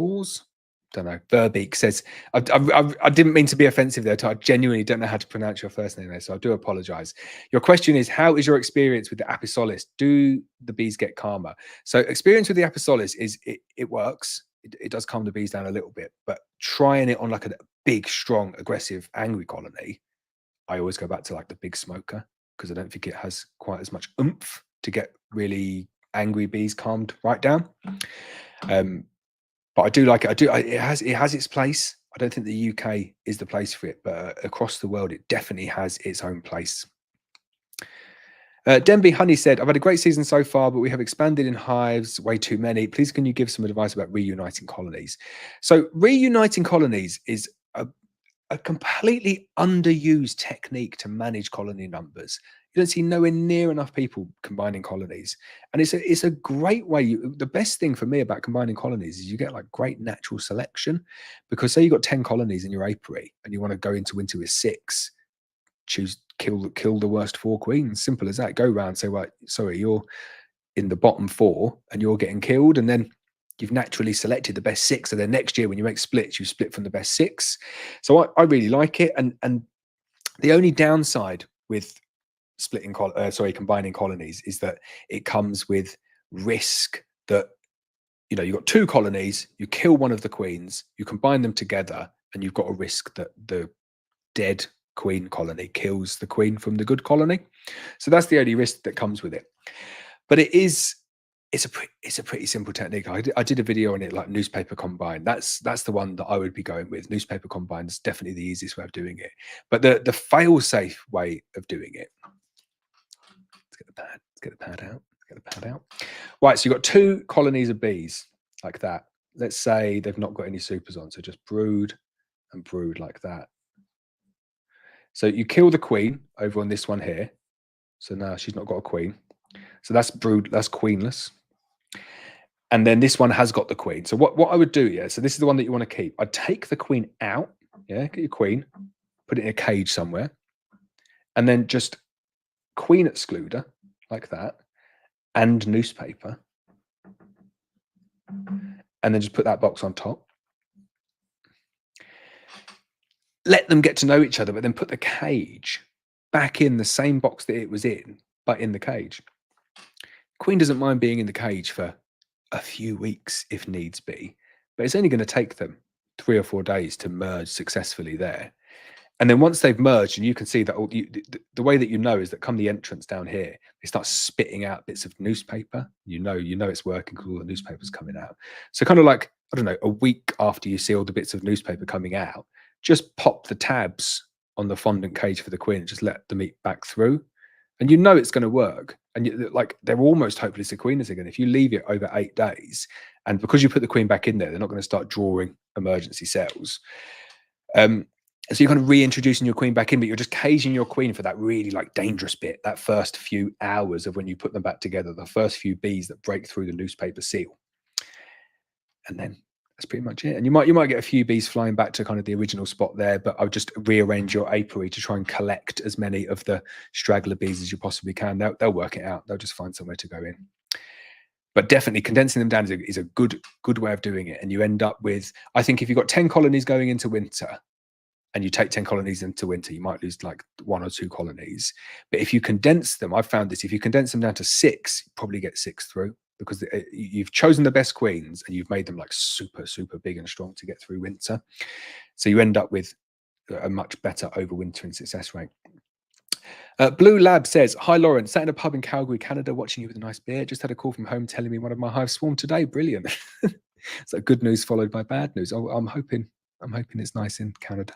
Don't know. Verbeek says, I didn't mean to be offensive there. I genuinely don't know how to pronounce your first name there, so I do apologize. Your question is, how is your experience with the Apisolis? Do the bees get calmer? So experience with the Apisolis is it works. It does calm the bees down a little bit, but trying it on like a big, strong, aggressive, angry colony, I always go back to like the big smoker because I don't think it has quite as much oomph to get really angry bees calmed right down. But I do like it. It has its place. I don't think the UK is the place for it, but across the world, it definitely has its own place. Denby Honey said, I've had a great season so far, but we have expanded in hives, way too many. Please, can you give some advice about reuniting colonies? So reuniting colonies is a completely underused technique to manage colony numbers. You don't see nowhere near enough people combining colonies. And it's a great way. The best thing for me about combining colonies is you get like great natural selection, because say you've got 10 colonies in your apiary and you want to go into winter with 6, kill the worst 4 queens. Simple as that. Go around and say, right, sorry, you're in the bottom 4 and you're getting killed. And then you've naturally selected the best 6. So then next year when you make splits, you split from the best 6. So I really like it. And the only downside with combining colonies is that it comes with risk that, you know, you've got 2 colonies, you kill one of the queens, you combine them together, and you've got a risk that the dead queen colony kills the queen from the good colony. So that's the only risk that comes with it. But it's a pretty simple technique. I did a video on it, like newspaper combine. That's the one that I would be going with. Newspaper combine is definitely the easiest way of doing it. But the fail-safe way of doing it. Let's get the pad out. Right, so you've got 2 colonies of bees like that. Let's say they've not got any supers on, so just brood and brood like that. So you kill the queen over on this one here. So now she's not got a queen. So that's brood, that's queenless. And then this one has got the queen. So what I would do, yeah, so this is the one that you want to keep. I'd take the queen out, yeah, get your queen, put it in a cage somewhere, and then just queen excluder like that, and newspaper, and then just put that box on top. Let them get to know each other, but then put the cage back in the same box that it was in, but in the cage. Queen doesn't mind being in the cage for a few weeks if needs be, but it's only going to take them 3 or 4 days to merge successfully there. And then once they've merged, and you can see that the way that you know is that come the entrance down here, they start spitting out bits of newspaper. You know it's working because all the newspaper's coming out. So kind of like, I don't know, a week after you see all the bits of newspaper coming out, just pop the tabs on the fondant cage for the queen and just let the meat back through. And you know it's going to work. And like they're almost hopeless queeners again. If you leave it over 8 days, and because you put the queen back in there, they're not going to start drawing emergency cells. So you're kind of reintroducing your queen back in, but you're just caging your queen for that really like dangerous bit, that first few hours of when you put them back together, the first few bees that break through the newspaper seal. And then that's pretty much it. And you might get a few bees flying back to kind of the original spot there, but I'll just rearrange your apiary to try and collect as many of the straggler bees as you possibly can. They'll work it out. They'll just find somewhere to go in. But definitely condensing them down is a good way of doing it. And you end up with, I think if you've got 10 colonies going into winter, and you take 10 colonies into winter, you might lose like 1 or 2 colonies. But if you condense them, I've found this, if you condense them down to 6, you probably get 6 through, because you've chosen the best queens and you've made them like super, super big and strong to get through winter. So you end up with a much better overwintering success rate. Blue Lab says, hi, Laurence, sat in a pub in Calgary, Canada, watching you with a nice beer. Just had a call from home telling me one of my hives swarmed today. Brilliant. So good news followed by bad news. I'm hoping it's nice in Canada.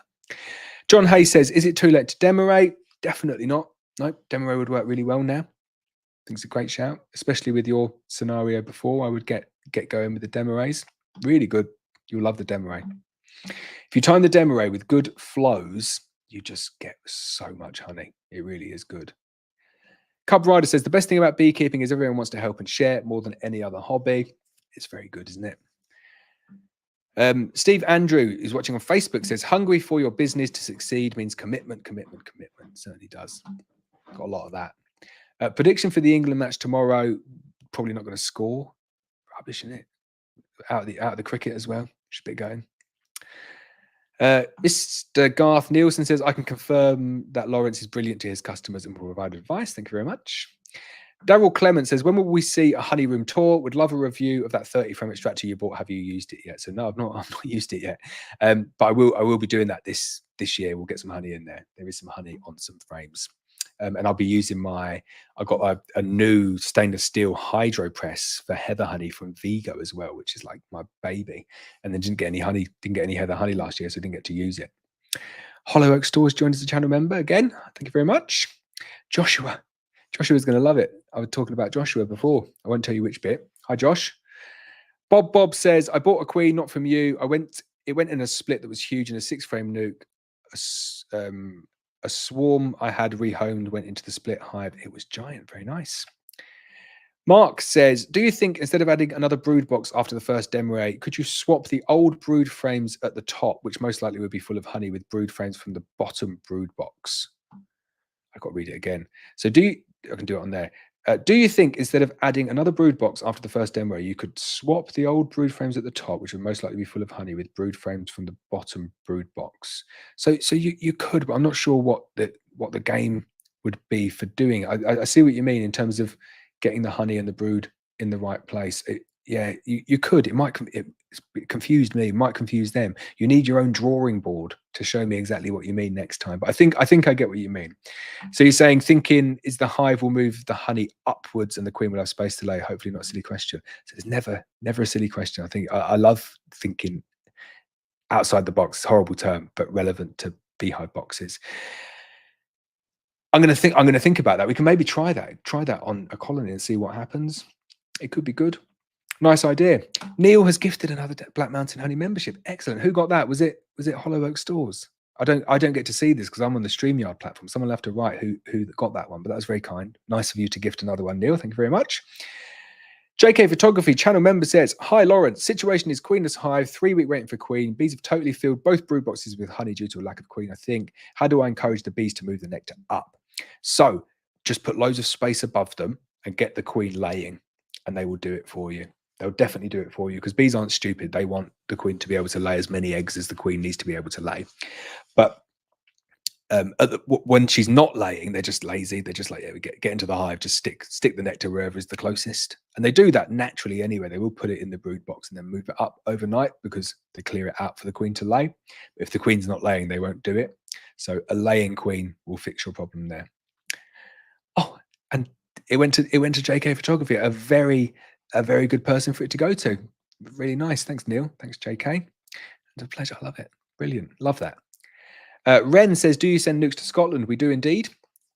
John Hay says, is it too late to Demoray? Definitely not. No, Demoray would work really well now. I think it's a great shout, especially with your scenario before. I would get going with the Demorays. Really good. You'll love the Demoray. If you time the Demoray with good flows, you just get so much honey. It really is good. Cub Rider says, the best thing about beekeeping is everyone wants to help and share more than any other hobby. It's very good, isn't it? Steve Andrew is watching on Facebook, says, hungry for your business to succeed means commitment. Certainly does. Got a lot of that. Prediction for the England match tomorrow, probably not going to score. Rubbish, isn't it? Out of the cricket as well. Should be going. Mr. Garth Nielsen says, I can confirm that Laurence is brilliant to his customers and will provide advice. Thank you very much. Daryl Clement says, when will we see a honey room tour? Would love a review of that 30 frame extractor you bought. Have you used it yet? So no, I've not used it yet. But I will be doing that this year. We'll get some honey in there. There is some honey on some frames. And I'll be using I've got a new stainless steel hydro press for heather honey from Vigo as well, which is like my baby. And then didn't get any heather honey last year, so I didn't get to use it. Hollow Oak Stores joined as a channel member again. Thank you very much. Joshua's going to love it. I was talking about Joshua before. I won't tell you which bit. Hi, Josh. Bob says, I bought a queen, not from you. It went in a split that was huge in a 6-frame nuke. A swarm I had rehomed went into the split hive. It was giant. Very nice. Mark says, do you think instead of adding another brood box after the first Demoray, could you swap the old brood frames at the top, which most likely would be full of honey, with brood frames from the bottom brood box? I've got to read it again. So I can do it on there. Do you think instead of adding another brood box after the first demo, you could swap the old brood frames at the top, which would most likely be full of honey, with brood frames from the bottom brood box? So you could, but I'm not sure what the game would be for doing it. I see what you mean in terms of getting the honey and the brood in the right place. Yeah, you could. It confused me. It might confuse them. You need your own drawing board to show me exactly what you mean next time. But I think I get what you mean. So you're saying, thinking is the hive will move the honey upwards and the queen will have space to lay. Hopefully not a silly question. So there's never a silly question. I think I love thinking outside the box. Horrible term, but relevant to beehive boxes. I'm going to think about that. We can maybe try that on a colony and see what happens. It could be good. Nice idea. Neil has gifted another Black Mountain Honey membership. Excellent. Who got that? Was it Hollow Oak Stores? I don't get to see this because I'm on the StreamYard platform. Someone will have to write who got that one, but that was very kind. Nice of you to gift another one, Neil. Thank you very much. JK Photography channel member says, hi, Laurence. Situation is queenless hive, 3-week waiting for queen. Bees have totally filled both brood boxes with honey due to a lack of queen, I think. How do I encourage the bees to move the nectar up? So just put loads of space above them and get the queen laying, and they will do it for you. They'll definitely do it for you because bees aren't stupid. They want the queen to be able to lay as many eggs as the queen needs to be able to lay. But when she's not laying, they're just lazy. They're just like, yeah, we get into the hive, just stick the nectar wherever is the closest. And they do that naturally anyway. They will put it in the brood box and then move it up overnight because they clear it out for the queen to lay. But if the queen's not laying, they won't do it. So a laying queen will fix your problem there. Oh, and it went to JK Photography, a very good person for it to go to. Really nice. Thanks, Neil. Thanks, JK. It's a pleasure. I love it. Brilliant. Love that. Ren says, do you send nukes to Scotland? We do indeed.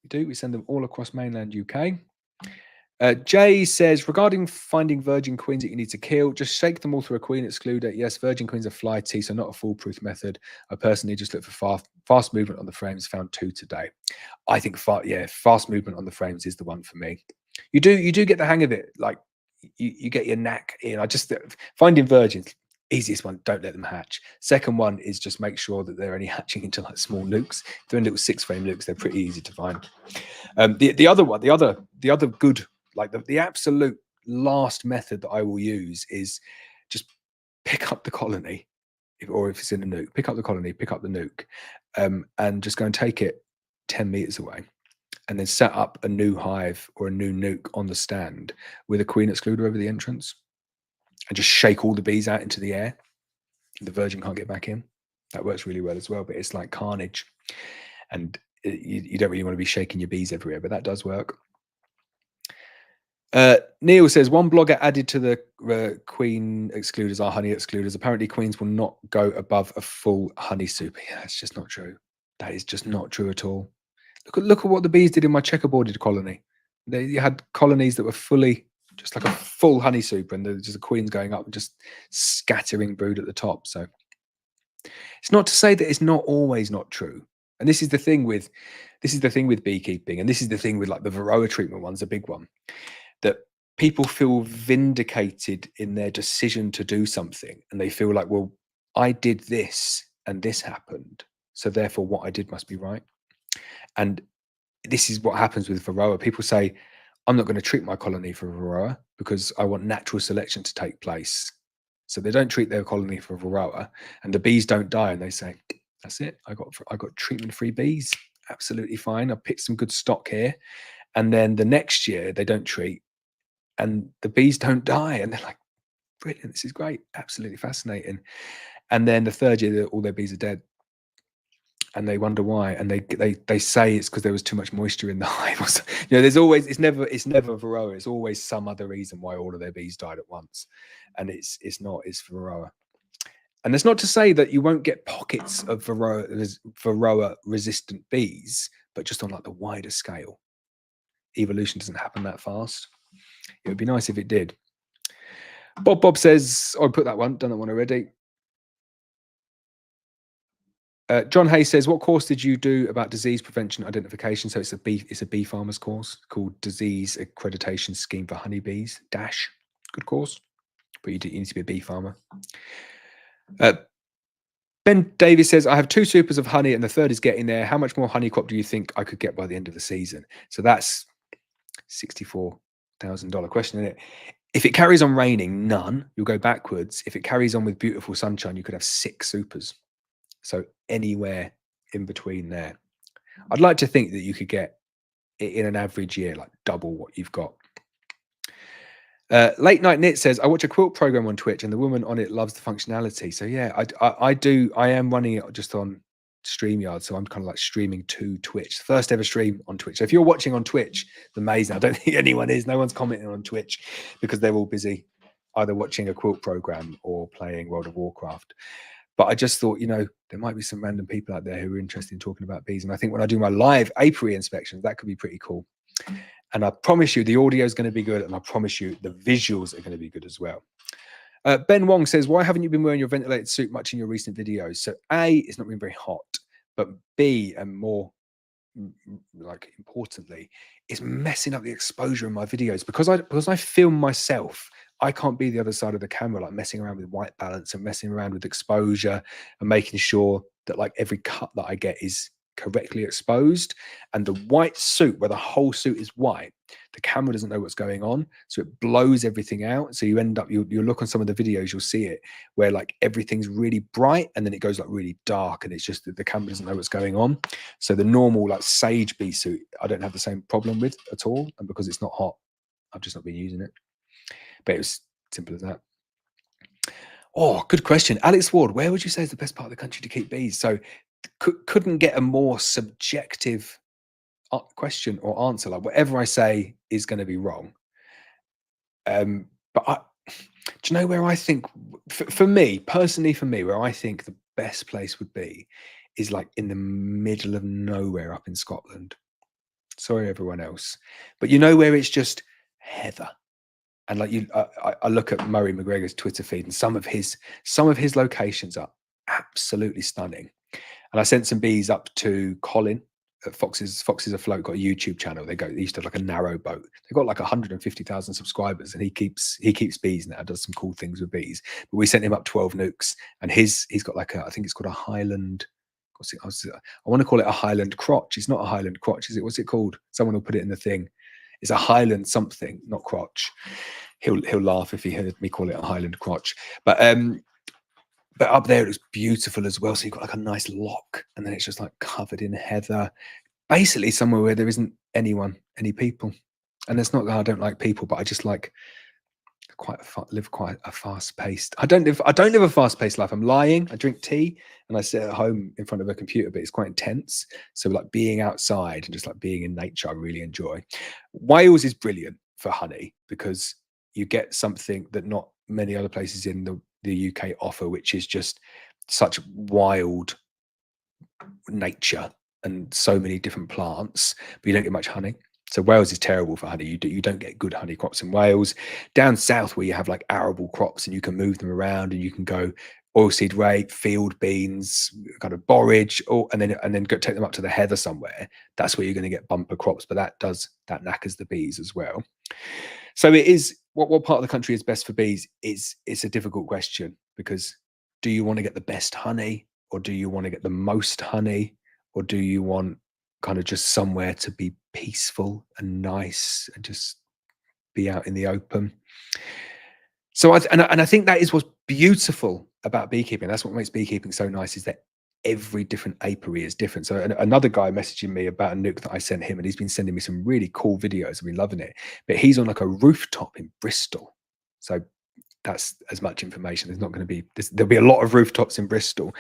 We do. We send them all across mainland UK. Jay says, regarding finding virgin queens that you need to kill, just shake them all through a queen excluder. Yes, virgin queens are flighty, so not a foolproof method. I personally just look for fast movement on the frames. Found 2 today. I think fast movement on the frames is the one for me. You do get the hang of it. Like you get your knack in. I just finding virgins. Easiest one, don't let them hatch. Second one is just make sure that they're only hatching into like small nukes. If they're in little 6-frame nukes, they're pretty easy to find. The other good, like the absolute last method that I will use is just pick up the colony, or if it's in a nuke, pick up the colony, pick up the nuke, and just go and take it 10 meters away, and then set up a new hive or a new nuke on the stand with a queen excluder over the entrance, and just shake all the bees out into the air. The virgin can't get back in. That works really well as well, but it's like carnage, and you don't really want to be shaking your bees everywhere, but that does work. Neil says, one blogger added to the queen excluders are honey excluders. Apparently queens will not go above a full honey super. Yeah, it's just not true. That is just not true at all. Look at what the bees did in my checkerboarded colony. They had colonies that were fully, just like a full honey super, and there's just the queens going up and just scattering brood at the top. So it's not to say that it's not always not true. And this is the thing with beekeeping, and this is the thing with like the Varroa treatment one's a big one, that people feel vindicated in their decision to do something, and they feel like, well, I did this and this happened, so therefore what I did must be right. And this is what happens with Varroa. People say, I'm not going to treat my colony for Varroa because I want natural selection to take place. So they don't treat their colony for Varroa, and the bees don't die, and they say, that's it, I got treatment-free bees, absolutely fine. I picked some good stock here. And then the next year they don't treat, and the bees don't die, and they're like, brilliant, this is great, absolutely fascinating. And then the third year all their bees are dead, and they wonder why, and they say it's because there was too much moisture in the hive. There's always, it's never Varroa, it's always some other reason why all of their bees died at once, and it's Varroa. And that's not to say that you won't get pockets of Varroa resistant bees, but just on like the wider scale. Evolution doesn't happen that fast. It would be nice if it did. Bob says, I put that one, done that one already. John Hay says, what course did you do about disease prevention identification? So it's a bee farmers course called Disease Accreditation Scheme for Honeybees. Good course, but you need to be a bee farmer. Ben Davis says, I have 2 supers of honey and the third is getting there. How much more honey crop do you think I could get by the end of the season? So that's $64,000 question, isn't it? If it carries on raining, none. You'll go backwards. If it carries on with beautiful sunshine, you could have 6 supers. So anywhere in between there. I'd like to think that you could get, in an average year, like double what you've got. Late Night Knit says, I watch a quilt program on Twitch and the woman on it loves the functionality. So yeah, I do. I am running it just on StreamYard, so I'm kind of like streaming to Twitch. First ever stream on Twitch. So if you're watching on Twitch, it's amazing. I don't think anyone is. No one's commenting on Twitch because they're all busy either watching a quilt program or playing World of Warcraft. But I just thought, there might be some random people out there who are interested in talking about bees. And I think when I do my live apiary inspections, that could be pretty cool. And I promise you the audio is going to be good, and I promise you the visuals are going to be good as well. Ben Wong says, why haven't you been wearing your ventilated suit much in your recent videos? So A, it's not been very hot, but B, and more like importantly, it's messing up the exposure in my videos because I film myself. I can't be the other side of the camera, like messing around with white balance and messing around with exposure and making sure that like every cut that I get is correctly exposed. And the white suit, where the whole suit is white, the camera doesn't know what's going on, so it blows everything out. So you end up, you'll look on some of the videos, you'll see it where like everything's really bright and then it goes like really dark, and it's just that the camera doesn't know what's going on. So the normal like sage bee suit, I don't have the same problem with at all, and because it's not hot, I've just not been using it. But it was simple as that. Oh, good question. Alex Ward, where would you say is the best part of the country to keep bees? So couldn't get a more subjective question or answer. Like whatever I say is going to be wrong. But do you know where I think, for me personally, where I think the best place would be is like in the middle of nowhere up in Scotland. Sorry, everyone else, but where it's just heather. And like I look at Murray McGregor's Twitter feed, and some of his locations are absolutely stunning. And I sent some bees up to Colin at Foxes Afloat, got a YouTube channel. They used to have like a narrow boat. They've got like 150,000 subscribers, and he keeps bees now, does some cool things with bees. But we sent him up 12 nukes, and he's got like I think it's called a Highland. I want to call it a Highland crotch. It's not a Highland crotch, is it? What's it called? Someone will put it in the thing. It's a Highland something, not crotch. He'll laugh if he heard me call it a Highland crotch. But up there it was beautiful as well. So you've got like a nice lock, and then it's just like covered in heather. Basically somewhere where there isn't any people. And it's not that I don't like people, but I just like live quite a fast-paced. I don't live a fast-paced life. I'm lying. I drink tea and I sit at home in front of a computer, but it's quite intense. So like being outside and just like being in nature, I really enjoy. Wales is brilliant for honey because you get something that not many other places in the UK offer, which is just such wild nature and so many different plants, but you don't get much honey. So Wales is terrible for honey. You don't get good honey crops in Wales. Down south where you have like arable crops and you can move them around and you can go oilseed rape, field beans, kind of borage, and then go take them up to the heather somewhere. That's where you're going to get bumper crops, but that knackers the bees as well. So it is what part of the country is best for bees it's a difficult question, because do you want to get the best honey, or do you want to get the most honey, or do you want kind of just somewhere to be peaceful and nice and just be out in the open? So I think that is what's beautiful about beekeeping. That's what makes beekeeping so nice, is that every different apiary is different. So another guy messaging me about a nuke that I sent him, and he's been sending me some really cool videos. I've been loving it. But he's on like a rooftop in Bristol. So that's as much information. There's not going to be there'll be a lot of rooftops in Bristol.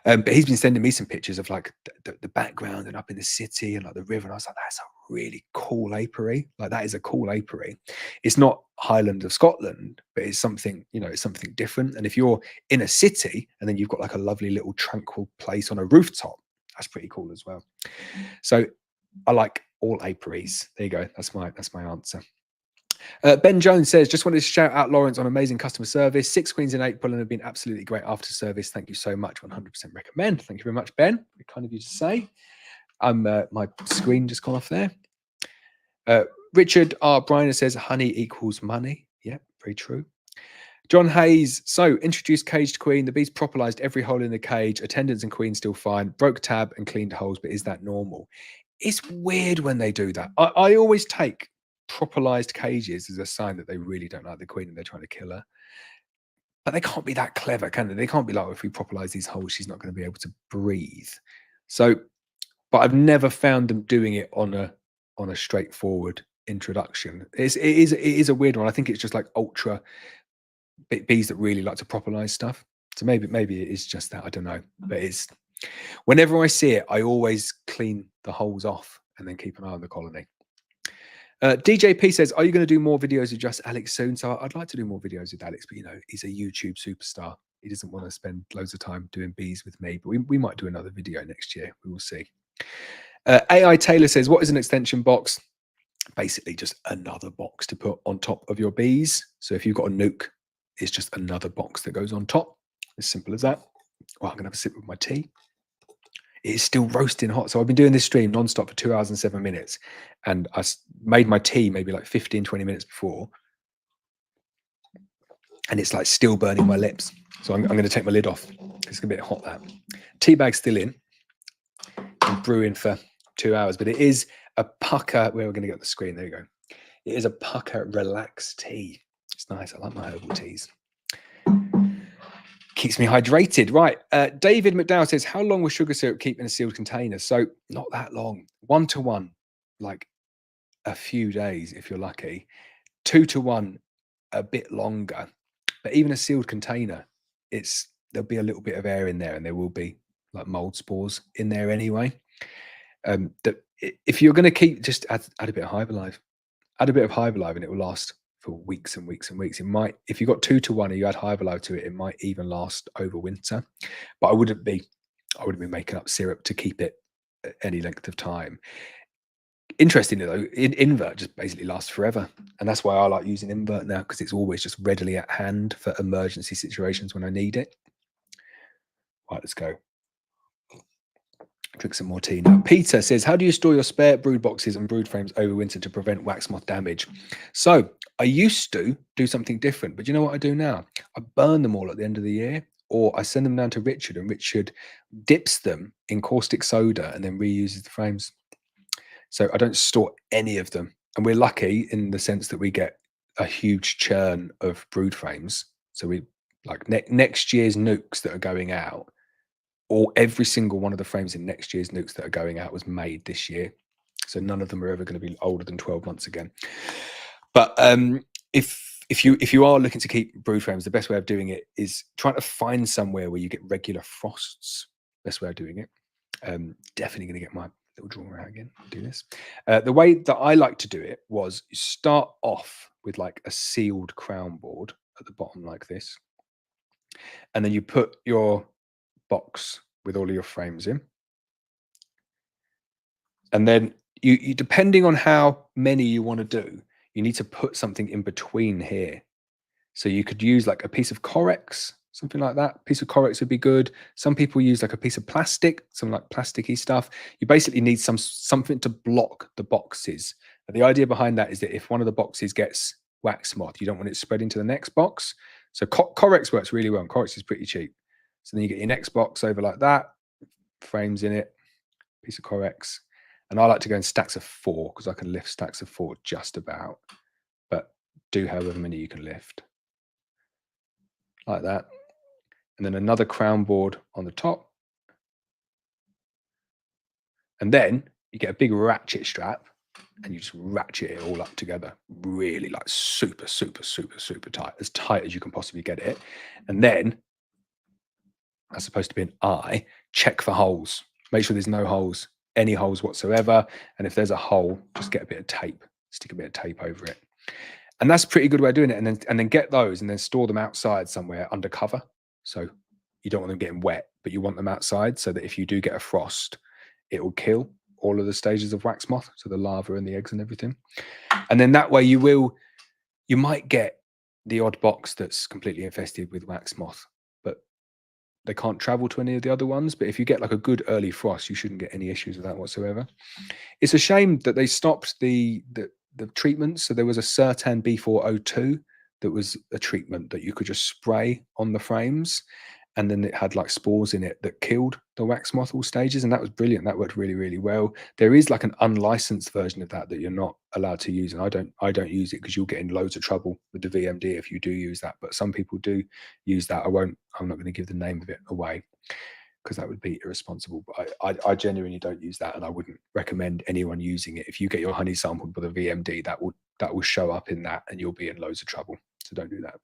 But he's been sending me some pictures of like the background and up in the city and like the river. And I was like, that's a really cool apiary. Like that is a cool apiary. It's not Highland of Scotland, but it's something, it's something different. And if you're in a city and then you've got like a lovely little tranquil place on a rooftop, that's pretty cool as well. So I like all apiaries. There you go. That's my answer. Ben Jones says, just wanted to shout out Laurence on amazing customer service. 6 queens in April and have been absolutely great after service. Thank you so much. 100% recommend. Thank you very much, Ben. Very kind of you to say. My screen just gone off there. Richard R. Briner says, honey equals money. Yeah, very true. John Hayes, so introduced caged queen. The bees propolized every hole in the cage. Attendants and queen still fine. Broke tab and cleaned holes, but is that normal? It's weird when they do that. I always take propolized cages as a sign that they really don't like the queen and they're trying to kill her. But they can't be that clever, can they? They can't be like, if we propolize these holes, she's not going to be able to breathe. So, but I've never found them doing it on a straightforward introduction. It is a weird one. I think it's just like ultra bees that really like to propolize stuff. So maybe it is just that. I don't know. But it's whenever I see it, I always clean the holes off and then keep an eye on the colony. DJP says, are you going to do more videos with just Alex soon? So I'd like to do more videos with Alex, but he's a YouTube superstar. He doesn't want to spend loads of time doing bees with me, but we might do another video next year. We will see. AI Taylor says, what is an extension box? Basically just another box to put on top of your bees. So if you've got a nuke, it's just another box that goes on top. As simple as that. Well, I'm going to have a sip with my tea. It is still roasting hot. So I've been doing this stream nonstop for 2 hours and 7 minutes. And I made my tea maybe like 15, 20 minutes before. And it's like still burning my lips. So I'm going to take my lid off. It's a bit hot, that. Tea bag's still in. I'm brewing for 2 hours. But it is a pucker. Where we're going to get the screen. There you go. It is a pucker relaxed tea. It's nice. I like my herbal teas. Keeps me hydrated. Right. David McDowell says, how long will sugar syrup keep in a sealed container? So not that long. 1 to 1, like a few days if you're lucky. 2 to 1, a bit longer. But even a sealed container, there'll be a little bit of air in there, and there will be like mold spores in there anyway. If you're going to keep, just add a bit of Hyperlife. Add a bit of Hyperlife and it will last for weeks and weeks and weeks. It might, if you've got 2 to 1 and you add Hyperlife to it, it might even last over winter. But I wouldn't be making up syrup to keep it any length of time. Interestingly though, invert just basically lasts forever. And that's why I like using invert now, because it's always just readily at hand for emergency situations when I need it. Right, let's go. Drink some more tea now. Peter says, how do you store your spare brood boxes and brood frames over winter to prevent wax moth damage? So I used to do something different, but you know what I do now? I burn them all at the end of the year, or I send them down to Richard, and Richard dips them in caustic soda and then reuses the frames. So I don't store any of them. And we're lucky in the sense that we get a huge churn of brood frames. So we like next year's nukes that are going out, or every single one of the frames in next year's nukes that are going out was made this year. So none of them are ever going to be older than 12 months again. But if you are looking to keep brood frames, the best way of doing it is trying to find somewhere where you get regular frosts. Best way of doing it. Definitely going to get my little drawer out again. Do this. The way that I like to do it was start off with like a sealed crown board at the bottom like this, and then you put your box with all of your frames in, and then you depending on how many you want to do, you need to put something in between here. So you could use like a piece of Corex, something like that. A piece of Corex would be good. Some people use like a piece of plastic, some like plasticky stuff. You basically need something to block the boxes. And the idea behind that is that if one of the boxes gets wax moth, you don't want it spreading to the next box. So Corex works really well. And Corex is pretty cheap. So then you get your next box over like that, frames in it, piece of Corex. And I like to go in stacks of 4 because I can lift stacks of 4 just about, but do however many you can lift. Like that. And then another crown board on the top. And then you get a big ratchet strap and you just ratchet it all up together. Really like super, super, super, super tight as you can possibly get it. And then that's supposed to be an eye. Check for holes. Make sure there's no holes, any holes whatsoever. And if there's a hole, just get a bit of tape, stick a bit of tape over it. And that's a pretty good way of doing it. And then get those and then store them outside somewhere under cover. So you don't want them getting wet, but you want them outside so that if you do get a frost, it will kill all of the stages of wax moth, so the larva and the eggs and everything. And then that way you might get the odd box that's completely infested with wax moth, but they can't travel to any of the other ones. But if you get like a good early frost, you shouldn't get any issues with that whatsoever. It's a shame that they stopped the treatments. So there was a Sertan B402 that was a treatment that you could just spray on the frames, and then it had like spores in it that killed the wax moth all stages, and that was brilliant. That worked really, really well. There is like an unlicensed version of that you're not allowed to use, and I don't use it because you'll get in loads of trouble with the VMD if you do use that. But some people do use that. I'm not going to give the name of it away because that would be irresponsible. But I genuinely don't use that, and I wouldn't recommend anyone using it. If you get your honey sampled with a VMD, that will show up in that, and you'll be in loads of trouble. So don't do that.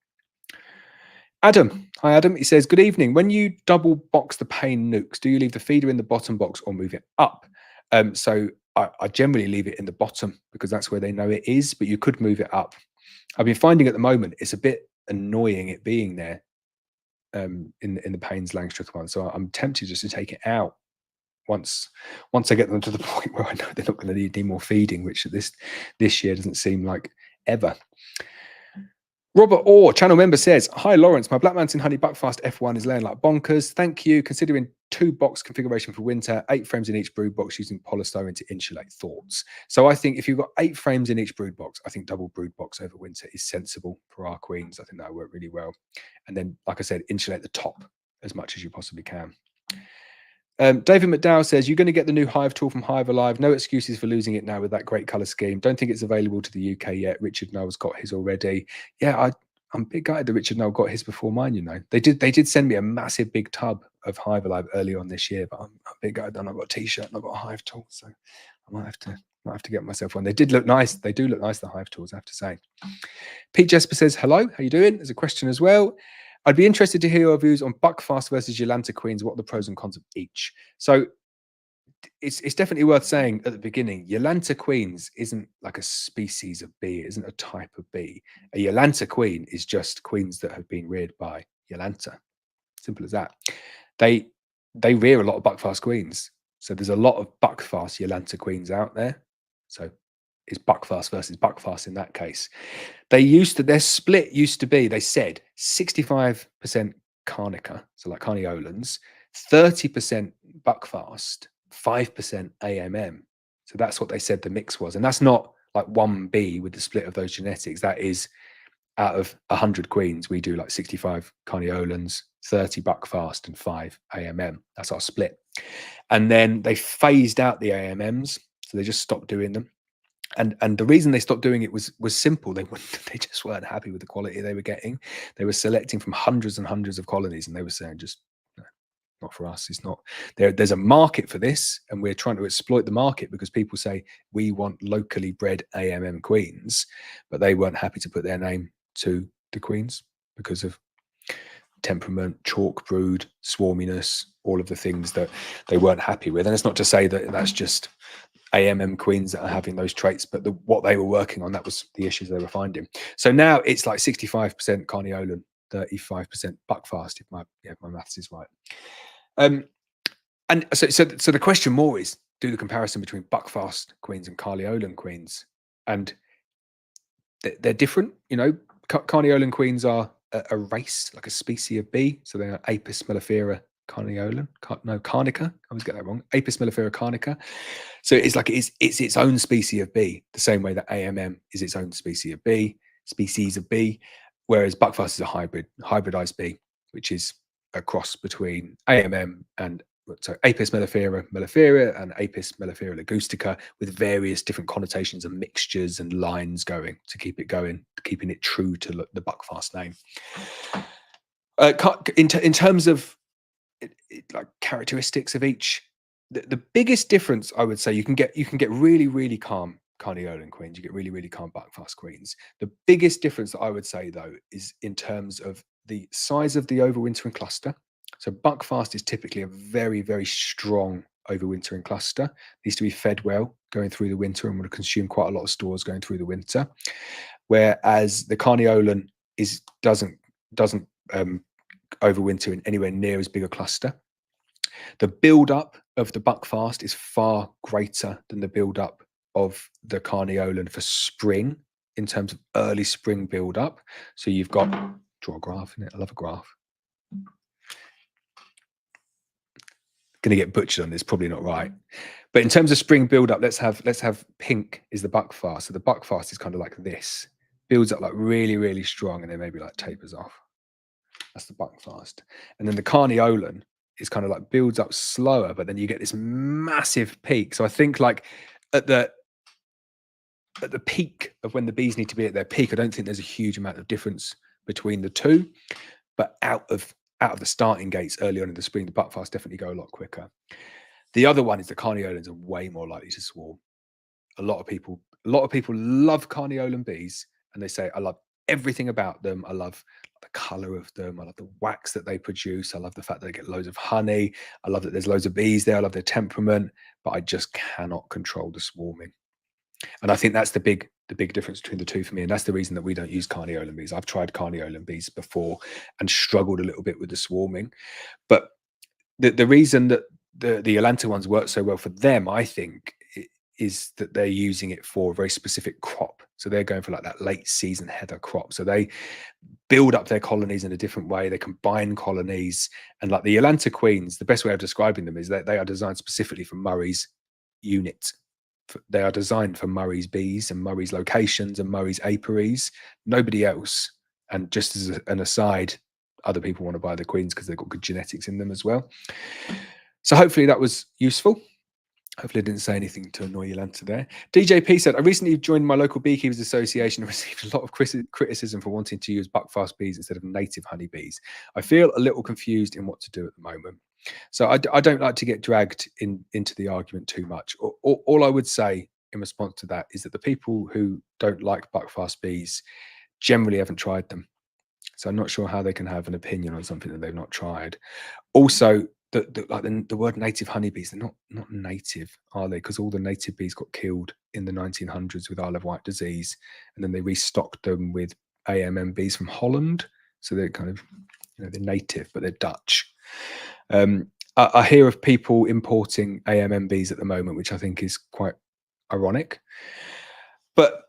Adam, hi Adam. He says, good evening. When you double box the pane nukes, do you leave the feeder in the bottom box or move it up? So I generally leave it in the bottom because that's where they know it is, but you could move it up. I've been finding at the moment it's a bit annoying it being there in the Payne's Langstruth one. So I'm tempted just to take it out once I get them to the point where I know they're not going to need any more feeding, which this year doesn't seem like ever. Robert Orr, channel member, says, hi Laurence, my Black Mountain Honey Buckfast F1 is laying like bonkers. Thank you. Considering 2-box configuration for winter, 8 frames in each brood box using polystyrene to insulate. Thoughts? So I think if you've got 8 frames in each brood box, I think double brood box over winter is sensible for our queens. I think that would work really well. And then, like I said, insulate the top as much as you possibly can. David McDowell says, you're going to get the new Hive tool from Hive Alive. No excuses for losing it now with that great color scheme. Don't think it's available to the UK yet. Richard Noel's got his already. Yeah, I'm a big gutted that Richard Noel got his before mine, you know. They did send me a massive big tub of Hive Alive early on this year, but I'm a big gutted that I've got a t-shirt and I've got a Hive tool. So I might have to get myself one. They did look nice. They do look nice, the Hive tools, I have to say. Pete Jesper says, hello, how you doing? There's a question as well. I'd be interested to hear your views on Buckfast versus Yolanta Queens. What are the pros and cons of each? So it's definitely worth saying at the beginning, Yolanta Queens isn't like a species of bee. It isn't a type of bee. A Yolanta Queen is just queens that have been reared by Yolanta. Simple as that. They rear a lot of Buckfast queens. So there's a lot of Buckfast Yolanta Queens out there. So it's buckfast versus buckfast in that case. Their split used to be, they said 65% Carnica, so like Carniolans, 30% buckfast, 5% AMM. So that's what they said the mix was. And that's not like 1B with the split of those genetics. That is out of 100 queens, we do like 65 Carniolans, 30 buckfast, and 5 AMM. That's our split. And then they phased out the AMMs, so they just stopped doing them. And the reason they stopped doing it was simple. They just weren't happy with the quality they were getting. They were selecting from hundreds and hundreds of colonies, and they were saying, just no, not for us. It's not there. There's a market for this, and we're trying to exploit the market because people say we want locally bred AMM queens, but they weren't happy to put their name to the queens because of temperament, chalk brood, swarminess, all of the things that they weren't happy with. And it's not to say that that's just AMM queens that are having those traits, but what they were working on, that was the issues they were finding. So now it's like 65% Carniolan, 35% buckfast, if my maths is right. And so the question more is, do the comparison between buckfast queens and Carniolan queens, and they're different. You know, Carniolan queens are a race, like a species of bee, so they're Apis mellifera Carniolan, Carnica. I always get that wrong. Apis mellifera Carnica. So it's like it's its own species of bee, the same way that AMM is its own species of bee, whereas buckfast is a hybridized bee, which is a cross between AMM and Apis mellifera and Apis mellifera ligustica, with various different connotations and mixtures and lines going to keep it going, keeping it true to the buckfast name. In terms of like characteristics of each, the biggest difference, I would say, you can get really calm Carniolan queens, you get really calm buckfast queens. The biggest difference that I would say, though, is in terms of the size of the overwintering cluster. So buckfast is typically a very strong overwintering cluster. Needs to be fed well going through the winter and will consume quite a lot of stores going through the winter. Whereas the Carniolan doesn't overwinter in anywhere near as big a cluster. The build-up of the buckfast is far greater than the build-up of the Carniolan for spring, in terms of early spring build-up. So you've got, draw a graph in it. I love a graph. Going to get butchered on this, probably not right. But in terms of spring build-up, let's have pink is the buckfast. So the buckfast is kind of like this, builds up like really strong, and then maybe like tapers off. That's the buckfast. And then the Carniolan is kind of like builds up slower, but then you get this massive peak. So I think like at the peak of when the bees need to be at their peak, I don't think there's a huge amount of difference between the two, but out of the starting gates early on in the spring, the buckfast definitely go a lot quicker. The other one is the Carniolans are way more likely to swarm. A lot of people love Carniolan bees, and they say, I love everything about them. I love the color of them. I love the wax that they produce. I love the fact that they get loads of honey. I love that there's loads of bees there. I love their temperament, but I just cannot control the swarming. And I think that's the big difference between the two for me. And that's the reason that we don't use Carniolan bees. I've tried Carniolan bees before and struggled a little bit with the swarming. But the reason that the Yolanta ones work so well for them, I think, is that they're using it for a very specific crop. So they're going for like that late season heather crop. So they build up their colonies in a different way. They combine colonies. And like the Yolanta queens, the best way of describing them is that they are designed specifically for Murray's unit. They are designed for Murray's bees and Murray's locations and Murray's apiaries, nobody else. And just as an aside, other people want to buy the queens because they've got good genetics in them as well. So hopefully that was useful. Hopefully I didn't say anything to annoy Yolanta there. DJP said, I recently joined my local Beekeepers Association and received a lot of criticism for wanting to use buckfast bees instead of native honeybees. I feel a little confused in what to do at the moment. So I don't like to get dragged into the argument too much. All I would say in response to that is that the people who don't like buckfast bees generally haven't tried them. So I'm not sure how they can have an opinion on something that they've not tried. Also, the word native honeybees, they're not native, are they? Because all the native bees got killed in the 1900s with Isle of Wight disease, and then they restocked them with AMM bees from Holland. So they're kind of, they're native, but they're Dutch. I hear of people importing AMM bees at the moment, which I think is quite ironic. But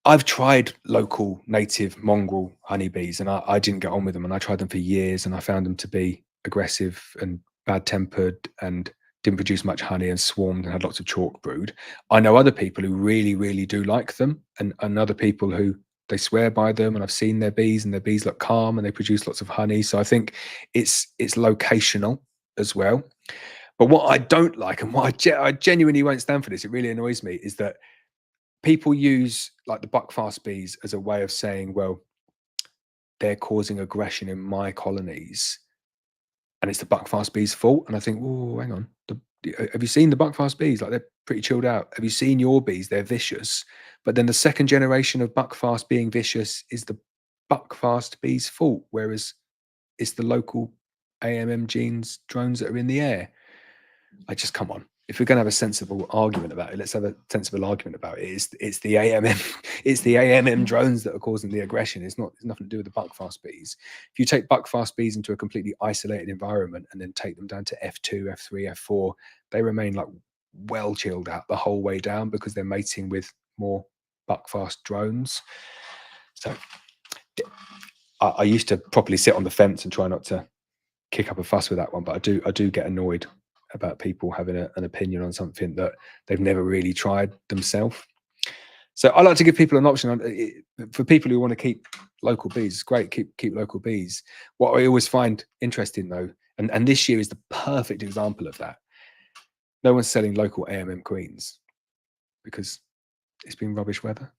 I've tried local native mongrel honeybees and I didn't get on with them. And I tried them for years and I found them to be aggressive and bad tempered and didn't produce much honey and swarmed and had lots of chalk brood. I know other people who really, really do like them and other people who they swear by them. And I've seen their bees and their bees look calm and they produce lots of honey. So I think it's locational as well. But what I don't like and what I genuinely won't stand for this, it really annoys me, is that people use like the buckfast bees as a way of saying, well, they're causing aggression in my colonies and it's the buckfast bees' fault. And I think, oh, hang on. Have you seen the buckfast bees? Like they're pretty chilled out. Have you seen your bees? They're vicious. But then the second generation of buckfast being vicious is the buckfast bees' fault, whereas it's the local AMM genes drones that are in the air. I just, come on. If we're going to have a sensible argument about it, let's have a sensible argument about it. It's the AMM, it's the AMM drones that are causing the aggression. It's nothing to do with the buckfast bees. If you take buckfast bees into a completely isolated environment and then take them down to F2, F3, F4, they remain like well chilled out the whole way down because they're mating with more buckfast drones. So I used to properly sit on the fence and try not to kick up a fuss with that one, but I do get annoyed about people having an opinion on something that they've never really tried themselves. So I like to give people an option for people who want to keep local bees. It's great, keep local bees. What I always find interesting though, and this year is the perfect example of that. No one's selling local AMM queens because it's been rubbish weather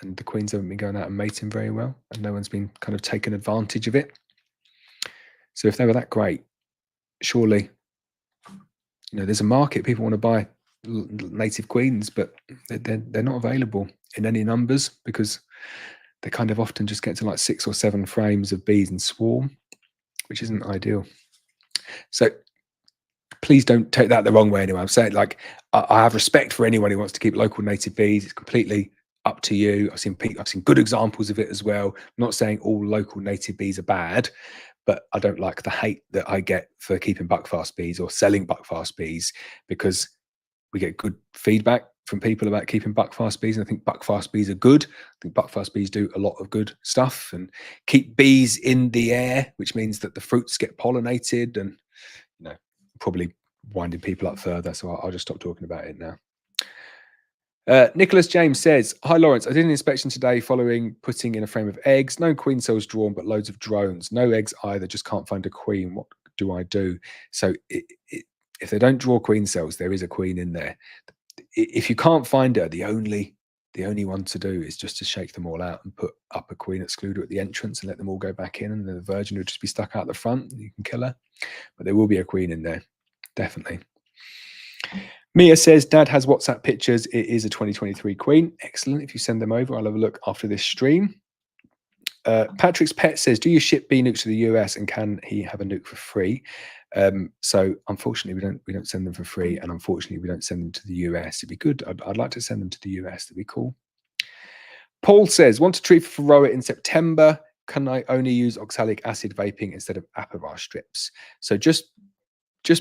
and the queens haven't been going out and mating very well and no one's been kind of taken advantage of it. So if they were that great, surely, you know, there's a market. People want to buy native queens, but they're not available in any numbers because they kind of often just get to like 6 or 7 frames of bees and swarm, which isn't ideal. So please don't take that the wrong way anyway. I'm saying, like, I have respect for anyone who wants to keep local native bees. It's completely up to you. I've seen good examples of it as well. I'm not saying all local native bees are bad, but I don't like the hate that I get for keeping buckfast bees or selling buckfast bees, because we get good feedback from people about keeping buckfast bees. And I think buckfast bees are good. I think buckfast bees do a lot of good stuff and keep bees in the air, which means that the fruits get pollinated and, you know, probably winding people up further. So I'll just stop talking about it now. Nicholas James says, hi Laurence, I did an inspection today following putting in a frame of eggs. No queen cells drawn, but loads of drones. No eggs either, just can't find a queen. What do I do? So if they don't draw queen cells, there is a queen in there. If you can't find her, the only one to do is just to shake them all out and put up a queen excluder at the entrance and let them all go back in, and the virgin will just be stuck out the front and you can kill her. But there will be a queen in there, definitely. Mia says, Dad has WhatsApp pictures. It is a 2023 queen. Excellent. If you send them over, I'll have a look after this stream. Patrick's Pet says, do you ship bee nukes to the US and can he have a nuke for free? So unfortunately, we don't send them for free, and unfortunately, we don't send them to the US. It'd be good. I'd like to send them to the US. That'd be cool. Paul says, want to treat for varroa in September. Can I only use oxalic acid vaping instead of Apivar strips? So just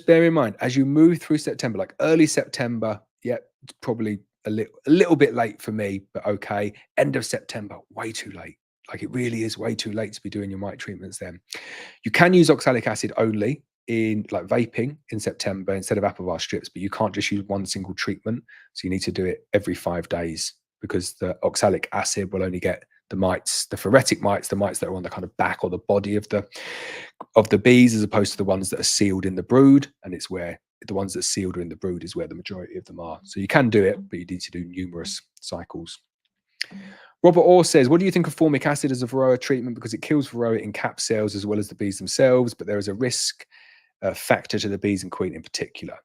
bear in mind, as you move through September, like early September, yeah, it's probably a little bit late for me, but okay. End of September, way too late. Like, it really is way too late to be doing your mite treatments then. You can use oxalic acid only in like vaping in September instead of Apivar strips, but you can't just use one single treatment. So you need to do it every 5 days, because the oxalic acid will only get the mites, the phoretic mites, the mites that are on the kind of back or the body of the bees, as opposed to the ones that are sealed in the brood. And it's where the ones that are sealed in the brood is where the majority of them are. So you can do it, but you need to do numerous cycles. Robert Orr says, what do you think of formic acid as a varroa treatment? Because it kills varroa in cap cells as well as the bees themselves, but there is a risk factor to the bees and queen in particular.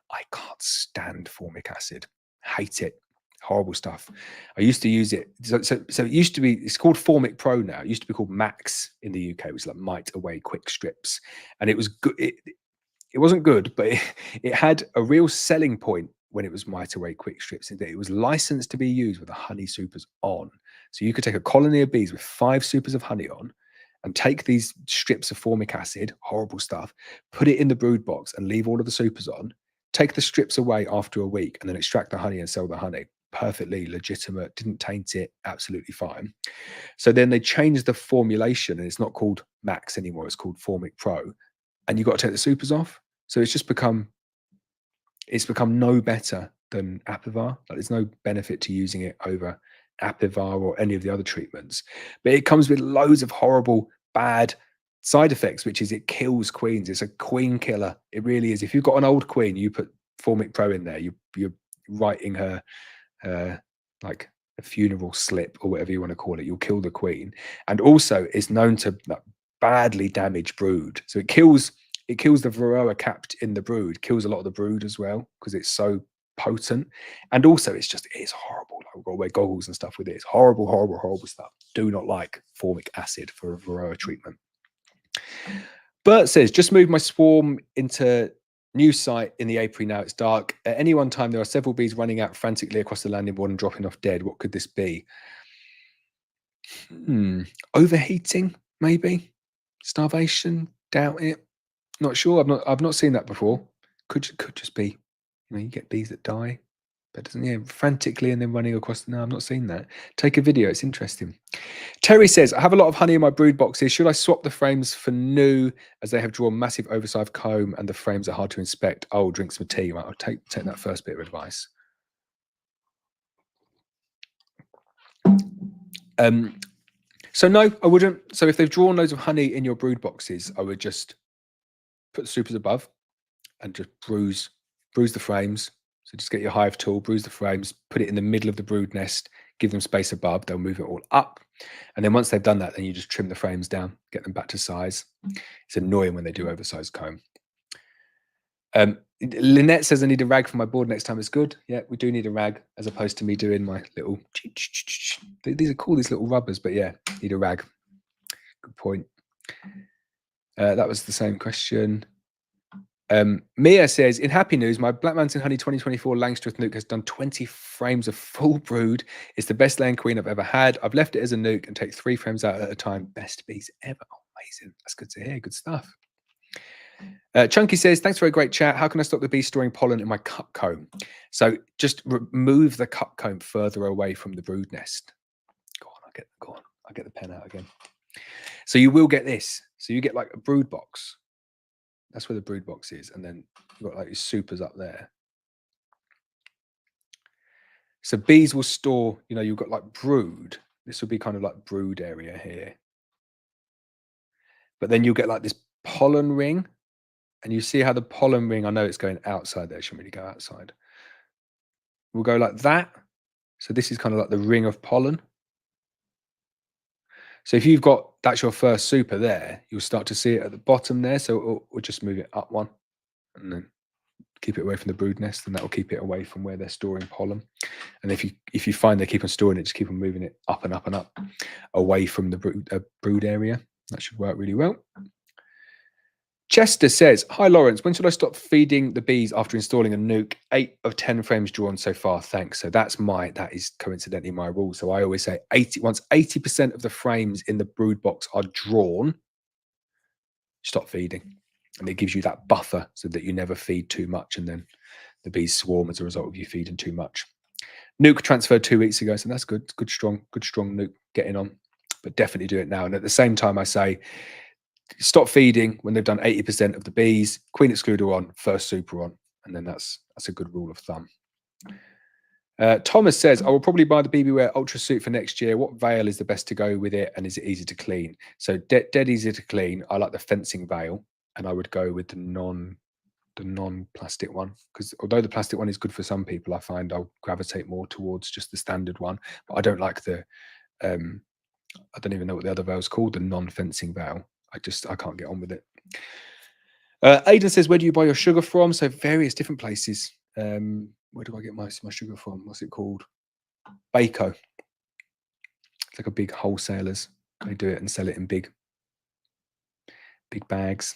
I can't stand formic acid. Hate it. Horrible stuff. I used to use it. So it used to be, it's called Formic Pro now. It used to be called Max in the UK. It was like Mite Away Quick Strips. And it was good. It wasn't good, but it had a real selling point when it was Mite Away Quick Strips, in that it was licensed to be used with the honey supers on. So you could take a colony of bees with 5 supers of honey on and take these strips of formic acid, horrible stuff, put it in the brood box and leave all of the supers on. take the strips away after a week and then extract the honey and sell the honey. Perfectly legitimate, didn't taint it, absolutely fine. So then they changed the formulation and it's not called Max anymore, it's called Formic Pro. And you've got to take the supers off. So it's become no better than Apivar. Like, there's no benefit to using it over Apivar or any of the other treatments. But it comes with loads of horrible, bad side effects, which is it kills queens. It's a queen killer. It really is. If you've got an old queen, you put Formic Pro in there, you're writing her like a funeral slip or whatever you want to call it. You'll kill the queen. And also it's known to badly damage brood. So it kills the varroa capped in the brood, kills a lot of the brood as well because it's so potent. And also it's horrible. Like, we've got to wear goggles and stuff with it. It's horrible, horrible, horrible stuff. Do not like formic acid for a varroa treatment. Bert says, just moved my swarm into new site in the apiary. Now it's dark. At any one time, there are several bees running out frantically across the landing board and dropping off dead. What could this be? Overheating, maybe. Starvation, doubt it. Not sure. I've not seen that before. Could just be, you get bees that die, but doesn't frantically and then running across. No, I've not seen that. Take a video. It's interesting. Terry says, I have a lot of honey in my brood boxes. Should I swap the frames for new as they have drawn massive oversized comb and the frames are hard to inspect? Oh, drink some tea. Right, I'll take that first bit of advice. So no, I wouldn't. So if they've drawn loads of honey in your brood boxes, I would just put the supers above and just bruise the frames. So just get your hive tool, bruise the frames, put it in the middle of the brood nest, give them space above, they'll move it all up. And then once they've done that, then you just trim the frames down, get them back to size. It's annoying when they do oversized comb. Lynette says I need a rag for my board next time. It's good. Yeah, we do need a rag as opposed to me doing my little, these are cool, these little rubbers, but yeah, need a rag. Good point. That was the same question. Mia says, in happy news, my Black Mountain Honey 2024 Langstroth nuke has done 20 frames of full brood. It's the best laying queen I've ever had. I've left it as a nuke and take 3 frames out at a time. Best bees ever. Oh, amazing. That's good to hear. Good stuff. Chunky says, thanks for a great chat. How can I stop the bees storing pollen in my cup comb? So just remove the cup comb further away from the brood nest. Go on. I'll get the pen out again. So you will get this. So you get like a brood box. That's where the brood box is. And then you've got like your supers up there. So bees will store, you've got like brood. This will be kind of like brood area here. But then you'll get like this pollen ring. And you see how the pollen ring, I know it's going outside there. It shouldn't really go outside. We'll go like that. So this is kind of like the ring of pollen. So if you've got, that's your first super there, you'll start to see it at the bottom there. So we'll just move it up one and then keep it away from the brood nest, and that will keep it away from where they're storing pollen. And if you find they keep on storing it, just keep on moving it up and up and up away from the brood area. That should work really well. Chester says, hi Laurence, when should I stop feeding the bees after installing a nuke? 8 of 10 frames drawn so far, thanks. So that is coincidentally my rule. So I always say once 80% of the frames in the brood box are drawn, stop feeding. And it gives you that buffer so that you never feed too much and then the bees swarm as a result of you feeding too much. Nuke transferred 2 weeks ago, so that's good. Good strong nuke getting on. But definitely do it now. And at the same time I say, stop feeding when they've done 80% of the bees, queen excluder on, first super on, and then that's a good rule of thumb. Thomas says, I will probably buy the BBware Ultra Suit for next year. What veil is the best to go with it, and is it easy to clean? So dead easy to clean. I like the fencing veil, and I would go with the non-plastic one, because although the plastic one is good for some people, I find I'll gravitate more towards just the standard one. But I don't like the I don't even know what the other veil is called, the non-fencing veil. I can't get on with it. Aidan says, where do you buy your sugar from? So various different places. Where do I get my sugar from? What's it called? Baco. It's like a big wholesalers. They do it and sell it in big bags.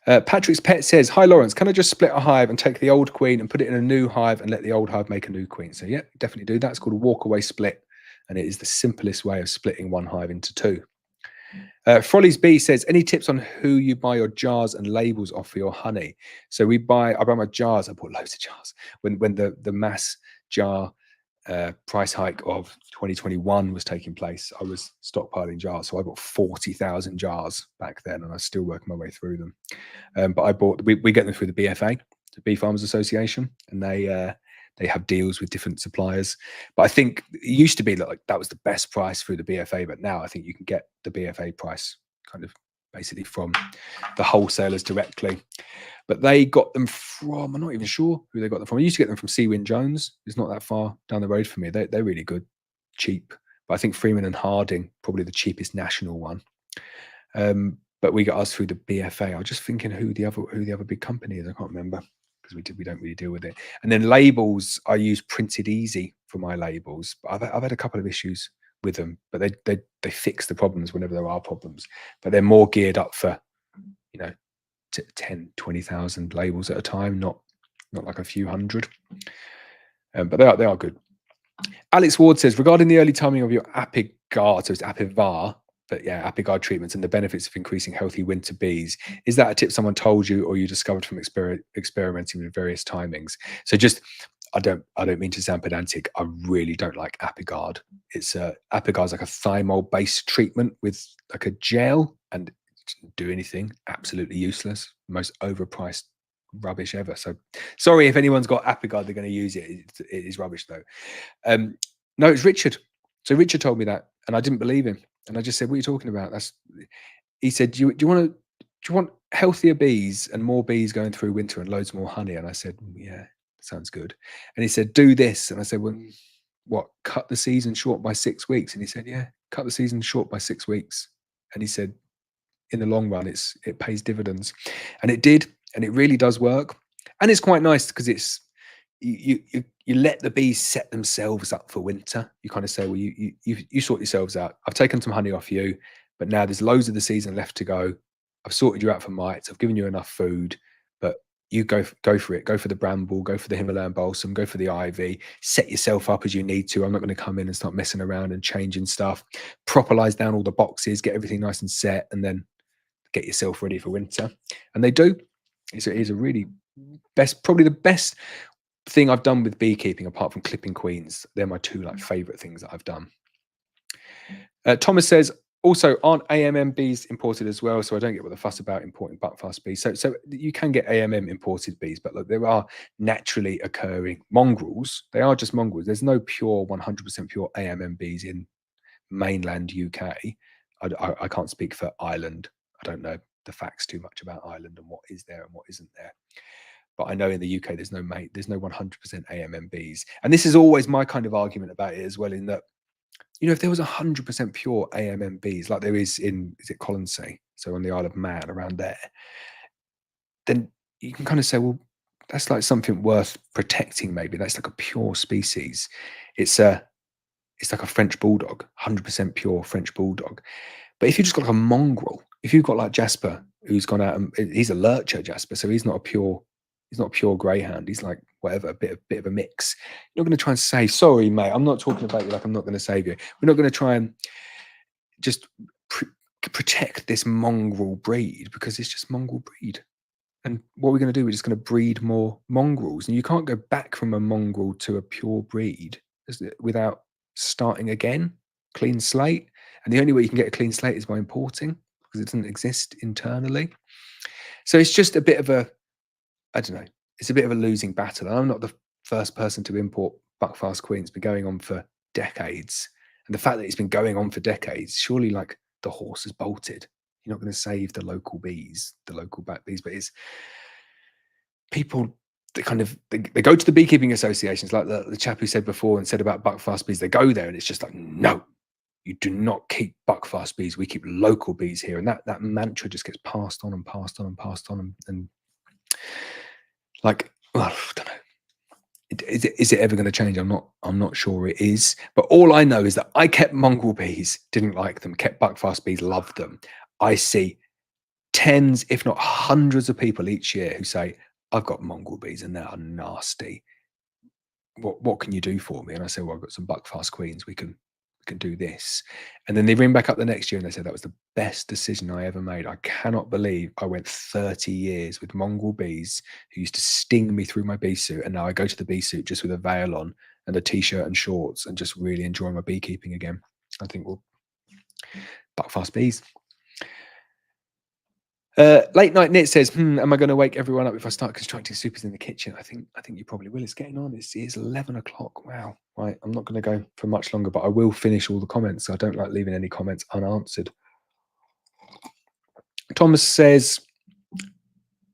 Patrick's Pet says, hi Laurence, can I just split a hive and take the old queen and put it in a new hive and let the old hive make a new queen? So yeah, definitely do that. It's called a walk away split, and it is the simplest way of splitting one hive into 2. Frolly's B says, any tips on who you buy your jars and labels off for your honey? So I buy my jars. I bought loads of jars when the mass jar price hike of 2021 was taking place. I was stockpiling jars, so I bought 40,000 jars back then, and I still work my way through them. But we get them through the BFA, the Bee Farmers Association, and they have deals with different suppliers. But I think it used to be like that was the best price through the BFA, but now I think you can get the BFA price kind of basically from the wholesalers directly. But they got them from, I'm not even sure who they got them from. I used to get them from Seawin Jones. It's not that far down the road for me. They're really good, cheap. But I think Freeman and Harding, probably the cheapest national one. But we got us through the BFA. I was just thinking who the other big company is. I can't remember because we don't really deal with it. And then labels, I use Printed Easy for my labels. But I've had a couple of issues with them, but they fix the problems whenever there are problems. But they're more geared up for, 10, 20,000 labels at a time, not like a few hundred. But they are good. Alex Ward says, regarding the early timing of your Apigard, so it's Apivar, but yeah, Apigard treatments and the benefits of increasing healthy winter bees. Is that a tip someone told you or you discovered from experimenting with various timings? So just, I don't mean to sound pedantic. I really don't like Apigard. It's Apigard's like a thymol-based treatment with like a gel, and it doesn't do anything. Absolutely useless. Most overpriced rubbish ever. So sorry if anyone's got Apigard, they're going to use it. It is rubbish though. No, it's Richard. So Richard told me that, and I didn't believe him. And I just said, "What are you talking about?" He said, "Do you want healthier bees and more bees going through winter and loads more honey?" And I said, "Yeah, sounds good." And he said, "Do this." And I said, "Well, what? Cut the season short by 6 weeks?" And he said, "Yeah, cut the season short by 6 weeks." And he said, "In the long run, it pays dividends," and it did, and it really does work. And it's quite nice because it's you let the bees set themselves up for winter. You kind of say, well, you sort yourselves out. I've taken some honey off you, but now there's loads of the season left to go. I've sorted you out for mites. I've given you enough food, but you go for it. Go for the bramble. Go for the Himalayan balsam. Go for the ivy. Set yourself up as you need to. I'm not going to come in and start messing around and changing stuff. Properlize down all the boxes. Get everything nice and set, and then get yourself ready for winter. And they do. It's a really probably the best thing I've done with beekeeping, apart from clipping queens. They're my two favorite things that I've done. Thomas says, also, aren't AMM bees imported as well? So I don't get what the fuss about importing buckfast bees. So you can get AMM imported bees, but look, there are naturally occurring mongrels. They are just mongrels. There's no pure 100% pure AMM bees in mainland UK. I can't speak for Ireland. I don't know the facts too much about Ireland and what is there and what isn't there. But I know in the UK, there's no 100% AMM bees. And this is always my kind of argument about it as well, in that, if there was 100% pure AMM bees, like there is is it Colonsay, so on the Isle of Man, around there, then you can kind of say, well, that's like something worth protecting maybe. That's like a pure species. It's like a French bulldog, 100% pure French bulldog. But if you just got like a mongrel, if you've got like Jasper, who's gone out and he's a lurcher, Jasper, so he's not a pure greyhound. He's like whatever, a bit of a mix. You're not going to try and say, sorry, mate, I'm not talking about you like I'm not going to save you. We're not going to try and just protect this mongrel breed because it's just mongrel breed. And what we're going to do, we're just going to breed more mongrels. And you can't go back from a mongrel to a pure breed without starting again, clean slate. And the only way you can get a clean slate is by importing, because it doesn't exist internally. So it's just a bit of a, I don't know, it's a bit of a losing battle. And I'm not the first person to import buckfast queen. It's been going on for decades. And the fact that it's been going on for decades, surely like the horse has bolted. You're not going to save the local bees, the local back bees, but it's people that kind of, they go to the beekeeping associations, like the chap who said before and said about buckfast bees, they go there and it's just like, no, you do not keep buckfast bees. We keep local bees here. And that mantra just gets passed on and passed on and passed on. And like, well, I don't know. Is it ever going to change? I'm not sure it is. But all I know is that I kept mongrel bees, didn't like them, kept buckfast bees, loved them. I see tens, if not hundreds of people each year who say, I've got mongrel bees and they are nasty. What can you do for me? And I say, well, I've got some buckfast queens. We can can do this. And then they ring back up the next year and they say, that was the best decision I ever made. I cannot believe I went 30 years with mongrel bees who used to sting me through my bee suit. And now I go to the bee suit just with a veil on and a t-shirt and shorts and just really enjoy my beekeeping again. I think we'll buckfast bees. Late night knit says, am I going to wake everyone up if I start constructing supers in the kitchen? I think you probably will. It's getting on. It's 11 o'clock. Wow. Right. I'm not going to go for much longer, but I will finish all the comments. I don't like leaving any comments unanswered. Thomas says,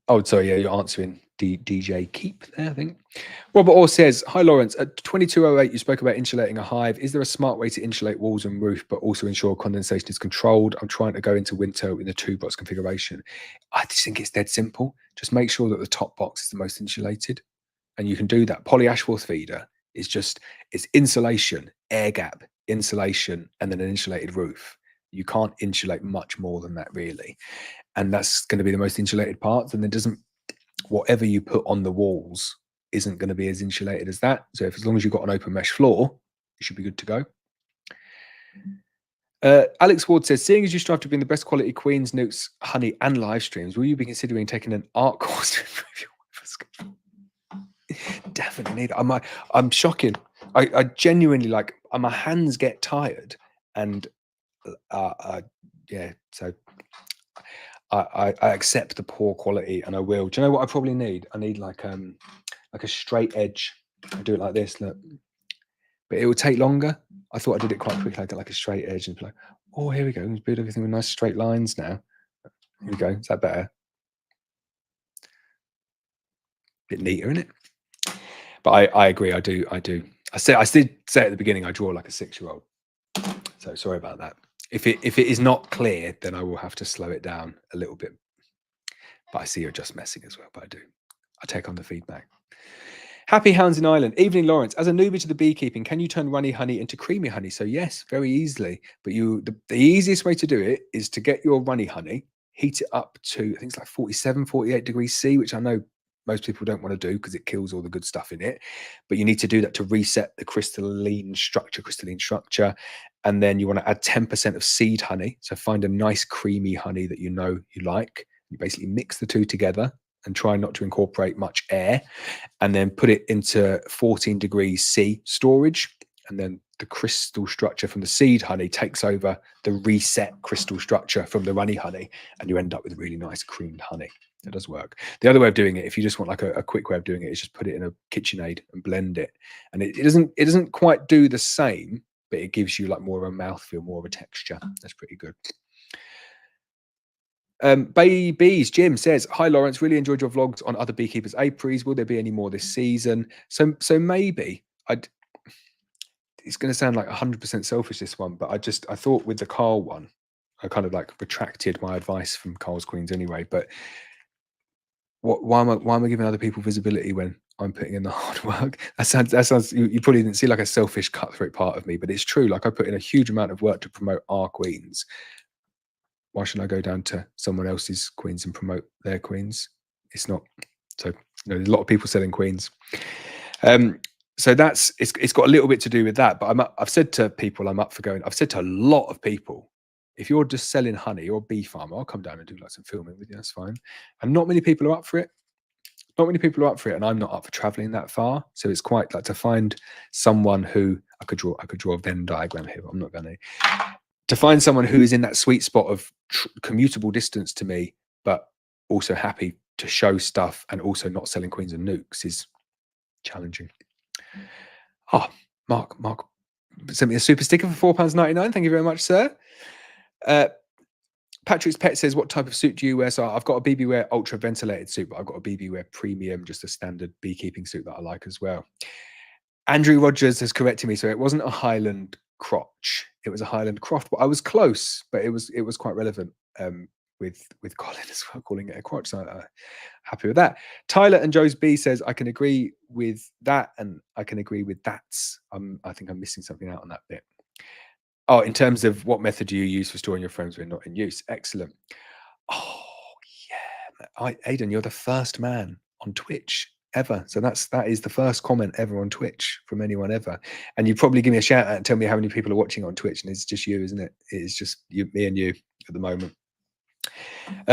oh, sorry, yeah, you're answering DJ Keep there, I think. Robert Orr says, hi, Laurence. At 2208, you spoke about insulating a hive. Is there a smart way to insulate walls and roof, but also ensure condensation is controlled? I'm trying to go into winter in a 2-box configuration. I just think it's dead simple. Just make sure that the top box is the most insulated. And you can do that. Polyashworth feeder is just, it's insulation, air gap, insulation, and then an insulated roof. You can't insulate much more than that, really. And that's going to be the most insulated part. And it doesn't, whatever you put on the walls isn't going to be as insulated as that. So as long as you've got an open mesh floor, you should be good to go. Alex Ward says, seeing as you strive to bring the best quality queens, nukes, honey, and live streams, will you be considering taking an art course to improve your schedule? Definitely need it. I'm shocking. I genuinely, like, my hands get tired, and yeah, so I accept the poor quality, and I will. Do you know what I probably need? I need like a straight edge. I do it like this, look. But it will take longer. I thought I did it quite quickly. I got like a straight edge and be like, oh, here we go. Let's build everything with nice straight lines now. Here we go. Is that better? Bit neater, isn't it? But I agree. I do. I did say at the beginning, I draw like a 6-year-old. So sorry about that. If it is not clear, then I will have to slow it down a little bit. But I see you're just messing as well. But I take on the feedback. Happy Hounds in Ireland. Evening, Laurence. As a newbie to the beekeeping, can you turn runny honey into creamy honey? So yes, very easily. But the easiest way to do it is to get your runny honey, heat it up to, I think it's like 47, 48 degrees C, which I know most people don't want to do because it kills all the good stuff in it. But you need to do that to reset the crystalline structure. And then you want to add 10% of seed honey. So find a nice creamy honey that you know you like. You basically mix the two together and try not to incorporate much air, and then put it into 14 degrees C storage. And then the crystal structure from the seed honey takes over the reset crystal structure from the runny honey, and you end up with really nice creamed honey. That does work. The other way of doing it, if you just want like a quick way of doing it, is just put it in a KitchenAid and blend it. And it doesn't quite do the same, but it gives you like more of a mouthfeel, more of a texture. That's pretty good. Babies, Jim says, hi Laurence, really enjoyed your vlogs on other beekeepers' apiaries. Will there be any more this season? So maybe it's going to sound like 100% selfish, this one, but I thought with the Carl one, I kind of like retracted my advice from Carl's Queens anyway. But why am I giving other people visibility when I'm putting in the hard work? That sounds you probably didn't see like a selfish cutthroat part of me, but it's true. Like I put in a huge amount of work to promote our queens. Why should I go down to someone else's queens and promote their queens? It's not. So there's a lot of people selling queens. So it's got a little bit to do with that. But I've said to people I'm up for going. I've said to a lot of people, if you're just selling honey or a bee farmer, I'll come down and do like some filming with you. That's fine. And not many people are up for it. Not many people are up for it, and I'm not up for traveling that far. So it's quite like to find someone who I could draw a Venn diagram here, but I'm not going to find someone who is in that sweet spot of commutable distance to me, but also happy to show stuff and also not selling queens and nukes is challenging. Oh, Mark sent me a super sticker for £4.99. Thank you very much, sir. Patrick's Pet says, what type of suit do you wear? So I've got a BB Wear ultra ventilated suit, but I've got a BB Wear premium, just a standard beekeeping suit that I like as well. Andrew Rogers has corrected me. So it wasn't a Highland crotch. It was a Highland croft, but I was close, but it was quite relevant with Colin as well, calling it a crotch. So happy with that. Tyler and Joe's B says, I can agree with that, and I can agree with that's. I think I'm missing something out on that bit. Oh, in terms of what method do you use for storing your frames when not in use? Excellent. Oh, yeah. Aidan, you're the first man on Twitch ever. So that is the first comment ever on Twitch from anyone ever. And you probably give me a shout out and tell me how many people are watching on Twitch, and it's just you, isn't it? It's just you, me and you at the moment.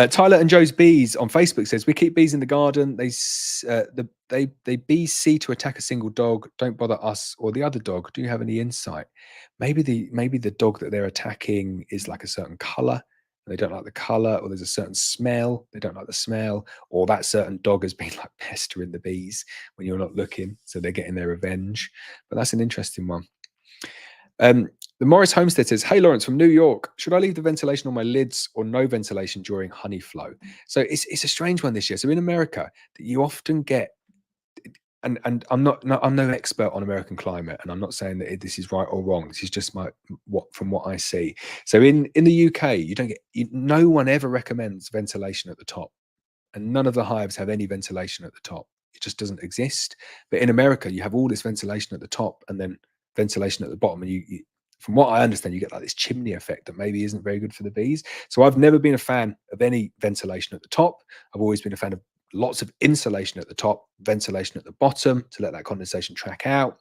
Tyler and Joe's Bees on Facebook says, we keep bees in the garden. They bees see to attack a single dog. Don't bother us or the other dog. Do you have any insight? Maybe the dog that they're attacking is like a certain color. They don't like the color, or there's a certain smell. They don't like the smell, or that certain dog has been like pestering the bees when you're not looking. So they're getting their revenge. But that's an interesting one. The Morris Homestead says, hey, Laurence from New York, should I leave the ventilation on my lids or no ventilation during honey flow? So it's a strange one this year. So in America, you often get, and I'm no expert on American climate, and I'm not saying that this is right or wrong. This is just from what I see. So in the UK, no one ever recommends ventilation at the top, and none of the hives have any ventilation at the top. It just doesn't exist. But in America, you have all this ventilation at the top and then ventilation at the bottom, and you from what I understand, you get like this chimney effect that maybe isn't very good for the bees. So I've never been a fan of any ventilation at the top. I've always been a fan of lots of insulation at the top, ventilation at the bottom to let that condensation track out.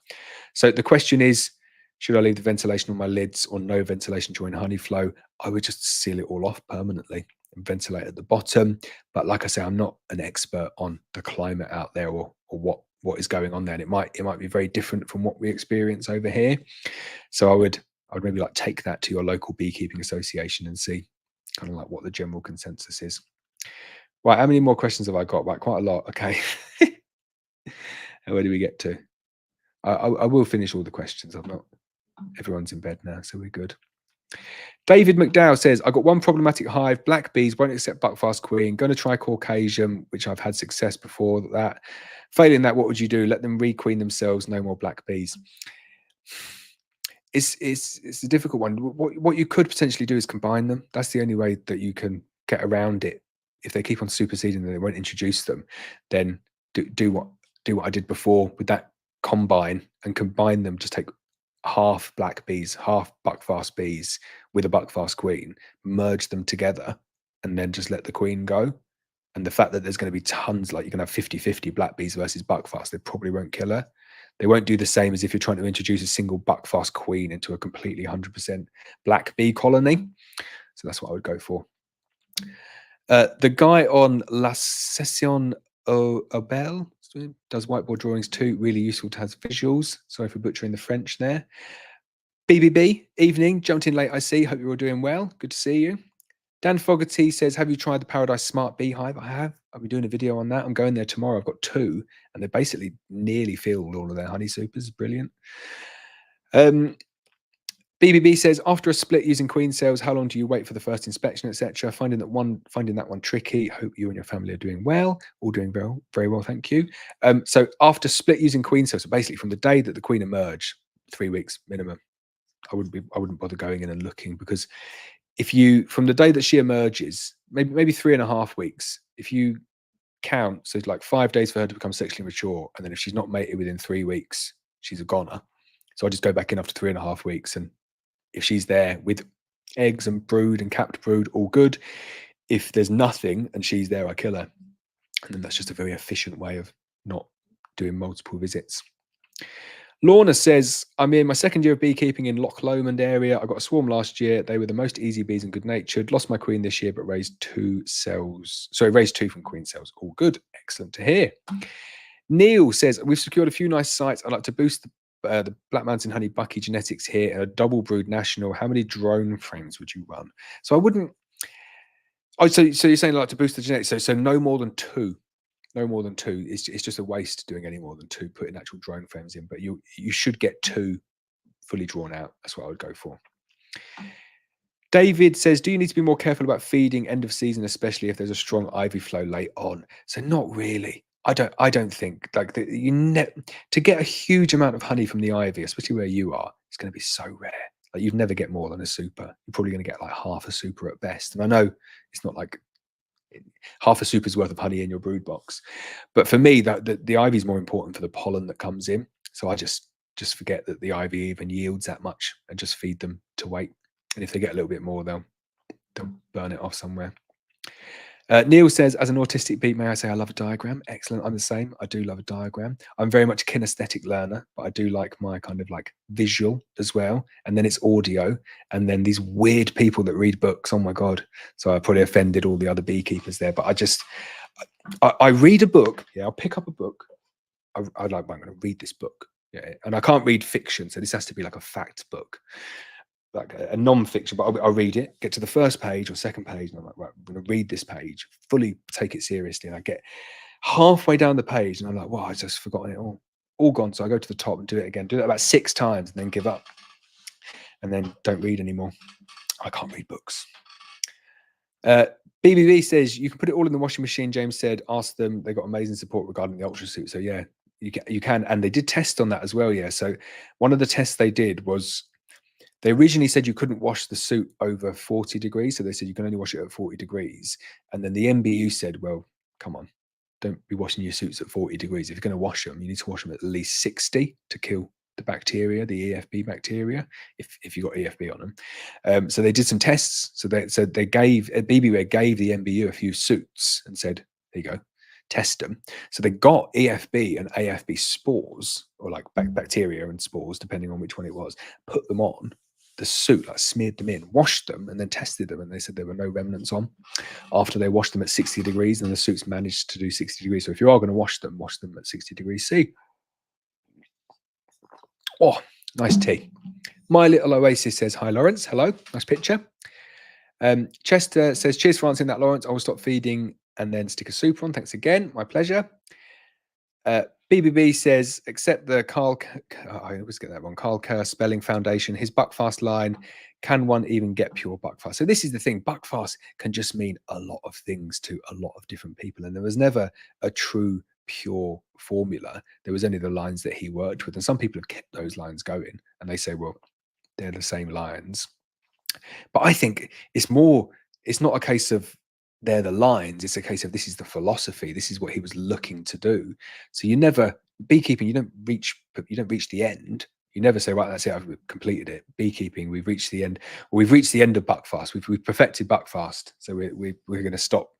So the question is, should I leave the ventilation on my lids or no ventilation during honey flow? I would just seal it all off permanently and ventilate at the bottom. But like I say, I'm not an expert on the climate out there or what is going on there. And it might be very different from what we experience over here. So I would maybe like take that to your local beekeeping association and see kind of like what the general consensus is. Right, how many more questions have I got? Right, quite a lot. Okay. Where do we get to? I will finish all the questions. Everyone's in bed now, so we're good. David McDowell says, I've got one problematic hive. Black bees won't accept buckfast queen. Going to try Caucasian, which I've had success before that. Failing that, what would you do? Let them requeen themselves. No more black bees. It's a difficult one. What you could potentially do is combine them. That's the only way that you can get around it. If they keep on superseding and they won't introduce them, then do what I did before with that combine and combine them. Just take half black bees, half buckfast bees with a buckfast queen, merge them together, and then just let the queen go. And the fact that there's going to be tons, like you're going to have 50-50 black bees versus buckfast, they probably won't kill her. They won't do the same as if you're trying to introduce a single buckfast queen into a completely 100% black bee colony. So that's what I would go for. The guy on La Session Obel does whiteboard drawings too. Really useful to have visuals. Sorry for butchering the French there. BBB, evening. Jumped in late, I see. Hope you're all doing well. Good to see you. Dan Fogarty says, have you tried the Paradise Smart Beehive? I have. I'll be doing a video on that. I'm going there tomorrow. I've got 2, and they basically nearly filled all of their honey supers. Brilliant. BBB says, after a split using queen cells, how long do you wait for the first inspection, etc.? Finding that one tricky. Hope you and your family are doing well. All doing very, very well, thank you. So after split using queen cells, so basically from the day that the queen emerged, 3 weeks minimum. I wouldn't bother going in and looking, because if you, from the day that she emerges, maybe 3.5 weeks, if you count, so it's like 5 days for her to become sexually mature, and then if she's not mated within 3 weeks, she's a goner. So I just go back in after 3.5 weeks, and if she's there with eggs and brood and capped brood, all good. If there's nothing and she's there, I kill her. And then that's just a very efficient way of not doing multiple visits. Lorna says, I'm in my 2nd year of beekeeping in Loch Lomond area. I got a swarm last year. They were the most easy bees and good-natured. Lost my queen this year, but raised 2 cells. Sorry, raised 2 from queen cells. All good. Excellent to hear. Neil says, we've secured a few nice sites. I'd like to boost the Black Mountain Honey Bucky genetics here and a double brood national. How many drone frames would you run? So I wouldn't. Oh, so you're saying like to boost the genetics? So no more than 2. No more than 2. It's just a waste doing any more than 2, putting actual drone frames in. But you should get 2 fully drawn out. That's what I would go for. David says, do you need to be more careful about feeding end of season, especially if there's a strong ivy flow late on? So not really. I don't think like to get a huge amount of honey from the ivy, especially where you are, it's going to be so rare. Like you'd never get more than a super. You're probably going to get like half a super at best. And I know it's not like half a super's worth of honey in your brood box, but for me, the ivy is more important for the pollen that comes in. So I just forget that the ivy even yields that much and just feed them to weight. And if they get a little bit more, they'll burn it off somewhere. Neil says, as an autistic beat, may I say I love a diagram? Excellent. I'm the same. I do love a diagram. I'm very much a kinesthetic learner, but I do like my kind of like visual as well. And then it's audio. And then these weird people that read books. Oh my God. So I probably offended all the other beekeepers there. But I read a book. Yeah, I'll pick up a book. I'm going to read this book. Yeah. And I can't read fiction. So this has to be like a fact book, like a non-fiction, but I'll read it, get to the first page or second page, and I'm like, right, I'm going to read this page, fully take it seriously. And I get halfway down the page, and I'm like, wow, I just forgotten it all gone. So I go to the top and do it again, do that about 6 times, and then give up, and then don't read anymore. I can't read books. BBB says you can put it all in the washing machine. James said, ask them. They got amazing support regarding the ultra suit. So yeah, you can, and they did test on that as well. Yeah. So one of the tests they did was, they originally said you couldn't wash the suit over 40 degrees. So they said you can only wash it at 40 degrees. And then the MBU said, well, come on, don't be washing your suits at 40 degrees. If you're going to wash them, you need to wash them at least 60 to kill the bacteria, the EFB bacteria, if you got EFB on them. So they did some tests. So they gave, BBWare gave the MBU a few suits and said, there you go, test them. So they got EFB and AFB spores, or like bacteria and spores, depending on which one it was, put them on the suit, like smeared them in, washed them, and then tested them. And they said there were no remnants on after they washed them at 60 degrees, and the suits managed to do 60 degrees. So if you are going to wash them at 60 degrees C. Oh, nice tea. My Little Oasis says, hi, Laurence. Hello. Nice picture. Chester says, cheers for answering that, Laurence. I will stop feeding and then stick a super on. Thanks again. My pleasure. BBB says, except the Carl, I always get that wrong, Carl Kerr Spelling Foundation, his Buckfast line, can one even get pure Buckfast? So this is the thing, Buckfast can just mean a lot of things to a lot of different people. And there was never a true pure formula. There was only the lines that he worked with. And some people have kept those lines going and they say, well, they're the same lines. But I think it's not a case of they're the lines, it's a case of this is the philosophy, this is what he was looking to do. So you never, beekeeping, you don't reach the end. You never say, right, that's it, I've completed it. Beekeeping, we've reached the end, or we've reached the end of Buckfast, we've perfected Buckfast, so we're going to stop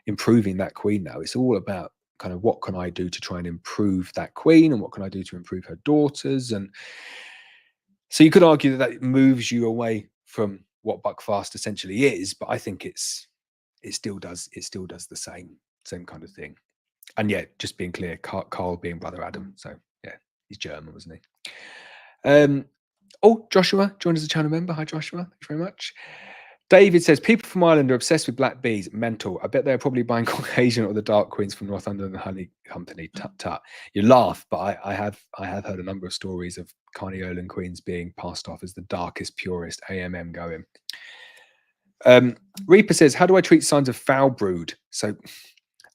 improving that queen now. It's all about kind of what can I do to try and improve that queen, and what can I do to improve her daughters. And so you could argue that moves you away from what Buckfast essentially is, but I think it still does the same kind of thing. And yeah, just being clear, Carl being brother Adam. So yeah, he's German, wasn't he? Oh, Joshua joined as a channel member. Hi, Joshua. Thanks very much. David says, people from Ireland are obsessed with black bees. Mental. I bet they're probably buying Caucasian or the Dark Queens from Northumberland Honey Company. Tut tut. You laugh, but I have heard a number of stories of Carniolan queens being passed off as the darkest, purest AMM going. Reaper says, how do I treat signs of foul brood? So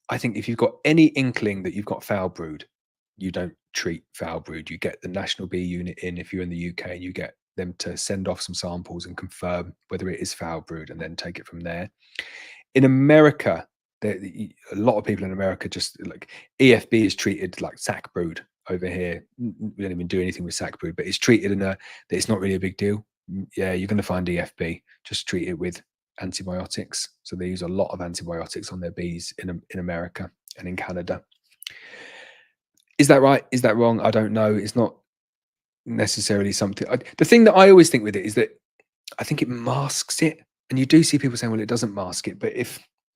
I think if you've got any inkling that you've got foul brood, you don't treat foul brood. You get the National Bee Unit in if you're in the UK, and you get them to send off some samples and confirm whether it is foul brood, and then take it from there. In America, a lot of people in America just like EFB is treated like sac brood over here. We don't even do anything with sac brood, but it's treated in that it's not really a big deal. Yeah, you're going to find EFB. Just treat it with antibiotics. So they use a lot of antibiotics on their bees in America and in Canada. Is that right? Is that wrong? I don't know. It's not necessarily something. The thing that I always think with it is that I think it masks it. And you do see people saying, well, it doesn't mask it. But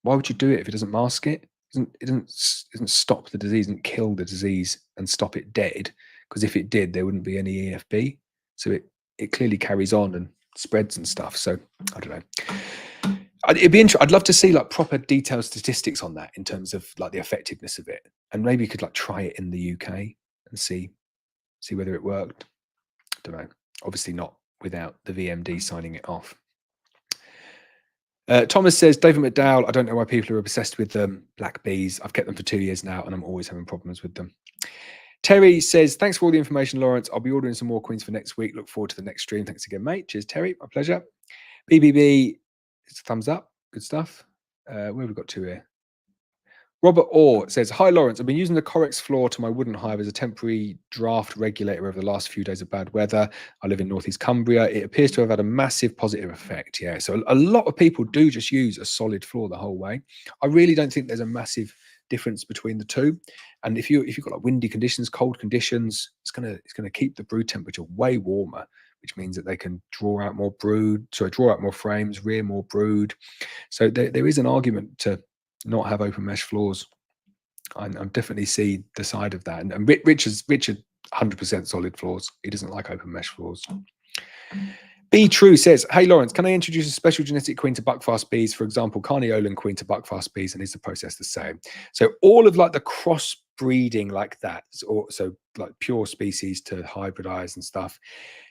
why would you do it if it doesn't mask it? It doesn't stop the disease, doesn't kill the disease and stop it dead. Because if it did, there wouldn't be any EFB. So it clearly carries on and spreads and stuff. So I don't know. It'd be interesting. I'd love to see like proper detailed statistics on that in terms of like the effectiveness of it. And maybe you could like try it in the UK and see whether it worked. I don't know. Obviously not without the VMD signing it off. Thomas says, David McDowell, I don't know why people are obsessed with black bees. I've kept them for 2 years now and I'm always having problems with them. Terry says, thanks for all the information, Laurence. I'll be ordering some more queens for next week. Look forward to the next stream. Thanks again, mate. Cheers, Terry. My pleasure. BBB, it's a thumbs up. Good stuff. Where have we got to here? Robert Orr says, hi, Laurence. I've been using the Corex floor to my wooden hive as a temporary draft regulator over the last few days of bad weather. I live in northeast Cumbria. It appears to have had a massive positive effect. Yeah, so a lot of people do just use a solid floor the whole way. I really don't think there's a massive difference between the two. And if you've got like windy conditions, cold conditions, it's gonna keep the brood temperature way warmer, which means that they can draw out more frames, rear more brood. So there is an argument to not have open mesh floors. I definitely see the side of that. And Richard 100% solid floors. He doesn't like open mesh floors. Be True says, hey, Laurence, can I introduce a special genetic queen to buckfast bees? For example, Carniolan queen to buckfast bees, and is the process the same? So all of like the cross breeding like that, or so like pure species to hybridize and stuff,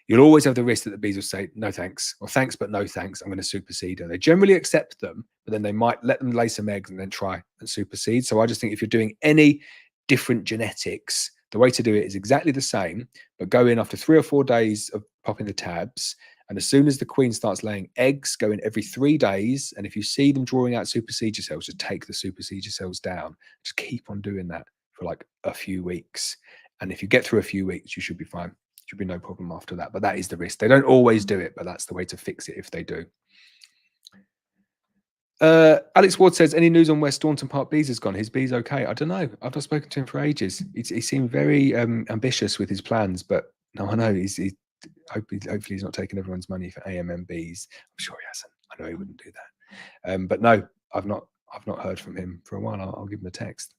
you'll always have the risk that the bees will say, no thanks, or thanks, but no thanks, I'm going to supersede. And they generally accept them, but then they might let them lay some eggs and then try and supersede. So I just think if you're doing any different genetics, the way to do it is exactly the same, but go in after 3 or 4 days of popping the tabs. And as soon as the queen starts laying eggs, go in every 3 days. And if you see them drawing out supersedure cells, just take the supersedure cells down. Just keep on doing that for like a few weeks. And if you get through a few weeks, you should be fine. Should be no problem after that. But that is the risk. They don't always do it, but that's the way to fix it if they do. Alex Ward says, any news on where Staunton Park Bees has gone? His bees okay? I don't know. I've not spoken to him for ages. He seemed very ambitious with his plans, but no, I know hopefully he's not taking everyone's money for AMMBs. I'm sure he hasn't. I know he wouldn't do that. But no, I've not heard from him for a while. I'll give him a text.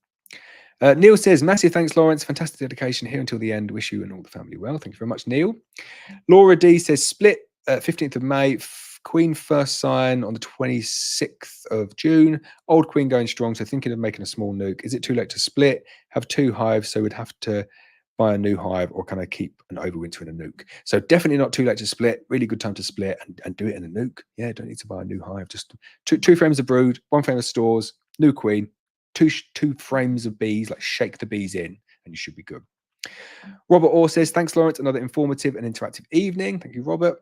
Neil says, massive thanks, Laurence. Fantastic dedication here until the end. Wish you and all the family well. Thank you very much, Neil. Laura D says, split 15th of May. Queen first sign on the 26th of June. Old queen going strong, so thinking of making a small nuke. Is it too late to split? Have 2 hives, so we'd have to buy a new hive, or can I keep an overwinter in a nuke? So definitely not too late to split. Really good time to split and do it in a nuke. Yeah, don't need to buy a new hive. Just two frames of brood, 1 frame of stores, new queen, two frames of bees. Like shake the bees in, and you should be good. Robert Orr says, thanks, Laurence. Another informative and interactive evening. Thank you, Robert.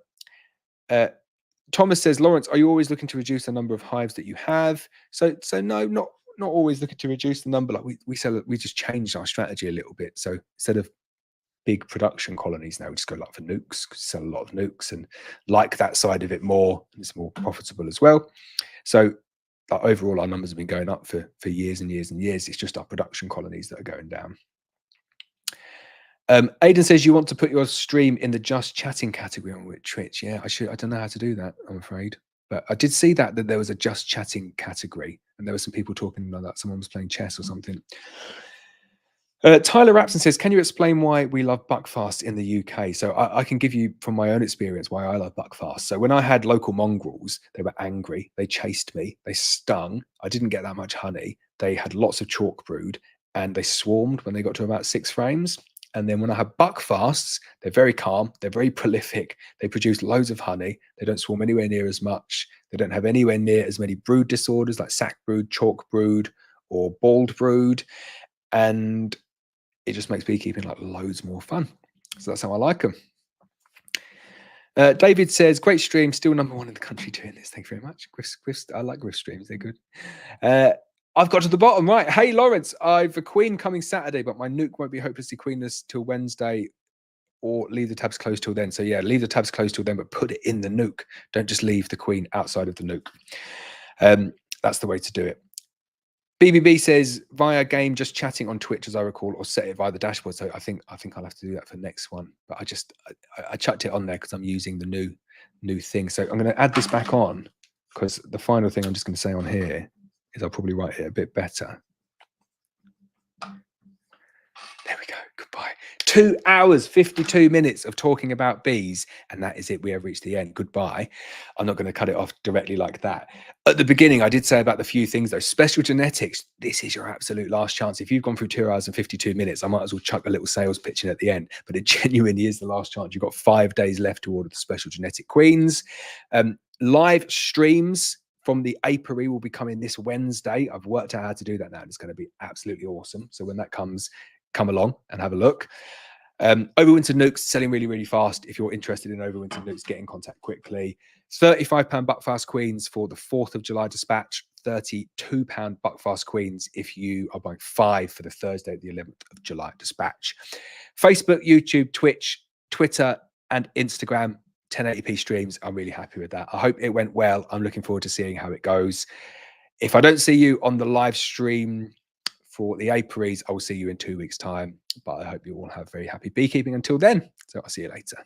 Thomas says, Laurence, are you always looking to reduce the number of hives that you have? So no, not always looking to reduce the number. Like we just changed our strategy a little bit. So instead of big production colonies now, we just go like for nukes, because we sell a lot of nukes and like that side of it more. It's more profitable as well. So overall, our numbers have been going up for years and years and years. It's just our production colonies that are going down. Aidan says, you want to put your stream in the just chatting category on Twitch. Yeah, I don't know how to do that, I'm afraid. But I did see that there was a just chatting category, and there were some people talking about that. Someone was playing chess or something. Tyler Rapson says, can you explain why we love buckfast in the UK? So I can give you from my own experience why I love buckfast. So when I had local mongrels, they were angry. They chased me. They stung. I didn't get that much honey. They had lots of chalk brood, and they swarmed when they got to about 6 frames. And then when I have buckfasts, they're very calm. They're very prolific. They produce loads of honey. They don't swarm anywhere near as much. They don't have anywhere near as many brood disorders like sac brood, chalk brood, or bald brood. And it just makes beekeeping like loads more fun. So that's how I like them. David says, great stream, still #1 in the country doing this. Thank you very much. Griff, I like Griff streams. They're good. I've got to the bottom, right? Hey, Laurence, I've a queen coming Saturday, but my nuke won't be hopelessly queenless till Wednesday, or leave the tabs closed till then. So yeah, leave the tabs closed till then, but put it in the nuke. Don't just leave the queen outside of the nuke. That's the way to do it. BBB says, via game, just chatting on Twitch, as I recall, or set it via the dashboard. So I think I'll have to do that for next one. But I chucked it on there because I'm using the new thing. So I'm going to add this back on, because the final thing I'm just going to say on here is I'll probably write it a bit better. There we go. Goodbye. 2 hours, 52 minutes of talking about bees. And that is it. We have reached the end. Goodbye. I'm not going to cut it off directly like that. At the beginning, I did say about the few things, though. Special genetics, this is your absolute last chance. If you've gone through 2 hours and 52 minutes, I might as well chuck a little sales pitch in at the end. But it genuinely is the last chance. You've got 5 days left to order the special genetic queens. Live streams from the apiary will be coming this Wednesday. I've worked out how to do that now. It's going to be absolutely awesome. So when that comes, come along and have a look. Overwinter Nukes selling really, really fast. If you're interested in Overwinter Nukes, get in contact quickly. £35 Buckfast Queens for the 4th of July dispatch. £32 Buckfast Queens if you are buying 5 for the Thursday, the 11th of July dispatch. Facebook, YouTube, Twitch, Twitter, and Instagram, 1080p streams. I'm really happy with that. I hope it went well. I'm looking forward to seeing how it goes. If I don't see you on the live stream for the apiaries, I will see you in 2 weeks' time. But I hope you all have very happy beekeeping until then. So I'll see you later.